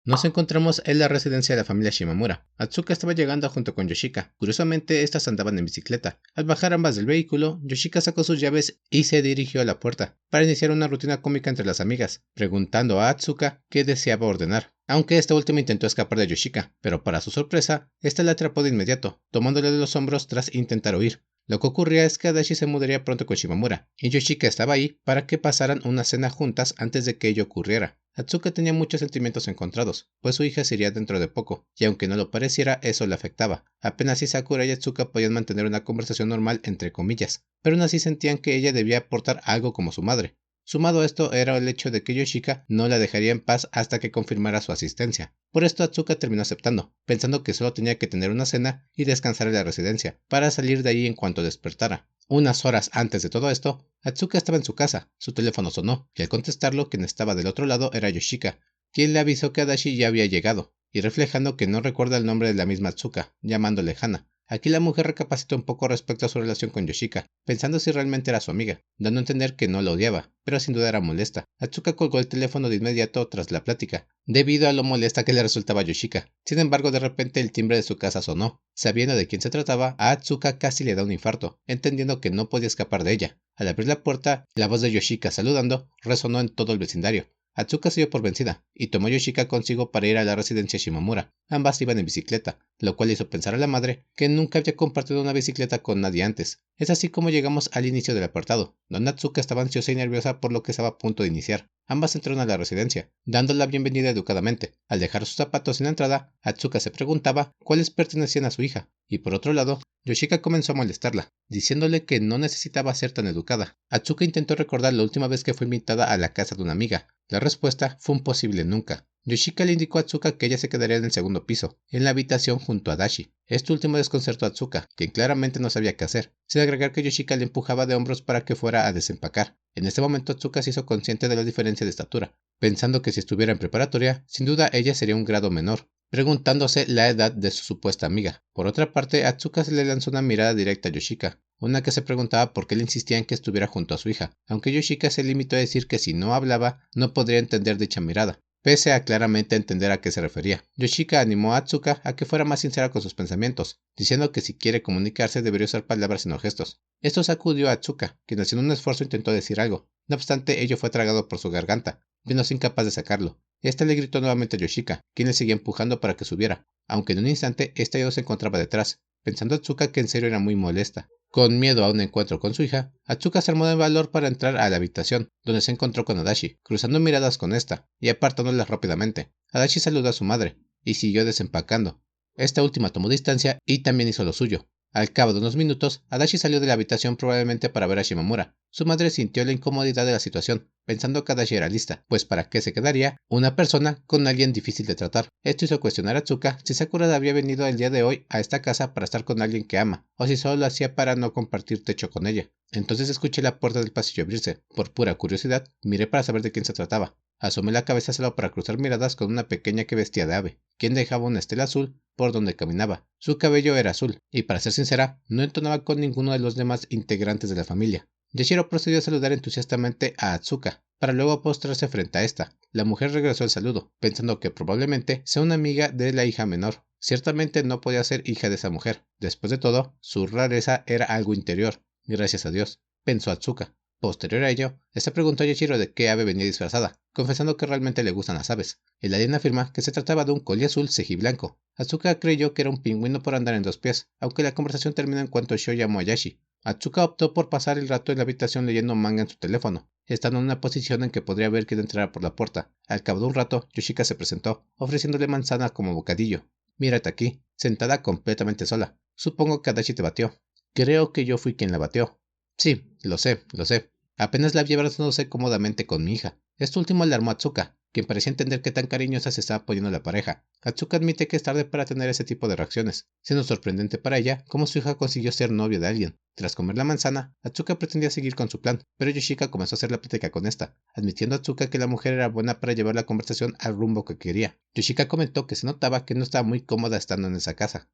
Nos encontramos en la residencia de la familia Shimamura. Atsuka estaba llegando junto con Yoshika. Curiosamente, estas andaban en bicicleta. Al bajar ambas del vehículo, Yoshika sacó sus llaves y se dirigió a la puerta para iniciar una rutina cómica entre las amigas, preguntando a Atsuka qué deseaba ordenar. Aunque esta última intentó escapar de Yoshika, pero para su sorpresa, esta la atrapó de inmediato, tomándole de los hombros tras intentar huir. Lo que ocurría es que Adachi se mudaría pronto con Shimamura, y Yoshika estaba ahí para que pasaran una cena juntas antes de que ello ocurriera. Atsuka tenía muchos sentimientos encontrados, pues su hija se iría dentro de poco, y aunque no lo pareciera, eso le afectaba. Apenas si Sakura y Atsuka podían mantener una conversación normal entre comillas, pero aún así sentían que ella debía aportar algo como su madre. Sumado a esto era el hecho de que Yoshika no la dejaría en paz hasta que confirmara su asistencia. Por esto Atsuka terminó aceptando, pensando que solo tenía que tener una cena y descansar en la residencia, para salir de ahí en cuanto despertara. Unas horas antes de todo esto, Atsuka estaba en su casa, su teléfono sonó, y al contestarlo quien estaba del otro lado era Yoshika, quien le avisó que Adachi ya había llegado, y reflejando que no recuerda el nombre de la misma Atsuka, llamándole Hana. Aquí la mujer recapacitó un poco respecto a su relación con Yoshika, pensando si realmente era su amiga, dando a entender que no la odiaba, pero sin duda era molesta. Atsuka colgó el teléfono de inmediato tras la plática, debido a lo molesta que le resultaba a Yoshika. Sin embargo, de repente el timbre de su casa sonó. Sabiendo de quién se trataba, a Atsuka casi le da un infarto, entendiendo que no podía escapar de ella. Al abrir la puerta, la voz de Yoshika saludando resonó en todo el vecindario. Atsuka se dio por vencida, y tomó a Yoshika consigo para ir a la residencia Shimamura. Ambas iban en bicicleta, lo cual hizo pensar a la madre que nunca había compartido una bicicleta con nadie antes. Es así como llegamos al inicio del apartado, donde Atsuka estaba ansiosa y nerviosa por lo que estaba a punto de iniciar. Ambas entraron a la residencia, dando la bienvenida educadamente. Al dejar sus zapatos en la entrada, Atsuka se preguntaba cuáles pertenecían a su hija, y por otro lado, Yoshika comenzó a molestarla, diciéndole que no necesitaba ser tan educada. Atsuka intentó recordar la última vez que fue invitada a la casa de una amiga. La respuesta fue un posible nunca. Yoshika le indicó a Atsuka que ella se quedaría en el segundo piso, en la habitación junto a Adachi. Este último desconcertó a Atsuka, quien claramente no sabía qué hacer, sin agregar que Yoshika le empujaba de hombros para que fuera a desempacar. En este momento Atsuka se hizo consciente de la diferencia de estatura, pensando que si estuviera en preparatoria, sin duda ella sería un grado menor, preguntándose la edad de su supuesta amiga. Por otra parte, Atsuka se le lanzó una mirada directa a Yoshika, una que se preguntaba por qué le insistía en que estuviera junto a su hija, aunque Yoshika se limitó a decir que si no hablaba, no podría entender dicha mirada, pese a claramente entender a qué se refería. Yoshika animó a Atsuka a que fuera más sincera con sus pensamientos, diciendo que si quiere comunicarse debería usar palabras y no gestos. Esto sacudió a Atsuka, quien haciendo un esfuerzo intentó decir algo. No obstante, ello fue tragado por su garganta, viéndose incapaz de sacarlo. Este le gritó nuevamente a Yoshika, quien le seguía empujando para que subiera, aunque en un instante esta ya se encontraba detrás, pensando Atsuka que en serio era muy molesta. Con miedo a un encuentro con su hija, Atsuka se armó de valor para entrar a la habitación, donde se encontró con Adachi, cruzando miradas con esta, y apartándolas rápidamente. Adachi saludó a su madre, y siguió desempacando. Esta última tomó distancia y también hizo lo suyo. Al cabo de unos minutos, Adachi salió de la habitación probablemente para ver a Shimamura. Su madre sintió la incomodidad de la situación, pensando que Adachi era lista, pues ¿para qué se quedaría una persona con alguien difícil de tratar? Esto hizo cuestionar a Atsuka si Sakura había venido el día de hoy a esta casa para estar con alguien que ama, o si solo lo hacía para no compartir techo con ella. Entonces escuché la puerta del pasillo abrirse. Por pura curiosidad, miré para saber de quién se trataba. Asomé la cabeza solo para cruzar miradas con una pequeña que vestía de ave, quien dejaba una estela azul por donde caminaba. Su cabello era azul, y para ser sincera, no entonaba con ninguno de los demás integrantes de la familia. Yashiro procedió a saludar entusiastamente a Atsuka, para luego postrarse frente a esta. La mujer regresó el saludo, pensando que probablemente sea una amiga de la hija menor. Ciertamente no podía ser hija de esa mujer. Después de todo, su rareza era algo interior. Gracias a Dios, pensó Atsuka. Posterior a ello, se preguntó a Yashiro de qué ave venía disfrazada, confesando que realmente le gustan las aves. El alien afirma que se trataba de un collie azul cejiblanco. Atsuka creyó que era un pingüino por andar en dos pies, aunque la conversación terminó en cuanto Sho llamó a Yashi. Atsuka optó por pasar el rato en la habitación leyendo manga en su teléfono, estando en una posición en que podría ver quién entrara por la puerta. Al cabo de un rato, Yoshika se presentó, ofreciéndole manzana como bocadillo. Mírate aquí, sentada completamente sola. Supongo que Adachi te batió. Creo que yo fui quien la batió. Sí, lo sé, lo sé. Apenas la vi abrazándose cómodamente con mi hija. Esto último alarmó a Atsuka, quien parecía entender qué tan cariñosa se estaba poniendo la pareja. Atsuka admite que es tarde para tener ese tipo de reacciones, siendo sorprendente para ella cómo su hija consiguió ser novia de alguien. Tras comer la manzana, Atsuka pretendía seguir con su plan, pero Yoshika comenzó a hacer la plática con esta, admitiendo a Atsuka que la mujer era buena para llevar la conversación al rumbo que quería. Yoshika comentó que se notaba que no estaba muy cómoda estando en esa casa.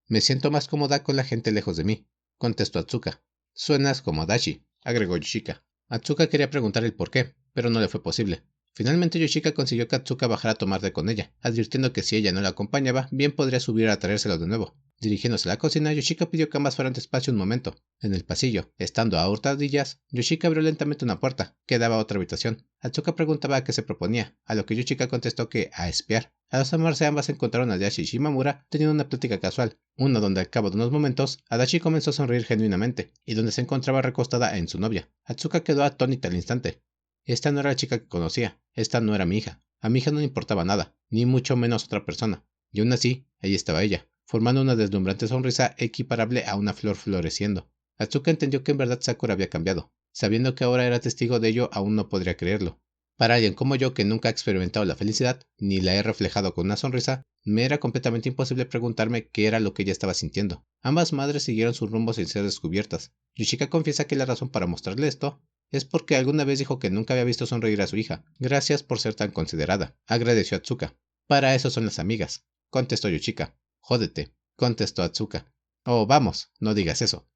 Me siento más cómoda con la gente lejos de mí, contestó Atsuka. Suenas como Adachi, agregó Yoshika. Atsuka quería preguntar el por qué, pero no le fue posible. Finalmente Yoshika consiguió que Atsuka bajara a tomar té con ella, advirtiendo que si ella no la acompañaba, bien podría subir a traérselo de nuevo. Dirigiéndose a la cocina, Yoshika pidió que ambas fueran despacio un momento. En el pasillo, estando a hurtadillas, Yoshika abrió lentamente una puerta, que daba a otra habitación. Atsuka preguntaba a qué se proponía, a lo que Yoshika contestó que a espiar. Al asomarse ambas encontraron a Adachi y Shimamura teniendo una plática casual, una donde al cabo de unos momentos, Adachi comenzó a sonreír genuinamente, y donde se encontraba recostada en su novia. Atsuka quedó atónita al instante. Esta no era la chica que conocía, esta no era mi hija. A mi hija no le importaba nada, ni mucho menos otra persona. Y aún así, ahí estaba ella, formando una deslumbrante sonrisa equiparable a una flor floreciendo. Atsuka entendió que en verdad Sakura había cambiado. Sabiendo que ahora era testigo de ello, aún no podría creerlo. Para alguien como yo que nunca ha experimentado la felicidad, ni la he reflejado con una sonrisa, me era completamente imposible preguntarme qué era lo que ella estaba sintiendo. Ambas madres siguieron sus rumbos sin ser descubiertas. Yoshika confiesa que la razón para mostrarle esto es porque alguna vez dijo que nunca había visto sonreír a su hija. Gracias por ser tan considerada, agradeció Atsuka. Para eso son las amigas, contestó Yoshika. Jódete, contestó Atsuka. Oh, vamos, no digas eso.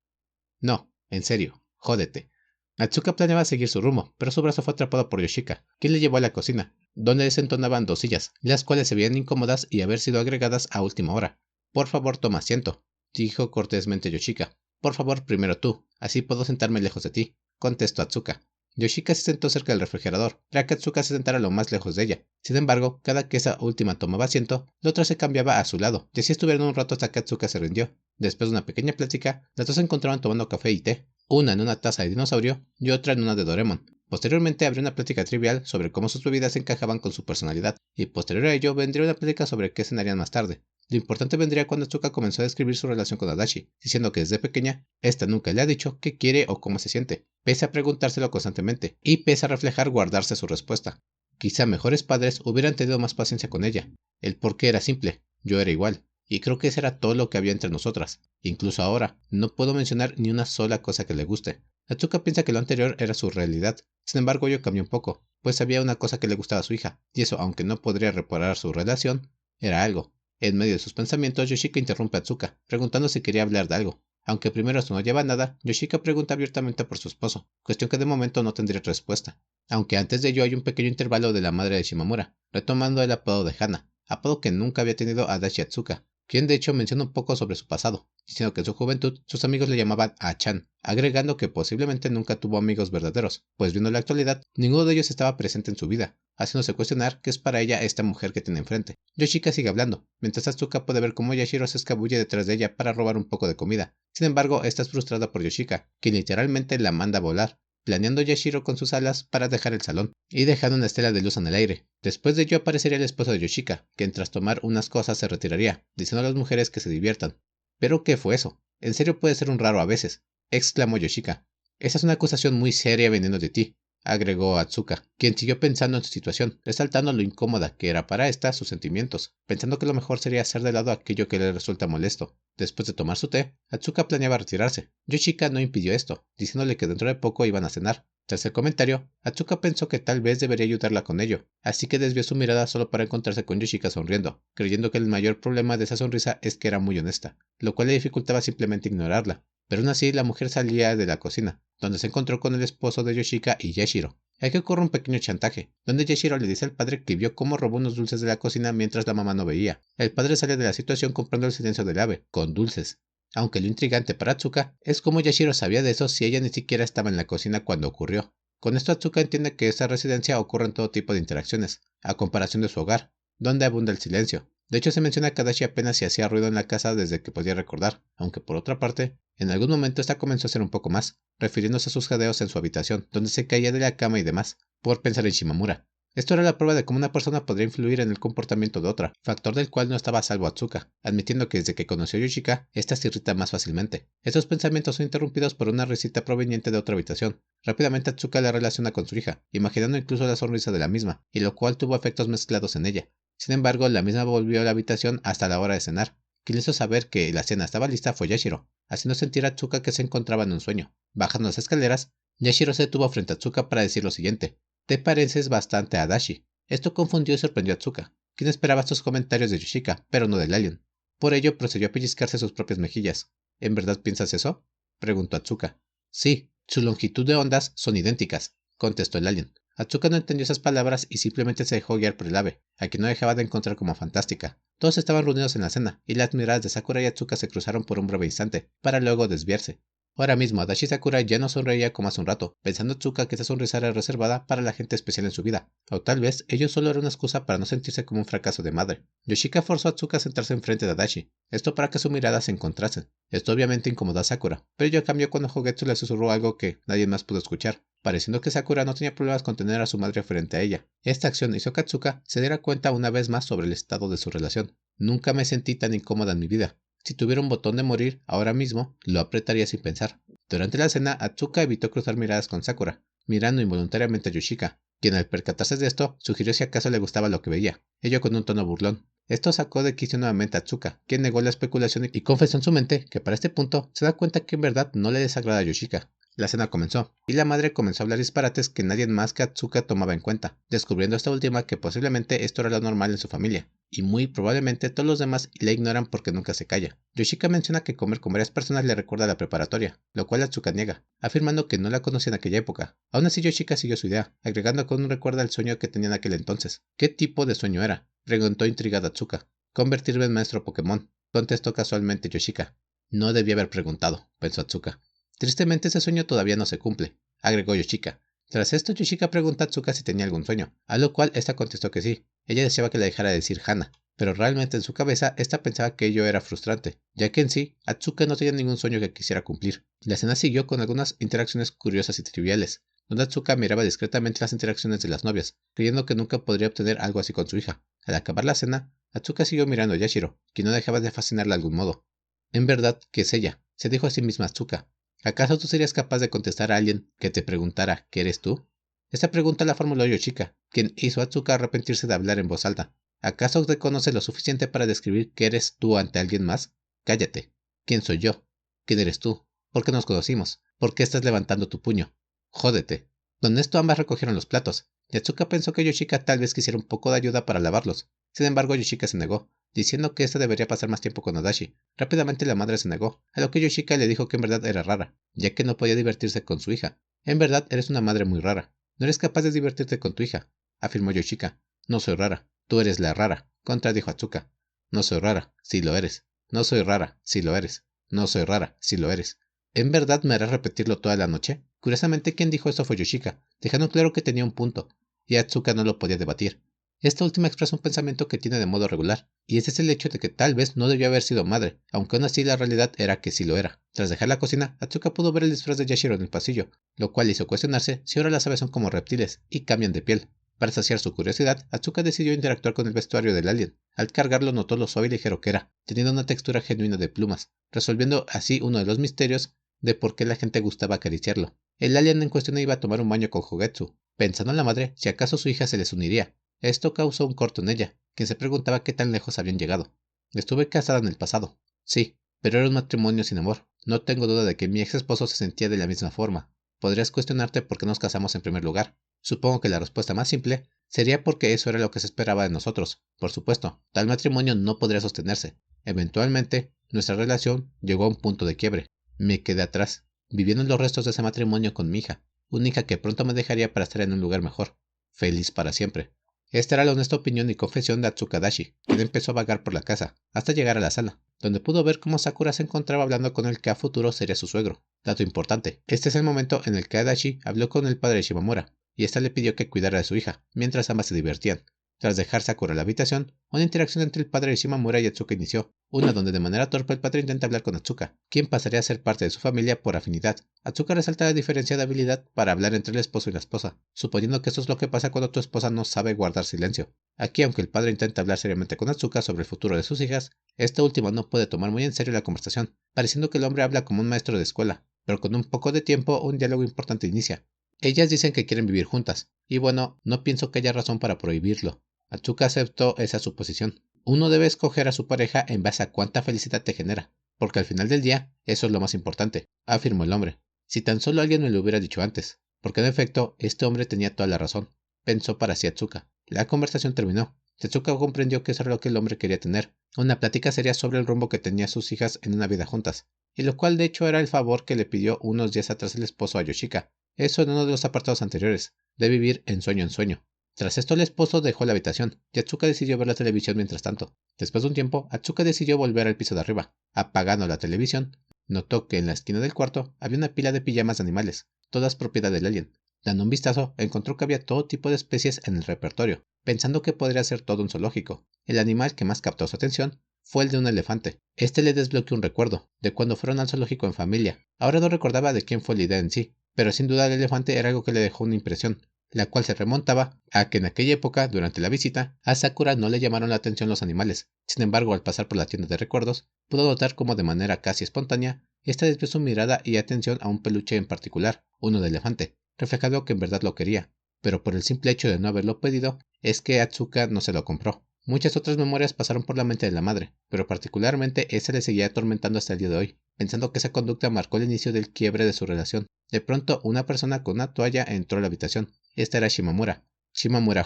No, en serio, jódete. Atsuka planeaba seguir su rumbo, pero su brazo fue atrapado por Yoshika, quien le llevó a la cocina, donde desentonaban 2 sillas, las cuales se veían incómodas y haber sido agregadas a última hora. Por favor, toma asiento, dijo cortésmente Yoshika. Por favor, primero tú, así puedo sentarme lejos de ti, contestó Atsuka. Yoshika se sentó cerca del refrigerador, para que Atsuka se sentara lo más lejos de ella. Sin embargo, cada que esa última tomaba asiento, la otra se cambiaba a su lado, y así estuvieron un rato hasta que Atsuka se rindió. Después de una pequeña plática, las dos se encontraban tomando café y té, una en una taza de dinosaurio y otra en una de Doraemon. Posteriormente habría una plática trivial sobre cómo sus bebidas encajaban con su personalidad, y posterior a ello vendría una plática sobre qué cenarían más tarde. Lo importante vendría cuando Atsuka comenzó a describir su relación con Adachi, diciendo que desde pequeña, esta nunca le ha dicho qué quiere o cómo se siente, pese a preguntárselo constantemente, y pese a reflejar guardarse su respuesta. Quizá mejores padres hubieran tenido más paciencia con ella. El porqué era simple, yo era igual, y creo que eso era todo lo que había entre nosotras. Incluso ahora, no puedo mencionar ni una sola cosa que le guste. Atsuka piensa que lo anterior era su realidad. Sin embargo, yo cambié un poco, pues había una cosa que le gustaba a su hija, y eso, aunque no podría reparar su relación, era algo. En medio de sus pensamientos, Yoshika interrumpe a Atsuka, preguntando si quería hablar de algo. Aunque primero esto no lleva a nada, Yoshika pregunta abiertamente por su esposo, cuestión que de momento no tendría respuesta. Aunque antes de ello hay un pequeño intervalo de la madre de Shimamura, retomando el apodo de Hana, apodo que nunca había tenido Adachi Atsuka, quien de hecho menciona un poco sobre su pasado, diciendo que en su juventud sus amigos le llamaban A-chan, agregando que posiblemente nunca tuvo amigos verdaderos, pues viendo la actualidad, ninguno de ellos estaba presente en su vida, haciéndose cuestionar qué es para ella esta mujer que tiene enfrente. Yoshika sigue hablando, mientras Atsuka puede ver cómo Yashiro se escabulle detrás de ella para robar un poco de comida. Sin embargo, esta es frustrada por Yoshika, quien literalmente la manda a volar, planeando Yashiro con sus alas para dejar el salón, y dejando una estela de luz en el aire. Después de ello aparecería el esposo de Yoshika, quien tras tomar unas cosas se retiraría, diciendo a las mujeres que se diviertan. ¿Pero qué fue eso? En serio puede ser un raro a veces, exclamó Yoshika. Esa es una acusación muy seria viniendo de ti, agregó Atsuka, quien siguió pensando en su situación, resaltando lo incómoda que era para ésta sus sentimientos, pensando que lo mejor sería hacer de lado aquello que le resulta molesto. Después de tomar su té, Atsuka planeaba retirarse. Yoshika no impidió esto, diciéndole que dentro de poco iban a cenar. Tras el comentario, Atsuka pensó que tal vez debería ayudarla con ello, así que desvió su mirada solo para encontrarse con Yoshika sonriendo, creyendo que el mayor problema de esa sonrisa es que era muy honesta, lo cual le dificultaba simplemente ignorarla. Pero aún así, la mujer salía de la cocina, donde se encontró con el esposo de Yoshika y Yashiro. Aquí ocurre un pequeño chantaje, donde Yashiro le dice al padre que vio cómo robó unos dulces de la cocina mientras la mamá no veía. El padre sale de la situación comprando el silencio del ave, con dulces. Aunque lo intrigante para Atsuka es cómo Yashiro sabía de eso si ella ni siquiera estaba en la cocina cuando ocurrió. Con esto Atsuka entiende que esta residencia ocurre en todo tipo de interacciones, a comparación de su hogar, donde abunda el silencio. De hecho, se menciona que Adachi apenas se hacía ruido en la casa desde que podía recordar, aunque por otra parte, en algún momento esta comenzó a hacer un poco más, refiriéndose a sus jadeos en su habitación, donde se caía de la cama y demás, por pensar en Shimamura. Esto era la prueba de cómo una persona podría influir en el comportamiento de otra, factor del cual no estaba a salvo Atsuka, admitiendo que desde que conoció a Yoshika, ésta se irrita más fácilmente. Estos pensamientos son interrumpidos por una risita proveniente de otra habitación. Rápidamente Atsuka la relaciona con su hija, imaginando incluso la sonrisa de la misma, y lo cual tuvo efectos mezclados en ella. Sin embargo, la misma volvió a la habitación hasta la hora de cenar. Quien hizo saber que la cena estaba lista fue Yashiro, haciendo sentir a Atsuka que se encontraba en un sueño. Bajando las escaleras, Yashiro se detuvo frente a Atsuka para decir lo siguiente: te pareces bastante a Adachi. Esto confundió y sorprendió a Atsuka, quien esperaba estos comentarios de Yoshika, pero no del alien. Por ello procedió a pellizcarse sus propias mejillas. ¿En verdad piensas eso?, preguntó Atsuka. Sí, su longitud de ondas son idénticas, contestó el alien. Atsuka no entendió esas palabras y simplemente se dejó guiar por el ave, a quien no dejaba de encontrar como fantástica. Todos estaban reunidos en la cena, y las miradas de Sakura y Atsuka se cruzaron por un breve instante, para luego desviarse. Ahora mismo, Adachi Sakura ya no sonreía como hace un rato, pensando Atsuka que esa sonrisa era reservada para la gente especial en su vida, o tal vez ello solo era una excusa para no sentirse como un fracaso de madre. Yoshika forzó a Atsuka a sentarse enfrente de Adachi, esto para que sus miradas se encontrasen. Esto obviamente incomodó a Sakura, pero ello cambió cuando Hogetsu le susurró algo que nadie más pudo escuchar, pareciendo que Sakura no tenía problemas con tener a su madre frente a ella. Esta acción hizo que Atsuka se diera cuenta una vez más sobre el estado de su relación. Nunca me sentí tan incómoda en mi vida. Si tuviera un botón de morir, ahora mismo, lo apretaría sin pensar. Durante la cena, Atsuka evitó cruzar miradas con Sakura, mirando involuntariamente a Yoshika, quien al percatarse de esto, sugirió si acaso le gustaba lo que veía, ello con un tono burlón. Esto sacó de quicio nuevamente a Atsuka, quien negó la especulación y confesó en su mente que para este punto se da cuenta que en verdad no le desagrada a Yoshika. La cena comenzó, y la madre comenzó a hablar disparates que nadie más que Atsuka tomaba en cuenta, descubriendo esta última que posiblemente esto era lo normal en su familia, y muy probablemente todos los demás la ignoran porque nunca se calla. Yoshika menciona que comer con varias personas le recuerda a la preparatoria, lo cual Atsuka niega, afirmando que no la conocía en aquella época. Aún así Yoshika siguió su idea, agregando que aún recuerda el sueño que tenía en aquel entonces. ¿Qué tipo de sueño era?, preguntó intrigada Atsuka. Convertirme en maestro Pokémon, contestó casualmente Yoshika. No debía haber preguntado, pensó Atsuka. Tristemente ese sueño todavía no se cumple, agregó Yoshika. Tras esto Yoshika preguntó a Atsuka si tenía algún sueño, a lo cual esta contestó que sí. Ella deseaba que la dejara decir Hana, pero realmente en su cabeza esta pensaba que ello era frustrante, ya que en sí Atsuka no tenía ningún sueño que quisiera cumplir. La cena siguió con algunas interacciones curiosas y triviales, donde Atsuka miraba discretamente las interacciones de las novias, creyendo que nunca podría obtener algo así con su hija. Al acabar la cena, Atsuka siguió mirando a Yashiro, quien no dejaba de fascinarla de algún modo. En verdad, ¿qué es ella?, se dijo a sí misma Atsuka. ¿Acaso tú serías capaz de contestar a alguien que te preguntara ¿qué eres tú? Esta pregunta la formuló Yoshika, quien hizo a Atsuka arrepentirse de hablar en voz alta. ¿Acaso te conoces lo suficiente para describir qué eres tú ante alguien más? Cállate. ¿Quién soy yo? ¿Quién eres tú? ¿Por qué nos conocimos? ¿Por qué estás levantando tu puño? Jódete. Con esto ambas recogieron los platos, y Atsuka pensó que Yoshika tal vez quisiera un poco de ayuda para lavarlos. Sin embargo, Yoshika se negó, diciendo que ésta debería pasar más tiempo con Adachi. Rápidamente la madre se negó, a lo que Yoshika le dijo que en verdad era rara, ya que no podía divertirse con su hija. En verdad eres una madre muy rara. No eres capaz de divertirte con tu hija, afirmó Yoshika. No soy rara. Tú eres la rara, contradijo Atsuka. No soy rara, sí lo eres. No soy rara, sí lo eres. No soy rara, sí lo eres. ¿En verdad me harás repetirlo toda la noche? Curiosamente, quien dijo esto fue Yoshika, dejando claro que tenía un punto, y Atsuka no lo podía debatir. Esta última expresa un pensamiento que tiene de modo regular, y ese es el hecho de que tal vez no debió haber sido madre, aunque aún así la realidad era que sí lo era. Tras dejar la cocina, Atsuka pudo ver el disfraz de Yashiro en el pasillo, lo cual hizo cuestionarse si ahora las aves son como reptiles y cambian de piel. Para saciar su curiosidad, Atsuka decidió interactuar con el vestuario del alien. Al cargarlo notó lo suave y ligero que era, teniendo una textura genuina de plumas, resolviendo así uno de los misterios de por qué la gente gustaba acariciarlo. El alien en cuestión iba a tomar un baño con Hogetsu, pensando en la madre si acaso su hija se les uniría. Esto causó un corto en ella, quien se preguntaba qué tan lejos habían llegado. Estuve casada en el pasado, sí, pero era un matrimonio sin amor. No tengo duda de que mi ex esposo se sentía de la misma forma. Podrías cuestionarte por qué nos casamos en primer lugar. Supongo que la respuesta más simple sería porque eso era lo que se esperaba de nosotros. Por supuesto, tal matrimonio no podría sostenerse. Eventualmente, nuestra relación llegó a un punto de quiebre. Me quedé atrás, viviendo en los restos de ese matrimonio con mi hija, una hija que pronto me dejaría para estar en un lugar mejor, feliz para siempre. Esta era la honesta opinión y confesión de Atsuka Adachi, quien empezó a vagar por la casa, hasta llegar a la sala, donde pudo ver cómo Sakura se encontraba hablando con el que a futuro sería su suegro. Dato importante, este es el momento en el que Adachi habló con el padre de Shimamura, y ésta le pidió que cuidara de su hija, mientras ambas se divertían. Tras dejar Sakura la habitación, una interacción entre el padre de Shimamura y Atsuka inició, una donde de manera torpe el padre intenta hablar con Atsuka, quien pasaría a ser parte de su familia por afinidad. Atsuka resalta la diferenciada habilidad para hablar entre el esposo y la esposa, suponiendo que esto es lo que pasa cuando tu esposa no sabe guardar silencio. Aquí, aunque el padre intenta hablar seriamente con Atsuka sobre el futuro de sus hijas, esta última no puede tomar muy en serio la conversación, pareciendo que el hombre habla como un maestro de escuela, pero con un poco de tiempo un diálogo importante inicia. Ellas dicen que quieren vivir juntas, y bueno, no pienso que haya razón para prohibirlo. Atsuka aceptó esa suposición. Uno debe escoger a su pareja en base a cuánta felicidad te genera, porque al final del día, eso es lo más importante, afirmó el hombre. Si tan solo alguien me lo hubiera dicho antes, porque en efecto, este hombre tenía toda la razón, pensó para sí Atsuka. La conversación terminó. Atsuka comprendió que eso era lo que el hombre quería tener, una plática seria sobre el rumbo que tenían sus hijas en una vida juntas, y lo cual de hecho era el favor que le pidió unos días atrás el esposo a Yoshika. eso en uno de los apartados anteriores, de vivir en sueño. Tras esto el esposo dejó la habitación, y Atsuka decidió ver la televisión mientras tanto. Después de un tiempo, Atsuka decidió volver al piso de arriba. Apagando la televisión, notó que en la esquina del cuarto había una pila de pijamas de animales, todas propiedad del alien. Dando un vistazo, encontró que había todo tipo de especies en el repertorio, pensando que podría ser todo un zoológico. El animal que más captó su atención fue el de un elefante. Este le desbloqueó un recuerdo, de cuando fueron al zoológico en familia. Ahora no recordaba de quién fue la idea en sí, pero sin duda el elefante era algo que le dejó una impresión, la cual se remontaba a que en aquella época, durante la visita, a Sakura no le llamaron la atención los animales. Sin embargo, al pasar por la tienda de recuerdos, pudo notar cómo de manera casi espontánea, esta desvió su mirada y atención a un peluche en particular, uno de elefante, reflejando que en verdad lo quería, pero por el simple hecho de no haberlo pedido, es que Atsuka no se lo compró. Muchas otras memorias pasaron por la mente de la madre, pero particularmente esa le seguía atormentando hasta el día de hoy, pensando que esa conducta marcó el inicio del quiebre de su relación. De pronto, una persona con una toalla entró a la habitación. Esta era Shimamura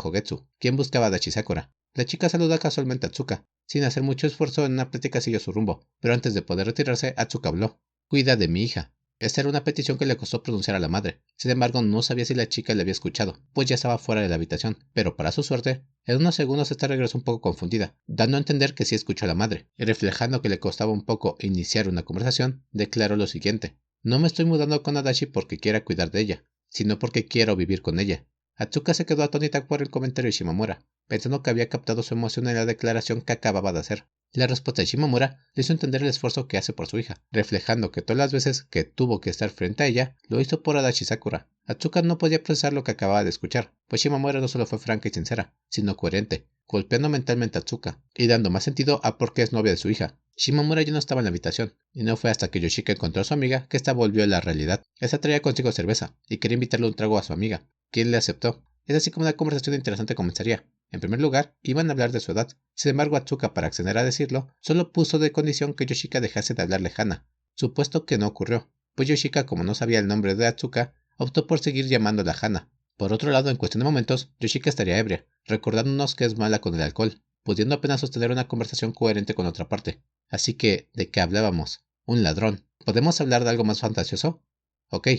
Hogetsu, quien buscaba a Dachi Sakura. La chica saludó casualmente a Atsuka, sin hacer mucho esfuerzo. En una plática siguió su rumbo, pero antes de poder retirarse, Atsuka habló. Cuida de mi hija. Esta era una petición que le costó pronunciar a la madre. Sin embargo, no sabía si la chica le había escuchado, pues ya estaba fuera de la habitación. Pero para su suerte, en unos segundos esta regresó un poco confundida, dando a entender que sí escuchó a la madre, y reflejando que le costaba un poco iniciar una conversación, declaró lo siguiente. No me estoy mudando con Adachi porque quiera cuidar de ella, sino porque quiero vivir con ella. Atsuka se quedó atónita por el comentario de Shimamura, pensando que había captado su emoción en la declaración que acababa de hacer. La respuesta de Shimamura le hizo entender el esfuerzo que hace por su hija, reflejando que todas las veces que tuvo que estar frente a ella, lo hizo por Adachi Sakura. Atsuka no podía procesar lo que acababa de escuchar, pues Shimamura no solo fue franca y sincera, sino coherente, golpeando mentalmente a Atsuka, y dando más sentido a por qué es novia de su hija. Shimamura ya no estaba en la habitación, y no fue hasta que Yoshika encontró a su amiga que esta volvió a la realidad. Esta traía consigo cerveza, y quería invitarle un trago a su amiga, quien le aceptó. Es así como una conversación interesante comenzaría. En primer lugar, iban a hablar de su edad. Sin embargo, Atsuka, para acceder a decirlo, solo puso de condición que Yoshika dejase de hablarle Hana, supuesto que no ocurrió, pues Yoshika, como no sabía el nombre de Atsuka, optó por seguir llamándola Hana. Por otro lado, en cuestión de momentos, Yoshika estaría ebria, recordándonos que es mala con el alcohol, pudiendo apenas sostener una conversación coherente con otra parte. Así que, ¿de qué hablábamos? Un ladrón. ¿Podemos hablar de algo más fantasioso? Ok,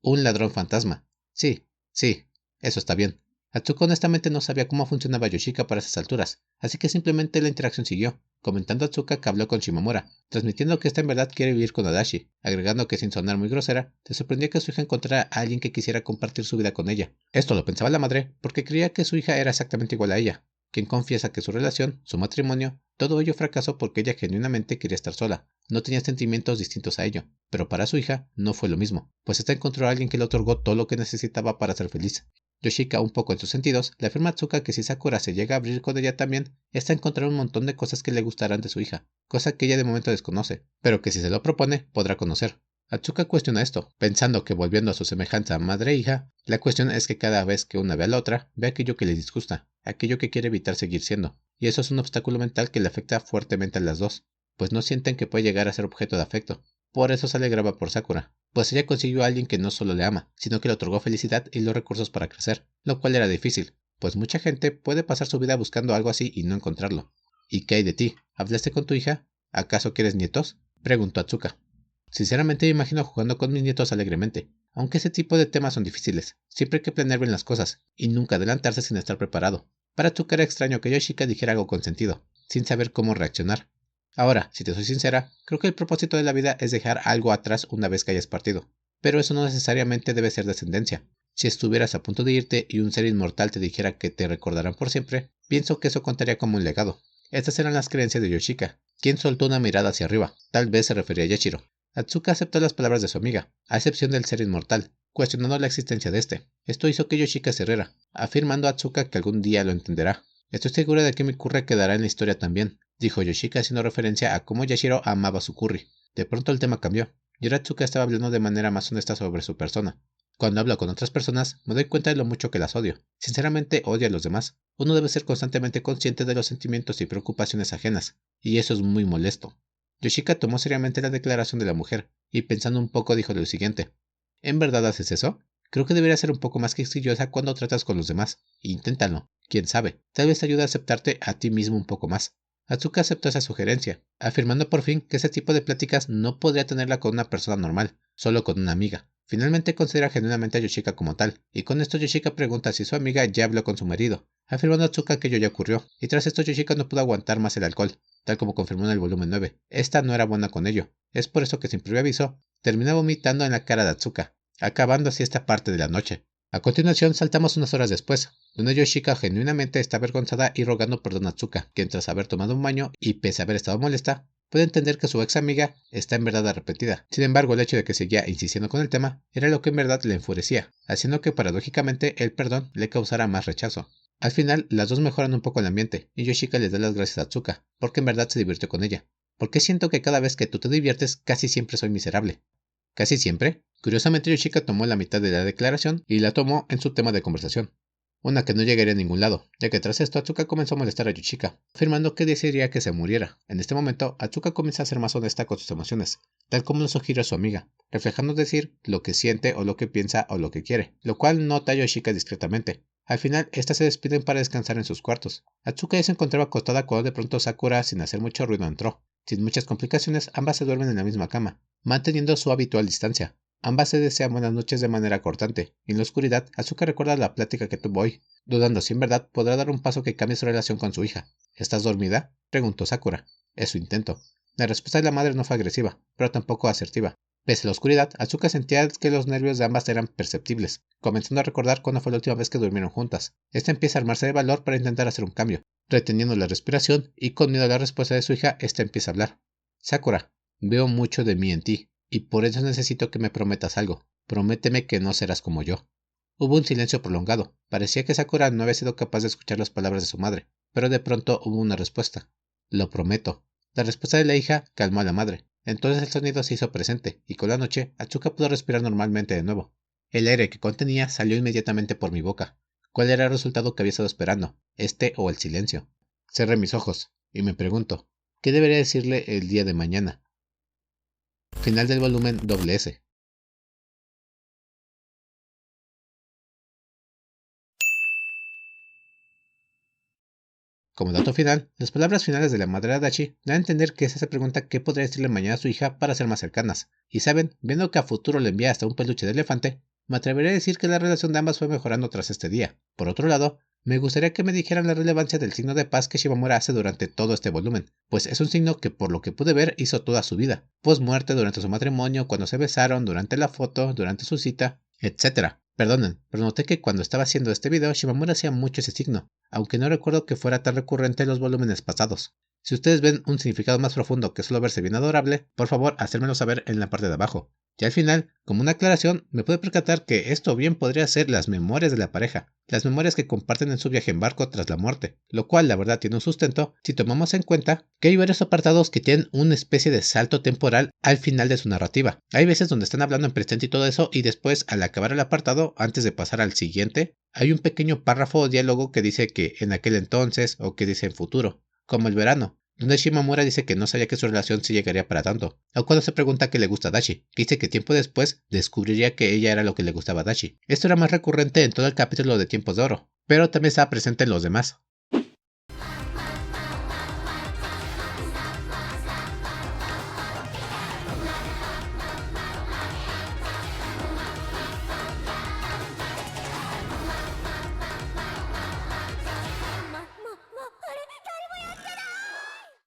un ladrón fantasma. Sí, eso está bien. Atsuko honestamente no sabía cómo funcionaba Yoshika para esas alturas, así que simplemente la interacción siguió, comentando a Atsuka que habló con Shimamura, transmitiendo que esta en verdad quiere vivir con Adachi, agregando que sin sonar muy grosera, te sorprendía que su hija encontrara a alguien que quisiera compartir su vida con ella. Esto lo pensaba la madre porque creía que su hija era exactamente igual a ella, quien confiesa que su relación, su matrimonio, todo ello fracasó porque ella genuinamente quería estar sola, no tenía sentimientos distintos a ello, pero para su hija no fue lo mismo, pues esta encontró a alguien que le otorgó todo lo que necesitaba para ser feliz. Yoshika, un poco en sus sentidos, le afirma a Atsuka que si Sakura se llega a abrir con ella también, esta encontrará un montón de cosas que le gustarán de su hija, cosa que ella de momento desconoce, pero que si se lo propone, podrá conocer. Atsuka cuestiona esto, pensando que volviendo a su semejanza madre e hija, la cuestión es que cada vez que una ve a la otra, ve aquello que le disgusta, aquello que quiere evitar seguir siendo, y eso es un obstáculo mental que le afecta fuertemente a las dos, pues no sienten que puede llegar a ser objeto de afecto. Por eso se alegraba por Sakura, pues ella consiguió a alguien que no solo le ama, sino que le otorgó felicidad y los recursos para crecer, lo cual era difícil, pues mucha gente puede pasar su vida buscando algo así y no encontrarlo. ¿Y qué hay de ti? ¿Hablaste con tu hija? ¿Acaso quieres nietos? Preguntó Atsuka. Sinceramente me imagino jugando con mis nietos alegremente, aunque ese tipo de temas son difíciles, siempre hay que planear bien las cosas, y nunca adelantarse sin estar preparado. Para Atsuka era extraño que Yoshika dijera algo con sentido, sin saber cómo reaccionar. Ahora, si te soy sincera, creo que el propósito de la vida es dejar algo atrás una vez que hayas partido. Pero eso no necesariamente debe ser descendencia. Si estuvieras a punto de irte y un ser inmortal te dijera que te recordarán por siempre, pienso que eso contaría como un legado. Estas eran las creencias de Yoshika, quien soltó una mirada hacia arriba. Tal vez se refería a Yashiro. Atsuka aceptó las palabras de su amiga, a excepción del ser inmortal, cuestionando la existencia de este. Esto hizo que Yoshika se riera, afirmando a Atsuka que algún día lo entenderá. Estoy segura de que mi curry quedará en la historia también, dijo Yoshika haciendo referencia a cómo Yashiro amaba su curry. De pronto el tema cambió, y ahora Atsuka estaba hablando de manera más honesta sobre su persona. Cuando hablo con otras personas, me doy cuenta de lo mucho que las odio. Sinceramente odio a los demás. Uno debe ser constantemente consciente de los sentimientos y preocupaciones ajenas, y eso es muy molesto. Yoshika tomó seriamente la declaración de la mujer, y pensando un poco dijo lo siguiente. ¿En verdad haces eso? Creo que deberías ser un poco más quisquillosa cuando tratas con los demás. Inténtalo. Quién sabe, tal vez te ayude a aceptarte a ti mismo un poco más. Atsuka aceptó esa sugerencia, afirmando por fin que ese tipo de pláticas no podría tenerla con una persona normal, solo con una amiga. Finalmente considera genuinamente a Yoshika como tal, y con esto Yoshika pregunta si su amiga ya habló con su marido, afirmando a Atsuka que ello ya ocurrió, y tras esto Yoshika no pudo aguantar más el alcohol, tal como confirmó en el volumen 9. Esta no era buena con ello, es por eso que sin previo aviso, termina vomitando en la cara de Atsuka, acabando así esta parte de la noche. A continuación saltamos unas horas después, donde Yoshika genuinamente está avergonzada y rogando perdón a Atsuka, quien tras haber tomado un baño y pese a haber estado molesta, puede entender que su ex amiga está en verdad arrepentida. Sin embargo, el hecho de que seguía insistiendo con el tema era lo que en verdad le enfurecía, haciendo que paradójicamente el perdón le causara más rechazo. Al final, las dos mejoran un poco el ambiente, y Yoshika le da las gracias a Atsuka, porque en verdad se divirtió con ella. Porque siento que cada vez que tú te diviertes, casi siempre soy miserable. ¿Casi siempre? Curiosamente Yoshika tomó la mitad de la declaración y la tomó en su tema de conversación. Una que no llegaría a ningún lado, ya que tras esto Atsuka comenzó a molestar a Yoshika, afirmando que desearía que se muriera. En este momento, Atsuka comienza a ser más honesta con sus emociones, tal como lo sugiere a su amiga, reflejando decir lo que siente o lo que piensa o lo que quiere, lo cual nota Yoshika discretamente. Al final, estas se despiden para descansar en sus cuartos. Atsuka ya se encontraba acostada cuando de pronto Sakura, sin hacer mucho ruido, entró. Sin muchas complicaciones, ambas se duermen en la misma cama, manteniendo su habitual distancia. Ambas se desean buenas noches de manera cortante, y en la oscuridad, Atsuka recuerda la plática que tuvo hoy, dudando si en verdad podrá dar un paso que cambie su relación con su hija. ¿Estás dormida?, preguntó Sakura. Es su intento. La respuesta de la madre no fue agresiva, pero tampoco asertiva. Pese a la oscuridad, Atsuka sentía que los nervios de ambas eran perceptibles, comenzando a recordar cuándo fue la última vez que durmieron juntas. Esta empieza a armarse de valor para intentar hacer un cambio, reteniendo la respiración, y con miedo a la respuesta de su hija, esta empieza a hablar. Sakura, veo mucho de mí en ti, y por eso necesito que me prometas algo. Prométeme que no serás como yo. Hubo un silencio prolongado. Parecía que Sakura no había sido capaz de escuchar las palabras de su madre, pero de pronto hubo una respuesta. Lo prometo. La respuesta de la hija calmó a la madre. Entonces el sonido se hizo presente, y con la noche, Atsuka pudo respirar normalmente de nuevo. El aire que contenía salió inmediatamente por mi boca. ¿Cuál era el resultado que había estado esperando? ¿Este o el silencio? Cerré mis ojos, y me pregunto, ¿qué debería decirle el día de mañana? Final del volumen S. Como dato final, las palabras finales de la madre de Adachi dan a entender que esa se pregunta qué podría decirle mañana a su hija para ser más cercanas. Y saben, viendo que a futuro le envía hasta un peluche de elefante, me atreveré a decir que la relación de ambas fue mejorando tras este día. Por otro lado, me gustaría que me dijeran la relevancia del signo de paz que Shimamura hace durante todo este volumen, pues es un signo que por lo que pude ver hizo toda su vida, post-muerte, durante su matrimonio, cuando se besaron, durante la foto, durante su cita, etc. Perdonen, pero noté que cuando estaba haciendo este video Shimamura hacía mucho ese signo, aunque no recuerdo que fuera tan recurrente en los volúmenes pasados. Si ustedes ven un significado más profundo que solo verse bien adorable, por favor hacérmelo saber en la parte de abajo. Y al final, como una aclaración, me pude percatar que esto bien podría ser las memorias de la pareja, las memorias que comparten en su viaje en barco tras la muerte, lo cual la verdad tiene un sustento si tomamos en cuenta que hay varios apartados que tienen una especie de salto temporal al final de su narrativa. Hay veces donde están hablando en presente y todo eso, y después, al acabar el apartado, antes de pasar al siguiente, hay un pequeño párrafo o diálogo que dice que en aquel entonces o que dice en futuro, como el verano, donde Shimamura dice que no sabía que su relación se llegaría para tanto, o cuando se pregunta qué le gusta a Dashi, dice que tiempo después descubriría que ella era lo que le gustaba a Dashi. Esto era más recurrente en todo el capítulo de Tiempos de Oro, pero también estaba presente en los demás.